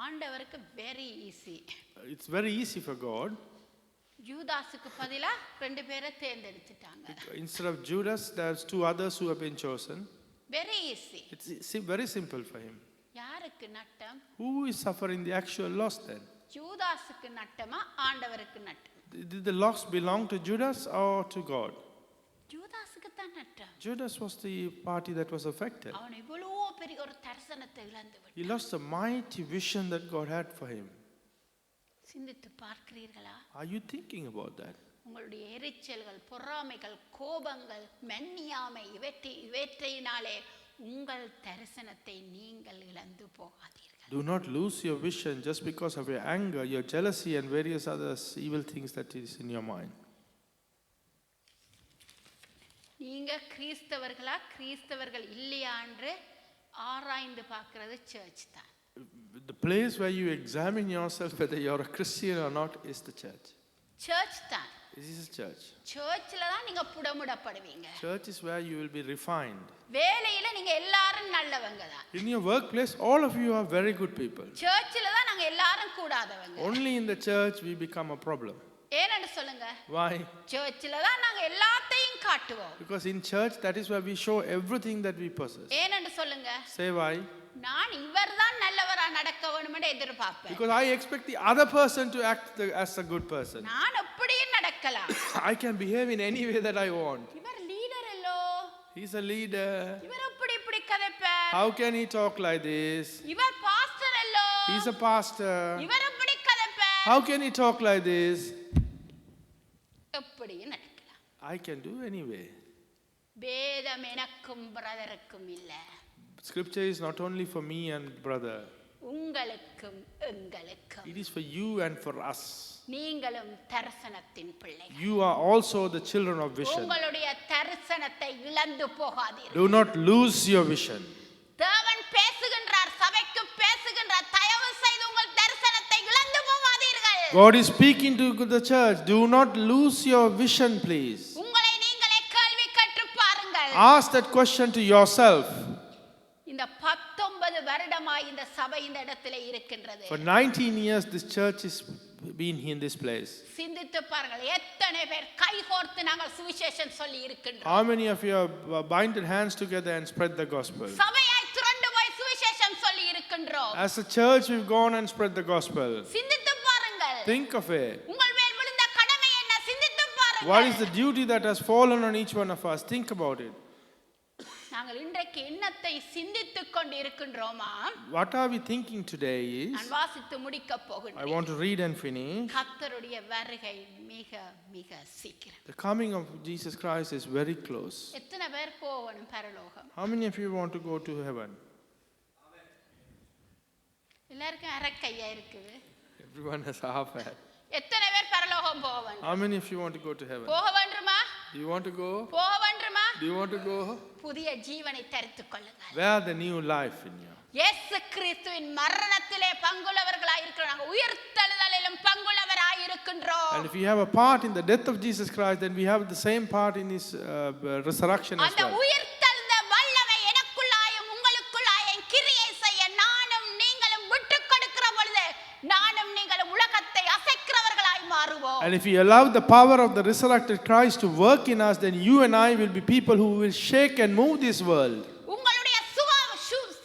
ஆண்டவருக்கு very easy. It's very easy for God. யூதாசுக்கு பதிலா 2 பேரை தேர்ந்தெடுத்துட்டாங்க. Instead of Judas, there's 2 others who have been chosen. very easy. It's very simple for him. யாருக்கு நட்டம்? Who is suffering the actual loss then? யூதாசுக்கு நட்டமா ஆண்டவருக்கு நட்டம்? Did the loss belong to Judas or to God? யூதாசுக்கு தான் நட்டம். Judas was the party that was affected. அவன் இவ்வளவு பெரிய ஒரு தரிசனத்தை இழந்து விட்டான். He lost a mighty vision that God had for him. சிந்தித்து பார்க்கிறீர்களா? Are you thinking about that? உங்களுடைய எரிச்சல்கள், பொறாமைகள், கோபங்கள், மென்னியாமை இவற்றையினாலே உங்கள் தரிசனத்தை நீங்கள் இழந்து போகாதீர்கள். Do not lose your vision just because of your anger, your jealousy and various other evil things that is in your mind. நீங்க கிறிஸ்தவர்களா கிறிஸ்தவர்கள் இல்லையா என்று ஆராய்ந்து பார்க்கிறது சர்ச் தான். The place where you examine yourself whether you're a Christian or not is the church. Church தான். This is a church. சர்ச்சில தான் நீங்க புடமுடப்படுவீங்க. Church is where you will be refined. வேலையில நீங்க எல்லாரும் நல்லவங்க தான். In your workplace, all of you are very good people. சர்ச்சில தான் நாங்க எல்லாரும் கூடாதவங்க. Only in the church we become a problem. ஏன்னு சொல்லுங்க? Why? சர்ச்சில தான் நாங்க எல்லாத்தையும் காட்டுவோம். Because in church, that is where we show everything that we possess. ஏன்னு சொல்லுங்க? Say why? நான் இவர்தான் நல்லவரா நடக்க வேணும்னு எதிர்பார்ப்பேன். Because I expect the other person to act as a good person. நான் அப்படியே நடக்கலாம். I can behave in any way that I want. இவர் லீடர் அல்லோ. He's a leader. இவர் இப்படி கதைப்பார். How can he talk like this? இவர் pastor அல்லோ. He's a pastor. இவர் இப்படி கதைப்பார். How can he talk like this? அப்படியே நடக்கலாம். I can do anyway. வேதம் எனக்கும் பிரதருக்கும் இல்ல. Scripture is not only for me and brother. உங்களுக்கும் எங்களுக்கும். It is for you and for us. நீங்களும் தரிசனத்தின் பிள்ளைகள். You are also the children of vision. உங்களுடைய தரிசனத்தை இழந்து போகாதீர்கள். Do not lose your vision. தேவன் பேசுகின்றார், சபைக்கு பேசுகின்றார். தயவு செய்து உங்கள் தரிசனத்தை இழந்து போகாதீர்கள். God is speaking to the church. Do not lose your vision, please. உங்களை நீங்களே கேள்வி கேட்டு பாருங்கள். Ask that question to yourself. இந்த 19 வருடமாய் இந்த சபை இந்த இடத்திலே இருக்கின்றது. For 19 years this church has been in this place. சிந்தித்து பாருங்கள், எத்தனை பேர் கைகோர்த்து நாங்கள் சுவிசேஷம் சொல்லி இருக்கின்றோம். How many of you have binded hands together and spread the gospel? சபையாய் திரண்டு போய் சுவிசேஷம் சொல்லி இருக்கின்றோம். As a church we've gone and spread the gospel. சிந்தித்து பாருங்கள். Think of it. உங்கள் மேல் விழுந்த கடமை என்ன? சிந்தித்து பாருங்கள். What is the duty that has fallen on each one of us? Think about it. நாங்கள் இன்றைக்கு என்னத்தை சிந்தித்துக் கொண்டு இருக்கின்றோமா? What are we thinking today is, நான் வாசித்து முடிக்க I போகின்றேன். want to read and finish. கர்த்தருடைய வருகை மிக மிக சீக்கிரம். The coming of Jesus Christ is very close. எத்தனை பேர் போகணும் பரலோகம்? How many of you want to go to heaven? எல்லாருக்கும் அரக்கையா இருக்குது. Everyone has half hat. எத்தனை பேர் பரலோகம் போக வேண்டும்? How many of you want to go to heaven? போக வேண்டுமா? Do you want to go? போக வேண்டுமா? Do you want to go? புதிய ஜீவனை தரித்துக் கொள்ளுங்கள். Where the new life in you? இயேசு கிறிஸ்துவின் மரணத்திலே பங்குள்ளவர்களாய் இருக்கிறோம். நாங்கள் உயிர்த்தெழுதலிலும் பங்குள்ளவராய் இருக்கின்றோம். And if we have a part in the death of Jesus Christ, then we have the same part in his resurrection as அந்த well. உயிர்த்தெழுந்த வல்லமை எனக்குள்ளாயும் உங்களுக்குள்ளாயும் கிரியை செய்ய நானும் நீங்களும் விட்டுக் கொடுக்கிற பொழுது நானும் நீங்களும் உலகத்தை அசைக்கிறவர்களாய் மாறுவோம். And if we allow the power of the resurrected Christ to work in us, then you and I will be people who will shake and move this world. உங்களுடைய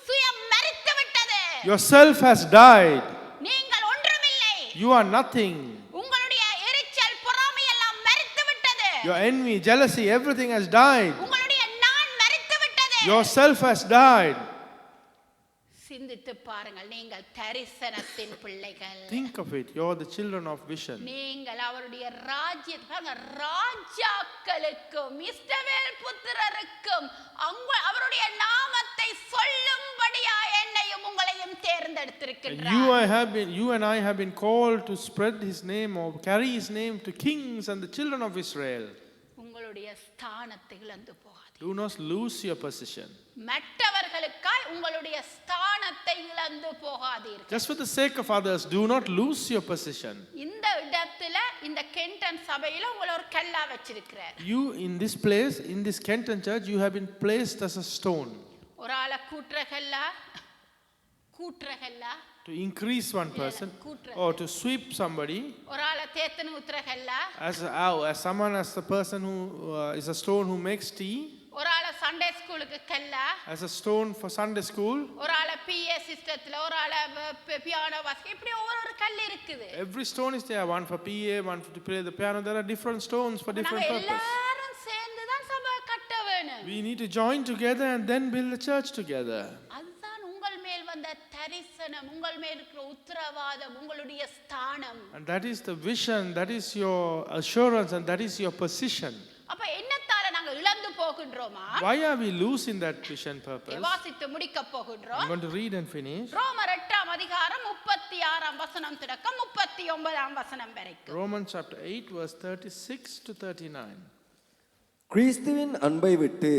சுயம் மரித்து விட்டது. Yourself has died. நீங்கள் ஒன்றுமில்லை. You are nothing. உங்களுடைய எரிச்சல் பொறாமை எல்லாம் மரித்து விட்டது. Your envy, jealousy, everything has died. உங்களுடைய நான் மரித்து விட்டது. Yourself has died. சிந்தித்து பாருங்கள், நீங்கள் தரிசனத்தின் பிள்ளைகள். Think of it. You're the children of vision. நீங்கள் அவருடைய ராஜாக்களுக்கும் இஸ்ரவேல் புத்திரருக்கும் அவருடைய நாமத்தை சொல்லும்படியா என்னையும் உங்களையும் தேர்ந்தெடுத்திருக்கிறார். You and I have been called to spread his name or carry his name to kings and the children of Israel. உங்களுடைய ஸ்தானத்தை இழந்து போகாதீர்கள். Do not lose your position. மற்றவர்களுக்காய் உங்களுடைய ஸ்தானத்தை இழந்து போகாதீர்கள். Just for the sake of others, do not lose your position. இந்த இடத்துல இந்த Kenton சபையில உங்களை ஒரு கல்லா வச்சிருக்கிறார். You in this place, in this Kenton church, you have been placed as a stone. ஒரு ஆளை கூற்றகல்லா To increase one person or to sweep somebody. ஒரு ஆளை தேத்தன உத்ரகல்லா As someone as the person who is a stone who makes tea. ஒரு ஆளை Sunday ஸ்கூலுக்கு கல்லா As a stone for Sunday school. ஒரு ஆளை PA சிஸ்டத்துல ஒரு ஆளை பியானோ வாசிக்க இப்படி ஒவ்வொரு கல் இருக்குது. Every stone is there, one for PA, one to play the piano. There are different stones for different purposes. எல்லாரும் சேர்ந்து தான் சபை கட்ட வேணும். We need to join together and then build the church together. அதுதான் உங்கள் மேல் வந்த தரிசனம், உங்கள் மேல் இருக்கிற உத்தரவாதம், உங்களுடைய ஸ்தானம். And that is the vision, that is your assurance, and that is your position. அப்ப என்னத்தால நாங்க இழந்து போகின்றோமா? Why are we losing that vision purpose? வாசித்து முடிக்க போகின்றோம். I'm going to read and finish. ரோமர் 8ஆம் அதிகாரம் 36ஆம் வசனம் தொடக்கம் 39ஆம் வசனம் வரைக்கும். Romans chapter 8 verse 36 to 39. கிறிஸ்துவின் அன்பை விட்டு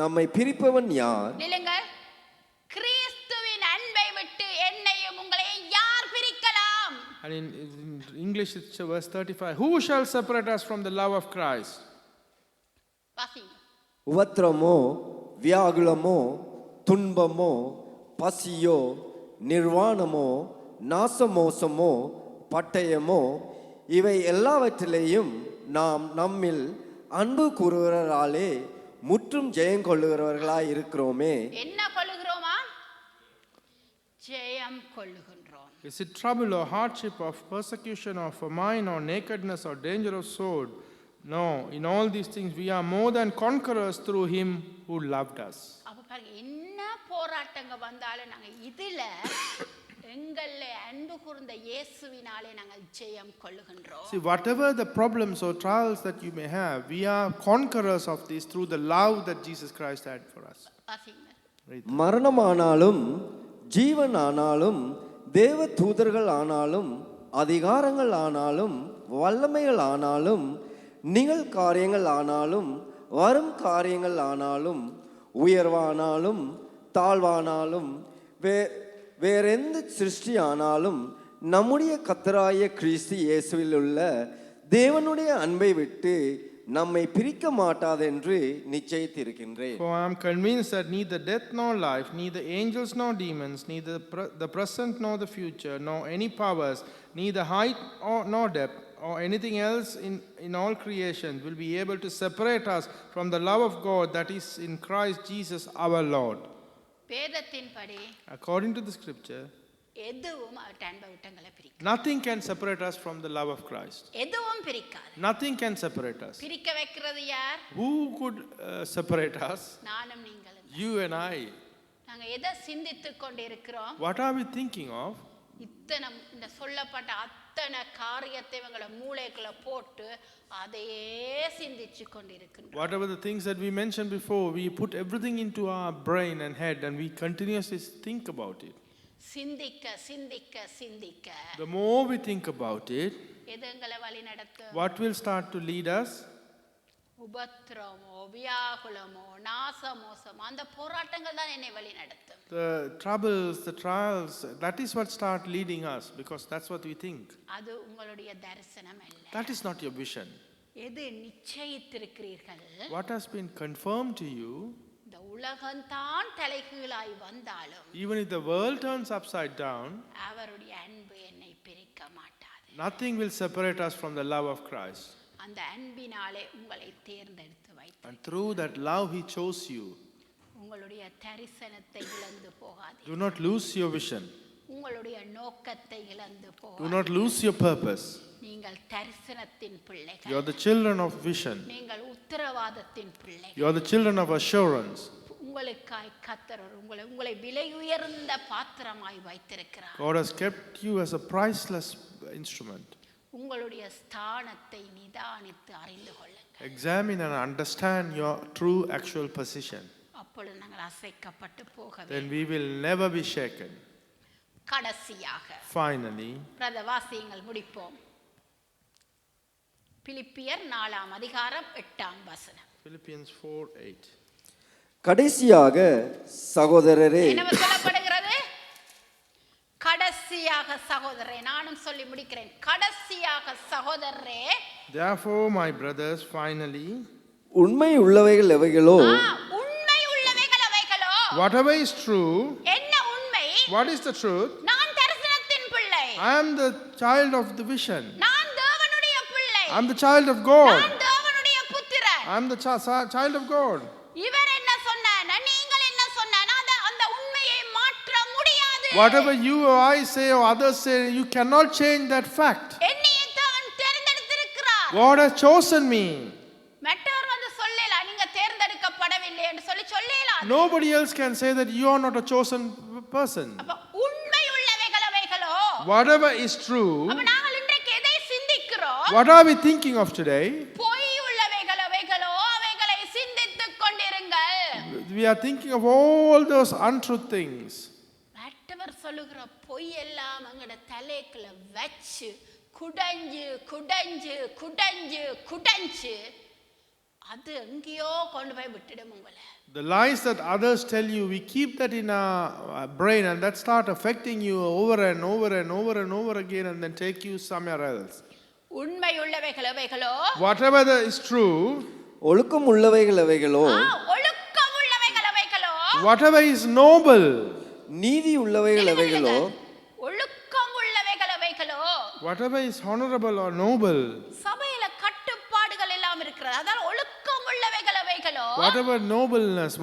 நம்மை பிரிப்பவன் யார்? நில்லுங்கள். கிறிஸ்துவின் அன்பை விட்டு என்னையும் உங்களையும் யார் பிரிக்கலாம்? And in English it's verse 35. Who shall separate us from the love of Christ? வாசிங்க. உபத்திரமோ, வியாகுலமோ, துன்பமோ, பசியோ, நிர்வாணமோ, நாசமோசமோ, பட்டயமோ, இவை எல்லாவற்றிலேயும் நாம் நம்மில் அன்பு கூறுகிறவர்களாலே முற்றும் ஜெயம் கொள்ளுகிறவர்களாய் இருக்கிறோமே. என்ன கொள்ளுகிறோமா? ஜெயம் கொள்ளுகின்றோம். Is it trouble or hardship of persecution or famine or nakedness or danger of sword? No, in all these things we are more than conquerors through him who loved us. அப்ப பாருங்க, என்ன போராட்டங்க வந்தாலும் நாங்க இதுல எங்களை அன்பு கூர்ந்த இயேசுவினாலே நாங்கள் ஜெயம் கொள்ளுகின்றோம். See, whatever the problems or trials that you may have, we are conquerors of this through the love that Jesus Christ had for us. வாசிங்க. மரணமானாலும் ஜீவன் ஆனாலும் தேவ தூதர்கள் ஆனாலும் அதிகாரங்கள் ஆனாலும் வல்லமைகள் ஆனாலும் நிகழ்காரியங்கள் ஆனாலும் வரும் காரியங்கள் ஆனாலும் உயர்வானாலும் தாழ்வானாலும் வேறெந்த சிருஷ்டி ஆனாலும் நம்முடைய கர்த்தராகிய கிறிஸ்து இயேசுவில் உள்ள தேவனுடைய அன்பை விட்டு நம்மை பிரிக்க மாட்டாதென்று நிச்சயித்திருக்கின்றேன். For I am convinced that neither death nor life, neither angels nor demons, neither the present nor the future, nor any powers, neither height nor depth, or anything else in all creation will be able to separate us from the love of God that is in Christ Jesus our Lord. வேதத்தின்படி According to the scripture, எதுவும் அவருடைய அன்பை விட்டு எங்களை பிரிக்காது. nothing can separate us from the love of Christ. எதுவும் பிரிக்காது. Nothing can separate us. பிரிக்க வைக்கிறது யார்? Who could separate us? நானும் நீங்களும். You and I. நாங்க எதை சிந்தித்துக் கொண்டிருக்கிறோம்? What are we thinking of? இத்தனை இந்த சொல்லப்பட்ட அத்தனை காரியத்தை இவங்கள மூளைக்குள்ள போட்டு அதையே சிந்திச்சு கொண்டிருக்கின்றோம். Whatever the things that we mentioned before, we put everything into our brain and head and we continuously think about it. சிந்திக்க சிந்திக்க சிந்திக்க the more we think about it, எது எங்களை வழி நடத்தும்? what will start to lead us? உபத்திரமோ வியாகுலமோ நாசமோசமோ அந்த போராட்டங்கள் தான் என்னை வழி நடத்தும். The troubles, the trials, that is what start leading us, because that's what we think. அது உங்களுடைய தரிசனம் அல்ல. That is not your vision. எது நிச்சயித்திருக்கிறீர்கள்? What has been confirmed to you, இந்த உலகம்தான் தலைகீழாய் வந்தாலும் even if the world turns upside down, அவருடைய அன்பு என்னை பிரிக்க மாட்டாது. nothing will separate us from the love of Christ. அந்த அன்பினாலே உங்களை தேர்ந்தெடுத்து வைத்து And through that love, He chose you. உங்களுடைய தரிசனத்தை இழந்து போகாதே. Do not lose your vision. உங்களுடைய நோக்கத்தை இழந்து Do போகாதே. not lose your purpose. நீங்கள் தரிசனத்தின் பிள்ளைகள். You are the children of vision. நீங்கள் உத்தரவாதத்தின் பிள்ளைகள். You are the children of assurance. உங்களுக்காய் கர்த்தர் உங்களை விலை உயர்ந்த பாத்திரமாய் வைத்திருக்கிறார். God has kept you as a priceless instrument. உங்களுடைய ஸ்தானத்தை நிதானித்து அறிந்து கொள்ளுங்கள். Examine and understand your true actual position. அப்பொழுது நாங்கள் அசைக்கப்பட்டு போகவே. Then we will never be shaken. கடைசியாக Finally, பிரதவாசியங்கள் முடிப்போம். பிலிப்பியர் 4:8 Philippians 4:8. கடைசியாக சகோதரரே, என்ன சொல்லப்படுகிறது? கடைசியாக சகோதரரே, நானும் சொல்லி முடிக்கிறேன். கடைசியாக சகோதரரே, Therefore, my brothers, finally, உண்மை உள்ளவைகள் எவைகளோ, உண்மை உள்ளவைகள் அவைகளோ. whatever is true, என்ன உண்மை? what is the truth? நான் தரிசனத்தின் பிள்ளை. I am the child of the vision. நான் தேவனுடைய பிள்ளை. I am the child of God. நான் தேவனுடைய புத்திரன். I am the child of God. இவர் என்ன சொன்னார்? நீங்கள் என்ன சொன்னார்? அந்த உண்மையை மாற்ற முடியாது. Whatever you or I say or others say, you cannot change that fact. என்னையே தேவன் தேர்ந்தெடுத்திருக்கிறார். God has chosen me. மற்றவர் வந்து சொல்லலாம் நீங்க தேர்ந்தெடுக்கப்படவில்லை என்று சொல்லலாம். Nobody else can say that you are not a chosen person. அப்ப உண்மை உள்ளவைகள் அவைகளோ. Whatever is true, அப்ப நாங்கள் இன்றைக்கு எதை சிந்திக்கிறோம்? what are we thinking of today? பொய் உள்ளவைகள் அவைகளோ அவைகளை சிந்தித்துக் கொண்டிருங்கள். We are thinking of all those untruth things. மற்றவர் சொல்லுகிற பொய் எல்லாம் எங்கட தலைக்குள்ள வச்சு குடஞ்சு குடஞ்சு குடஞ்சு குடஞ்சு அது எங்கேயோ கொண்டு போய் விட்டுடும் உங்களை. The lies that others tell you, we keep that in our brain, and that start affecting you over and over and over and over again, and then take you somewhere else. உண்மை உள்ளவைகள் அவைகளோ. Whatever that is true, ஒழுக்கம் உள்ளவைகள் எவைகளோ, ஒழுக்கம் உள்ளவைகள் அவைகளோ. whatever is noble, நீதி உள்ளவைகள் எவைகளோ, ஒழுக்கம் உள்ளவைகள் அவைகளோ. whatever is honorable or noble, சபையில கட்டுப்பாடுகள் எல்லாம் இருக்கிறது. அதால் ஒழுக்கம் உள்ளவைகள் அவைகளோ. whatever nobleness,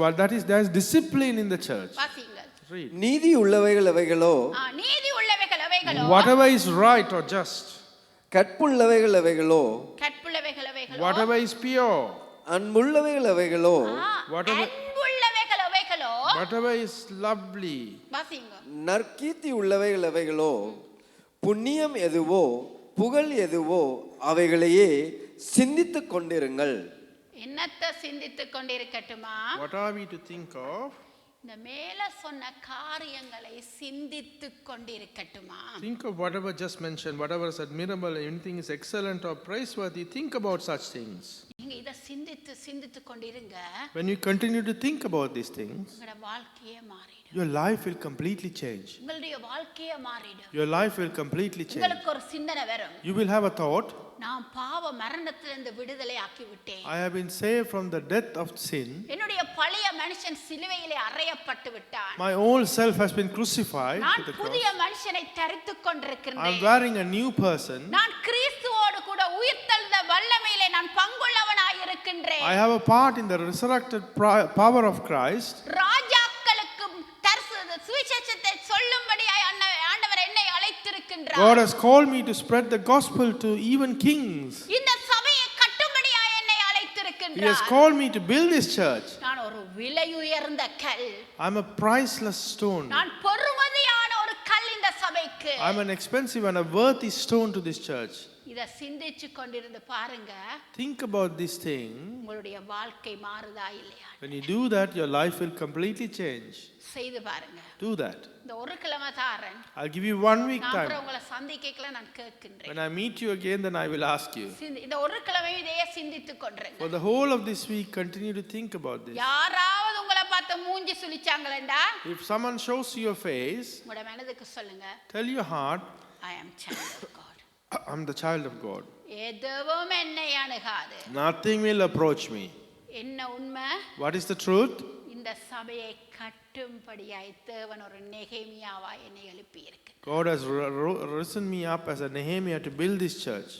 there's discipline in the church. வாசியுங்கள். Read. நீதி உள்ளவைகள் எவைகளோ, நீதி உள்ளவைகள் அவைகளோ. Whatever is right or just, கற்புள்ளவைகள் எவைகளோ, கற்புள்ளவைகள் அவைகளோ. whatever is pure, அன்புள்ளவைகள் எவைகளோ, whatever- அன்புள்ளவைகள் அவைகளோ. whatever is lovely, வாசியுங்க. நற்கீர்த்தி உள்ளவைகள் எவைகளோ, புண்ணியம் எதுவோ, புகழ் எதுவோ, அவைகளையே சிந்தித்துக் கொண்டிருங்கள். என்னத்தை சிந்தித்துக் கொண்டிருக்கட்டுமா? what are we to think of? இந்த மேல சொன்ன காரியங்களை சிந்தித்துக் கொண்டிருக்கட்டுமா? Think of whatever just mentioned, whatever is admirable, anything is excellent or praiseworthy, think about such things. நீங்க இத சிந்தித்துக் கொண்டிருங்க. When you continue to think about these things, உங்களோட வாழ்க்கையே மாறிடும். your life will completely change. உங்களுடைய வாழ்க்கையே மாறிடும். Your life will completely change. உங்களுக்கு ஒரு சிந்தனை வரும். You will have a thought, நான் பாவ மரணத்திலிருந்து விடுதலை ஆக்கி விட்டேன். I have been saved from the death of sin. என்னுடைய பழைய மனுஷன் சிலுவையிலே அறையப்பட்டு விட்டான். My old self has been crucified நான் to the புதிய cross. மனுஷனை தரித்துக் I am கொண்டிருக்கிறேன். wearing a new person. நான் கிறிஸ்துவோடு கூட உயிர்த்தெழுந்த வல்லமையிலே நான் பங்குள்ளவனாய் இருக்கின்றேன். I have a part in the resurrected power of Christ. ராஜாக்களுக்கு சுவிசேஷத்தை சொல்லும்படியாய் ஆண்டவர் என்னை அழைத்திருக்கின்றார். God has called me to spread the gospel to even kings. இந்த சபையை கட்டும்படியாய் என்னை He has அழைத்திருக்கின்றார். called me to build this church. நான் ஒரு விலை உயர்ந்த கல். I'm a priceless stone. நான் பெருமதியான ஒரு கல் இந்த சபைக்கு. இருக்கு. I'm an expensive and a worthy stone to this church. இத சிந்திச்சு கொண்டிருந்து பாருங்க, Think about this thing. உங்களுடைய வாழ்க்கை மாறுதா இல்லையா? When you do that, your life will completely change. செய்து பாருங்க. Do that. இந்த ஒரு கிழமை தாரன், I'll give you 1 week நான் அப்புறம் time. உங்களை சந்திக்கல நான் கேட்கின்றேன். When I meet you again, then I will ask you. இந்த ஒரு கிழமை இதையே சிந்தித்து கொண்டிருங்க. For the whole of this week, continue to think about this. யாராவது உங்களை பார்த்து மூஞ்சி சுளிச்சாங்களேண்டா, If someone shows you your face, உங்களோட மனதுக்கு சொல்லுங்க, tell your heart, I am child of God. I'm the child of God. எதுவும் என்னை அணுகாது. Nothing will approach me. என்ன உண்மை? What is the truth? இந்த சபையை கட்டும்படியாய் தேவன் ஒரு நெகேமியாவா என்னை எழுப்பி இருக்கு. God has risen me up as a Nehemiah to build this church.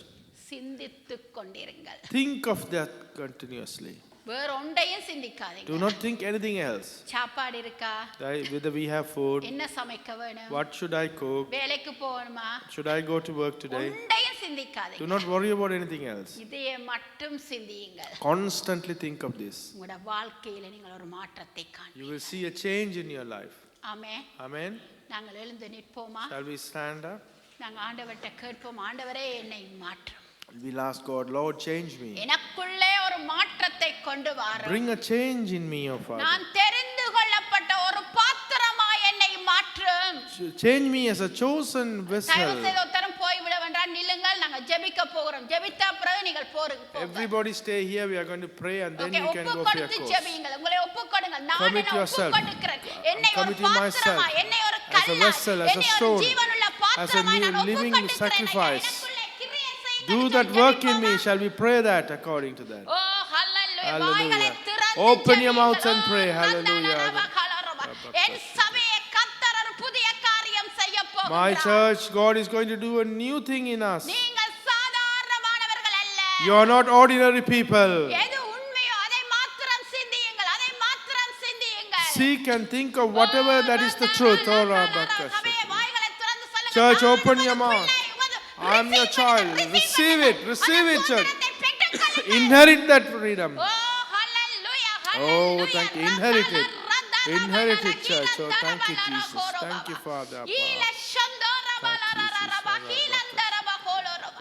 சிந்தித்துக் கொண்டிருங்கள். Think of that continuously. வேற ஒன்றையும் சிந்திக்காதீங்க. Do not think anything else. சாப்பாடு இருக்கா? Whether we have food, என்ன சமைக்க வேணும்? what should I cook, வேலைக்கு போகணுமா? should I go to work today? ஒன்றையும் சிந்திக்காதீங்க. Do not worry about anything else. இதையே மட்டும் சிந்தியுங்கள். Constantly think of this. உங்களோட வாழ்க்கையில நீங்கள் ஒரு மாற்றத்தை You காண்பீர்கள். will see a change in your life. Amen. Amen. நாங்கள் எழுந்து நிற்போமா? Shall we stand up? நாங்கள் ஆண்டவர்கிட்ட கேட்போம், ஆண்டவரே என்னை மாற்றும். We'll ask God, Lord, change me. எனக்குள்ளே ஒரு மாற்றத்தை கொண்டு வாரும். Bring a change in me, O Father. நான் தெரிந்து கொள்ளப்பட்ட ஒரு பாத்திரமாய் என்னை மாற்றும். Change me as a chosen தயவு vessel. செய்து ஒருத்தரும் போய்விட வேண்டாம், நில்லுங்கள், நாங்கள் ஜெபிக்க போகிறோம். ஜெபித்த பிறகு நீங்கள் போங்க. Everybody stay here. We are going to pray and then Okay, you can ஒப்பு go for your கொடுத்து course. ஜெபியுங்கள். உங்களை ஒப்பு கொடுங்கள். நான் Commit என்னை ஒப்பு yourself. கொடுக்கிறேன். என்னை ஒரு Committing myself பாத்திரமாய், என்னை ஒரு as a Kallai, vessel, as a என்னை ஒரு stone, ஜீவனுள்ள as a பாத்திரமாய் நான் ஒப்பு living கொடுக்கிறேன். sacrifice. எனக்குள்ளே கிரியை செய்யுங்கள். Do that work in me. Shall we pray that according to that? Oh, hallelujah. Hallelujah. வாய்களை திறந்து Open your ஜெபியுங்கள். mouths and pray. Oh, Hallelujah. ரந்தனரபகலரப. என் சபையை கர்த்தர் ஒரு புதிய காரியம் செய்ய My போகிறார். church, God is going to do a new thing in us. நீங்கள் சாதாரணமானவர்கள் அல்ல. You are not ordinary people. எது உண்மையோ அதை மாத்திரம் சிந்தியுங்கள். அதை மாத்திரம் சிந்தியுங்கள். Seek and think of whatever that is the truth. Oh, Rabakash. சபையை வாய்களை திறந்து சொல்லுங்கள். Church, நான் open your உமது mouth. பிள்ளை, உமது I am your receive child. it, Receive it. Receive it, அந்த church. சுதந்திரத்தை பெற்றுக்கொள்ளுங்கள். Inherit that freedom. Oh, hallelujah, Oh, hallelujah. thank you. Inherit it. Inherit it, church. Oh, thank you, Jesus. Thank you, Father. ஈல சந்தோரபலரரரப, கீழந்தரபகோலரப.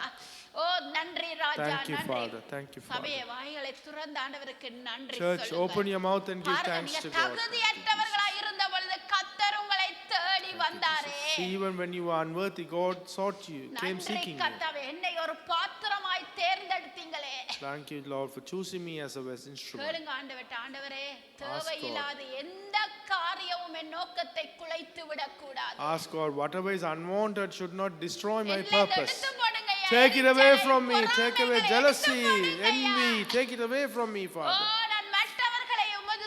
Oh, நன்றி ராஜா, Thank you, நன்றி. Father. Thank you, Father. சபையை வாய்களை திறந்து ஆண்டவருக்கு நன்றி Church, சொல்லுங்கள். open your mouth and give பாருங்க, thanks நீங்க to God. தகுதியற்றவர்களாய் இருந்த பொழுது கர்த்தர் உங்களை தேடி வந்தாரே. See, even when you were unworthy, God sought you, came நன்றி seeking you. கர்த்தாவே, என்னை ஒரு பாத்திரமாய் தேர்ந்தெடுத்தீங்களே. Thank you, Lord, for choosing me as a vessel instrument. கேளுங்க ஆண்டவர்ட்ட, ஆண்டவரே, தேவையில்லாத எந்த காரியமும் என் நோக்கத்தை குலைத்து விடக்கூடாது. Ask God, whatever is unwanted should not destroy my என்னை purpose. எடுத்து போடுங்க, Take it away எரிச்சலை, from me. Take away பொறாமைகளை jealousy, எடுத்து போடுங்க, envy. Take it away from me, O, Father. நான் மற்றவர்களை உமது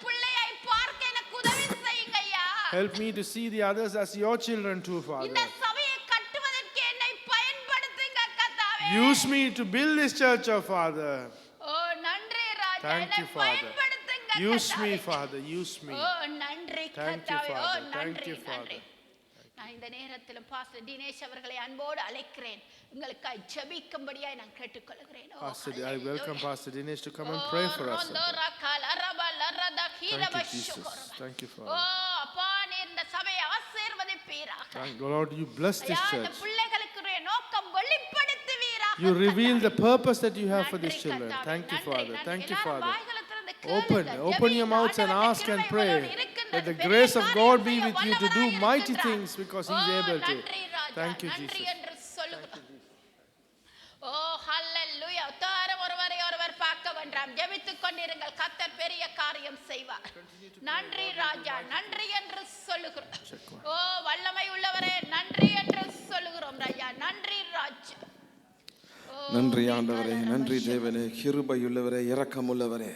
பிள்ளையாய் பார்க்க எனக்கு உதவி செய்யுங்க ஐயா. Help me to see the others as your children too, இந்த Father. சபையை கட்டுவதற்கு என்னை பயன்படுத்துங்க கர்த்தாவே. Use me to build this church, oh Father. ஓ, நன்றி ராஜா, Thank என்னை you, Father. பயன்படுத்துங்க Use me, கர்த்தாவே. Father. Use me. ஓ, நன்றி Thank you, கர்த்தாவே. ஓ, Father. Thank நன்றி, you, Father. நன்றி. நான் இந்த நேரத்தில் பாஸ்டர் தினேஷ் அவர்களை அன்போடு அழைக்கிறேன். உங்களுக்காய் ஜெபிக்கும்படியாய் நான் கேட்டுக்கொள்கிறேன். ஓ, Pastor, I hallelujah. welcome Pastor Dinesh to come and O, pray for us. ரொந்தோரா காலரபா லரதா ஹீரபா Thank you, Jesus. ஷுகரபா. Thank you, O, Father. அப்பா, நீர் இந்த சபையை ஆசீர்வதிப்பீராக. Thank Lord, you bless this ஐயா, இந்த church. பிள்ளைகளுக்குரிய நோக்கம் வெளிப்படுத்துவீராக. You reveal the கர்த்தாவே. purpose that you have for these நன்றி children. கர்த்தாவே, Thank you, நன்றி, Father. நன்றி. Thank you, எல்லாரும் Father. வாய்களை திறந்து Open கேளுங்க. your mouths and ஜெபியுங்க. ask and ஆண்டவருடைய pray. கிருபை உங்களோடு Let the இருக்கின்றது. grace of பெரிய God be காரியங்களை with you to do வல்லவராய் mighty இருக்கின்றார். things because He O, is able to. நன்றி ராஜா, Thank you, நன்றி Jesus. என்று சொல்லுங்க. ஓ, ஹல்லேலூயா. உத்தாரம் ஒருவரை ஒருவர் பார்க்க வேண்டாம். ஜெபித்துக் கொண்டிருங்கள். கர்த்தர் பெரிய காரியம் செய்வார். நன்றி ராஜா, நன்றி என்று சொல்லுகிறோம். ஓ, வல்லமை உள்ளவரே, நன்றி என்று சொல்லுகிறோம் ராஜா. நன்றி ராஜா. ஓ, நன்றி ஆண்டவரே, நன்றி தேவனே, கிருபையுள்ளவரே, இரக்கமுள்ளவரே,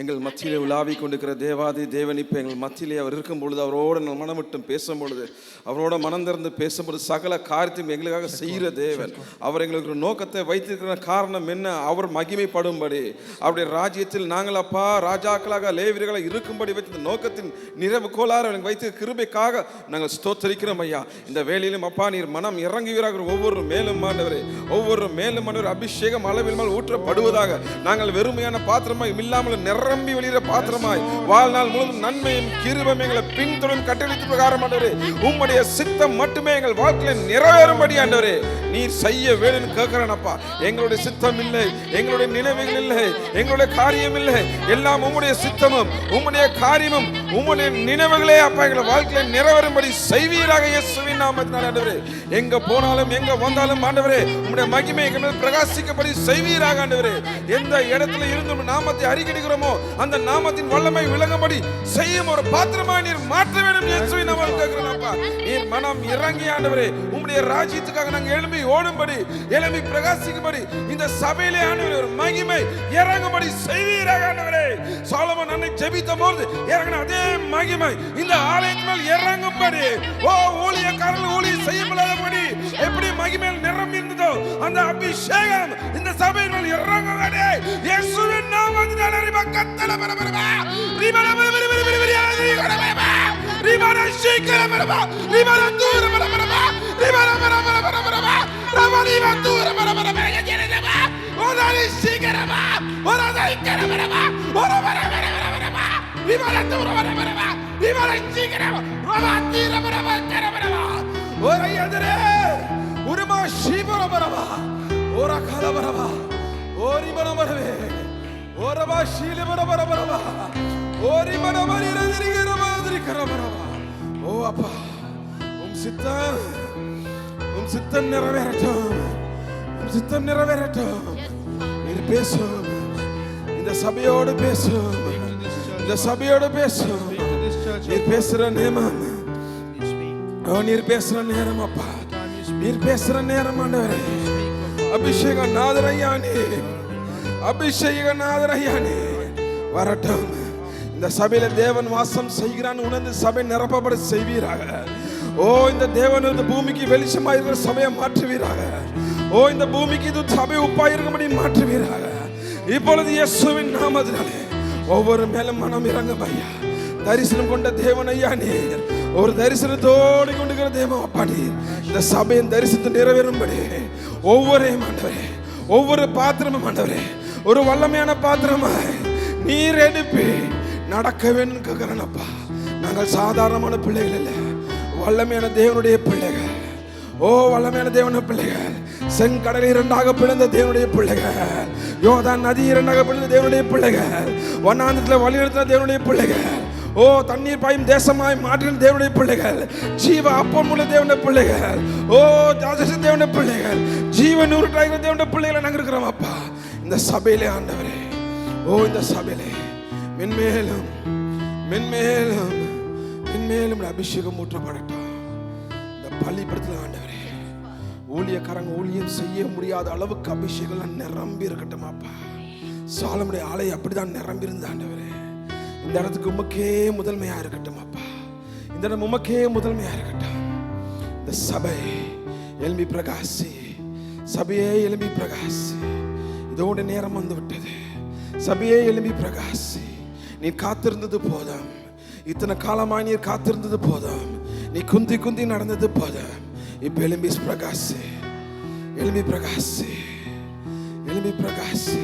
எங்கள் மத்தியிலே உலாவி கொண்டிருக்கிற தேவாதி தேவன் இப்போ எங்கள் மத்தியிலே அவர் இருக்கும் பொழுது அவரோட மனம் விட்டு பேசும் பொழுது அவரோட மனம் திறந்து பேசும்பொழுது சகல காரியத்தையும் எங்களுக்காக செய்கிற தேவன். அவர் எங்களுக்கு ஒரு நோக்கத்தை வைத்திருக்கிற காரணம் என்ன? அவர் மகிமைப்படும்படி அவருடைய ராஜ்யத்தில் நாங்கள் அப்பா ராஜாக்களாக லேவியர்களாக இருக்கும்படி வைத்த நோக்கத்தின் நிறைவு கோளாறு எனக்கு வைத்த கிருபைக்காக நாங்கள் ஸ்தோத்தரிக்கிறோம் ஐயா. இந்த வேளையிலும் அப்பா நீர் மனம் இறங்குவீராக ஒவ்வொரு மேலும் ஆண்டவரே, ஒவ்வொரு மேலும் ஆண்டவர் அபிஷேகம் அளவில் மேல் ஊற்றப்படுவதாக நாங்கள் வெறுமையான பாத்திரமாக இல்லாமல் நிற நிரம்பி வெளியிற பாத்திரமாய் வாழ்நாள் முழுவதும் நன்மையும் கிருபையும் எங்களை பின்தொடரும் கட்டளைக்கு பிரகாரம் ஆண்டவரே உம்முடைய சித்தம் மட்டுமே எங்கள் வாழ்க்கையில் நிறைவேறும்படி ஆண்டவரே நீர் செய்ய வேணும்னு கேட்கிறேனப்பா. எங்களுடைய சித்தம் இல்லை, எங்களுடைய நினைவுகள் இல்லை, எங்களுடைய காரியம் இல்லை, எல்லாம் உம்முடைய சித்தமும் உம்முடைய காரியமும் உம்முடைய நினைவுகளே அப்பா எங்களை வாழ்க்கையில் நிறைவேறும்படி செய்வீராக இயேசுவின் நாமத்தினால் ஆண்டவரே. எங்க போனாலும் எங்க வந்தாலும் ஆண்டவரே உம்முடைய மகிமை எங்கள் மேல் பிரகாசிக்கப்படி செய்வீராக ஆண்டவரே. எந்த இடத்துல இருந்து நாமத்தை அறிக்கையிடுகிறோமோ அந்த நாமத்தின் வல்லமை விளங்கும்படி செய்யும் ஒரு பாத்திரமாய் நீர் மாற்ற வேண்டும் இயேசுவின் நாமத்தில் கேட்கிறேனப்பா. நீர் மனம் இறங்கி ஆண்டவரே உம்முடைய ராஜ்யத்துக்காக நாங்கள் எழும்பி ஓடும்படி எழும்பி பிரகாசிக்கும்படி இந்த சபையிலே ஆண்டவரே ஒரு மகிமை இறங்கும்படி செய்வீராக ஆண்டவரே. சாலமோன் அன்னை ஜெபித்த போது இறங்கின அதே மகிமை இந்த ஆலயத்தினால் இறங்கும்படி ஊழியக்காரர்கள் ஊழியம் செய்யப்படாதபடி எப்படி மகிமையில் நிரம்பி இருந்ததோ அந்த அபிஷேகம் இந்த சபையினால் இறங்கும்படி இயேசுவின் நாமத்தினால் கத்தல பரபரபா ரிபல பரபரபா ரிபல ரிபல ஷீக்கல பரபரபா ரிபல தூர பரபரபா ரிபல பரபரபா ரமணி வந்தூர பரபரபா யஜனபா ஓதாரி ஷீக்கரபா ஓதாரி கரபரபா ஓரபரபரபா ரிபல தூர பரபரபா ரிபல ஷீக்கரபா ரவாத்தி ரபரபா கரபரபா ஓரையதரே உருமா ஷீபர பரபா ஓரா கலபரபா ஓரி பரபரவே ஓரபா ஷீல பரபரபா ஓரி பரபரி ரதிரிகர மாதிரி கரபரபா. ஓ அப்பா உம் சித்தம் நிறைவேறட்டும், உம் சித்தம் நிறைவேறட்டும். நீர் பேசும், இந்த சபையோடு பேசும், இந்த சபையோடு பேசும். நீர் பேசுற நேரம், நீர் பேசுற நேரம் அப்பா, நீர் பேசுற நேரம் ஆண்டவரே. அபிஷேக நாதரையானே, அபிஷேக நாதரையானே வரட்டும். இந்த சபையில தேவன் வாசம் செய்கிறான் உணர்ந்து சபை நிரப்பப்பட செய்வீராக. ஓ இந்த தேவன் இந்த பூமிக்கு வெளிச்சமாக இருக்கிற சபையை மாற்றுவீராக. ஓ இந்த பூமிக்கு இது சபை உப்பாயிருக்கும்படி மாற்றுவீராக. இப்பொழுது இயேசுவின் நாமத்தினாலே ஒவ்வொரு மேலும் மனம் இறங்கும் ஐயா. தரிசனம் கொண்ட தேவன் ஐயா நீர், ஒரு தரிசனத்தோடு கொண்டுகிற தேவன் அப்பா நீர். இந்த சபையின் தரிசனத்தை நிறைவேறும்படி ஒவ்வொரு ஆண்டவரே, ஒவ்வொரு பாத்திரமும் ஆண்டவரே ஒரு வல்லமையான பாத்திரமாய் நீர் எடுப்பி நடக்க வேண்டும் கேட்கிறேனப்பா. நாங்கள் சாதாரணமான பிள்ளைகள் இல்லை, வல்லமையான தேவனுடைய பிள்ளைகள். ஓ வல்லமையான தேவனுடைய பிள்ளைகள், செங்கடலை இரண்டாக பிளந்த தேவனுடைய பிள்ளைகள், யோர்தான் நதி இரண்டாக பிளந்த தேவனுடைய பிள்ளைகள், வனாந்தரத்தில் வழிநடத்தின தேவனுடைய பிள்ளைகள், ஓ தண்ணீர் பாயும் தேசமாய் மாற்றின தேவனுடைய பிள்ளைகள், ஜீவ அப்பம் உள்ள தேவனுடைய பிள்ளைகள், ஓ ஜாஜசி தேவனுடைய பிள்ளைகள், ஜீவன் உருட்டாகிற தேவனுடைய பிள்ளைகளை நாங்கள் இருக்கிறோம் அப்பா. இந்த சபையிலே ஆண்டவரே, ஓ இந்த சபையிலே மென்மேலும் மென்மேலும் மென்மேலும் அபிஷேகம் ஊற்றப்படட்டும். இந்த பள்ளிப்படத்தில் ஆண்டவரே ஊழியக்காரங்க ஊழியம் செய்ய முடியாத அளவுக்கு அபிஷேகம் நிரம்பி இருக்கட்டும் அப்பா. சாலமுடைய ஆலயம் அப்படிதான் நிரம்பி இருந்த ஆண்டவரே. இந்த இடத்துக்கு உமக்கே முதன்மையா இருக்கட்டும் அப்பா. இந்த இடம் உமக்கே முதன்மையா இருக்கட்டும். இந்த சபை எழும்பி பிரகாசி, சபையே எழும்பி பிரகாசி. இதோட நேரம் வந்து விட்டது. சபையே எழும்பி பிரகாசி. நீ காத்திருந்தது போதும், இத்தனை காலமாய் நீர் காத்திருந்தது போதும், நீ குந்தி குந்தி நடந்தது போதும். இப்ப எழும்பி பிரகாசி, எழும்பி பிரகாசி, எழும்பி பிரகாசி.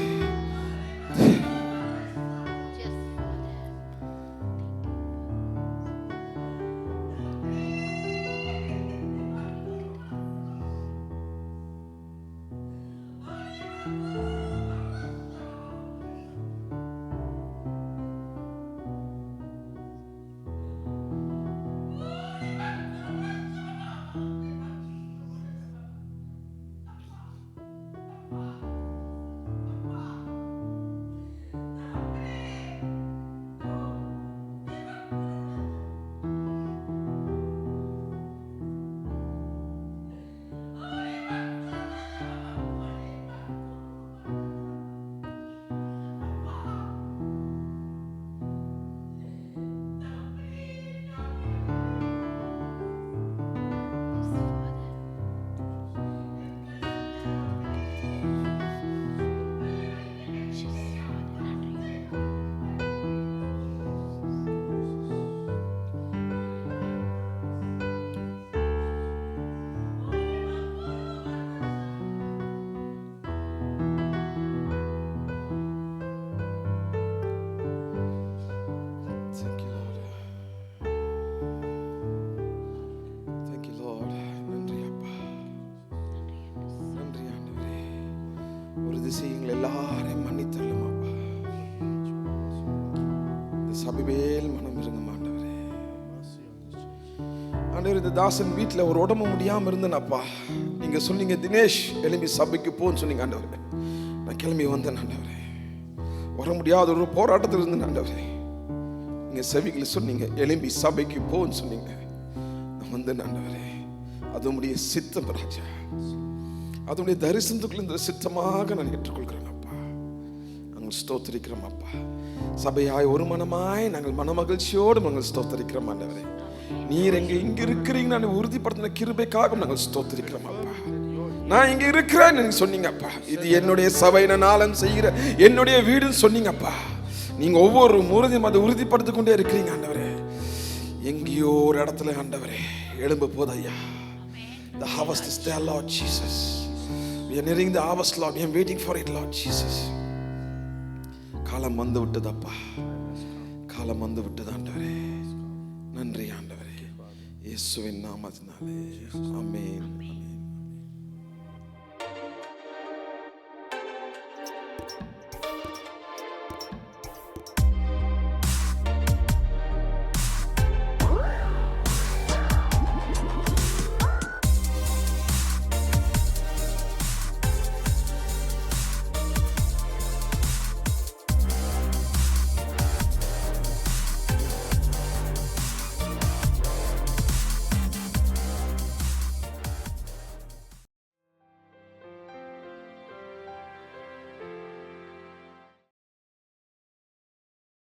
சபைவேல் மனம் இருங்க ஆண்டவரே. ஆண்டவர், இந்த தாசன் வீட்டில் ஒரு உடம்பு முடியாமல் இருந்தேனப்பா. நீங்க சொன்னீங்க தினேஷ் எழும்பி சபைக்கு போன்னு சொன்னீங்க ஆண்டவரே. நான் கிளம்பி வந்தேன் ஆண்டவரே. வர முடியாத ஒரு போராட்டத்தில் இருந்தேன் ஆண்டவரே. நீங்க செவிகளை சொன்னீங்க எழும்பி சபைக்கு போன்னு சொன்னீங்க. நான் வந்தேன் ஆண்டவரே. அது உம்முடைய சித்தம் ராஜா. அதனுடைய தரிசனத்துக்குள்ள இந்த சித்தமாக நான் ஏற்றுக்கொள்கிறேன் அப்பா. நாங்கள் ஸ்தோத்திரிக்கிறோம் அப்பா. சபையாய் ஒரு மனமாய் நாங்கள் மனமகிழ்ச்சியோடு நாங்கள் ஸ்தோத்திரிக்கிறோம் ஆண்டவரே. நீர் இங்க இருக்கிறீங்க நான் உறுதிப்படுத்தின கிருபைக்காக நாங்கள் ஸ்தோத்திரிக்கிறோம் அப்பா. நான் இங்க இருக்கிறேன் நீங்க சொன்னீங்க அப்பா. இது என்னுடைய சபை, நான் செய்கிற என்னுடைய வீடுன்னு சொன்னீங்க அப்பா. நீங்க ஒவ்வொரு முறையும் அதை உறுதிப்படுத்திக் கொண்டே இருக்கிறீங்க ஆண்டவரே. எங்கேயோ ஒரு இடத்துல ஆண்டவரே எழும்ப போது ஐயா. The harvest is there, Lord Jesus. We are nearing the harvest, Lord. We are waiting for it, Lord Jesus. காலம் வந்து விட்டதப்பா. காலம் வந்து விட்டது ஆண்டவரே. நன்றி ஆண்டவரே. இயேசுவின் நாமத்தினாலே ஆமென். ஆமென்.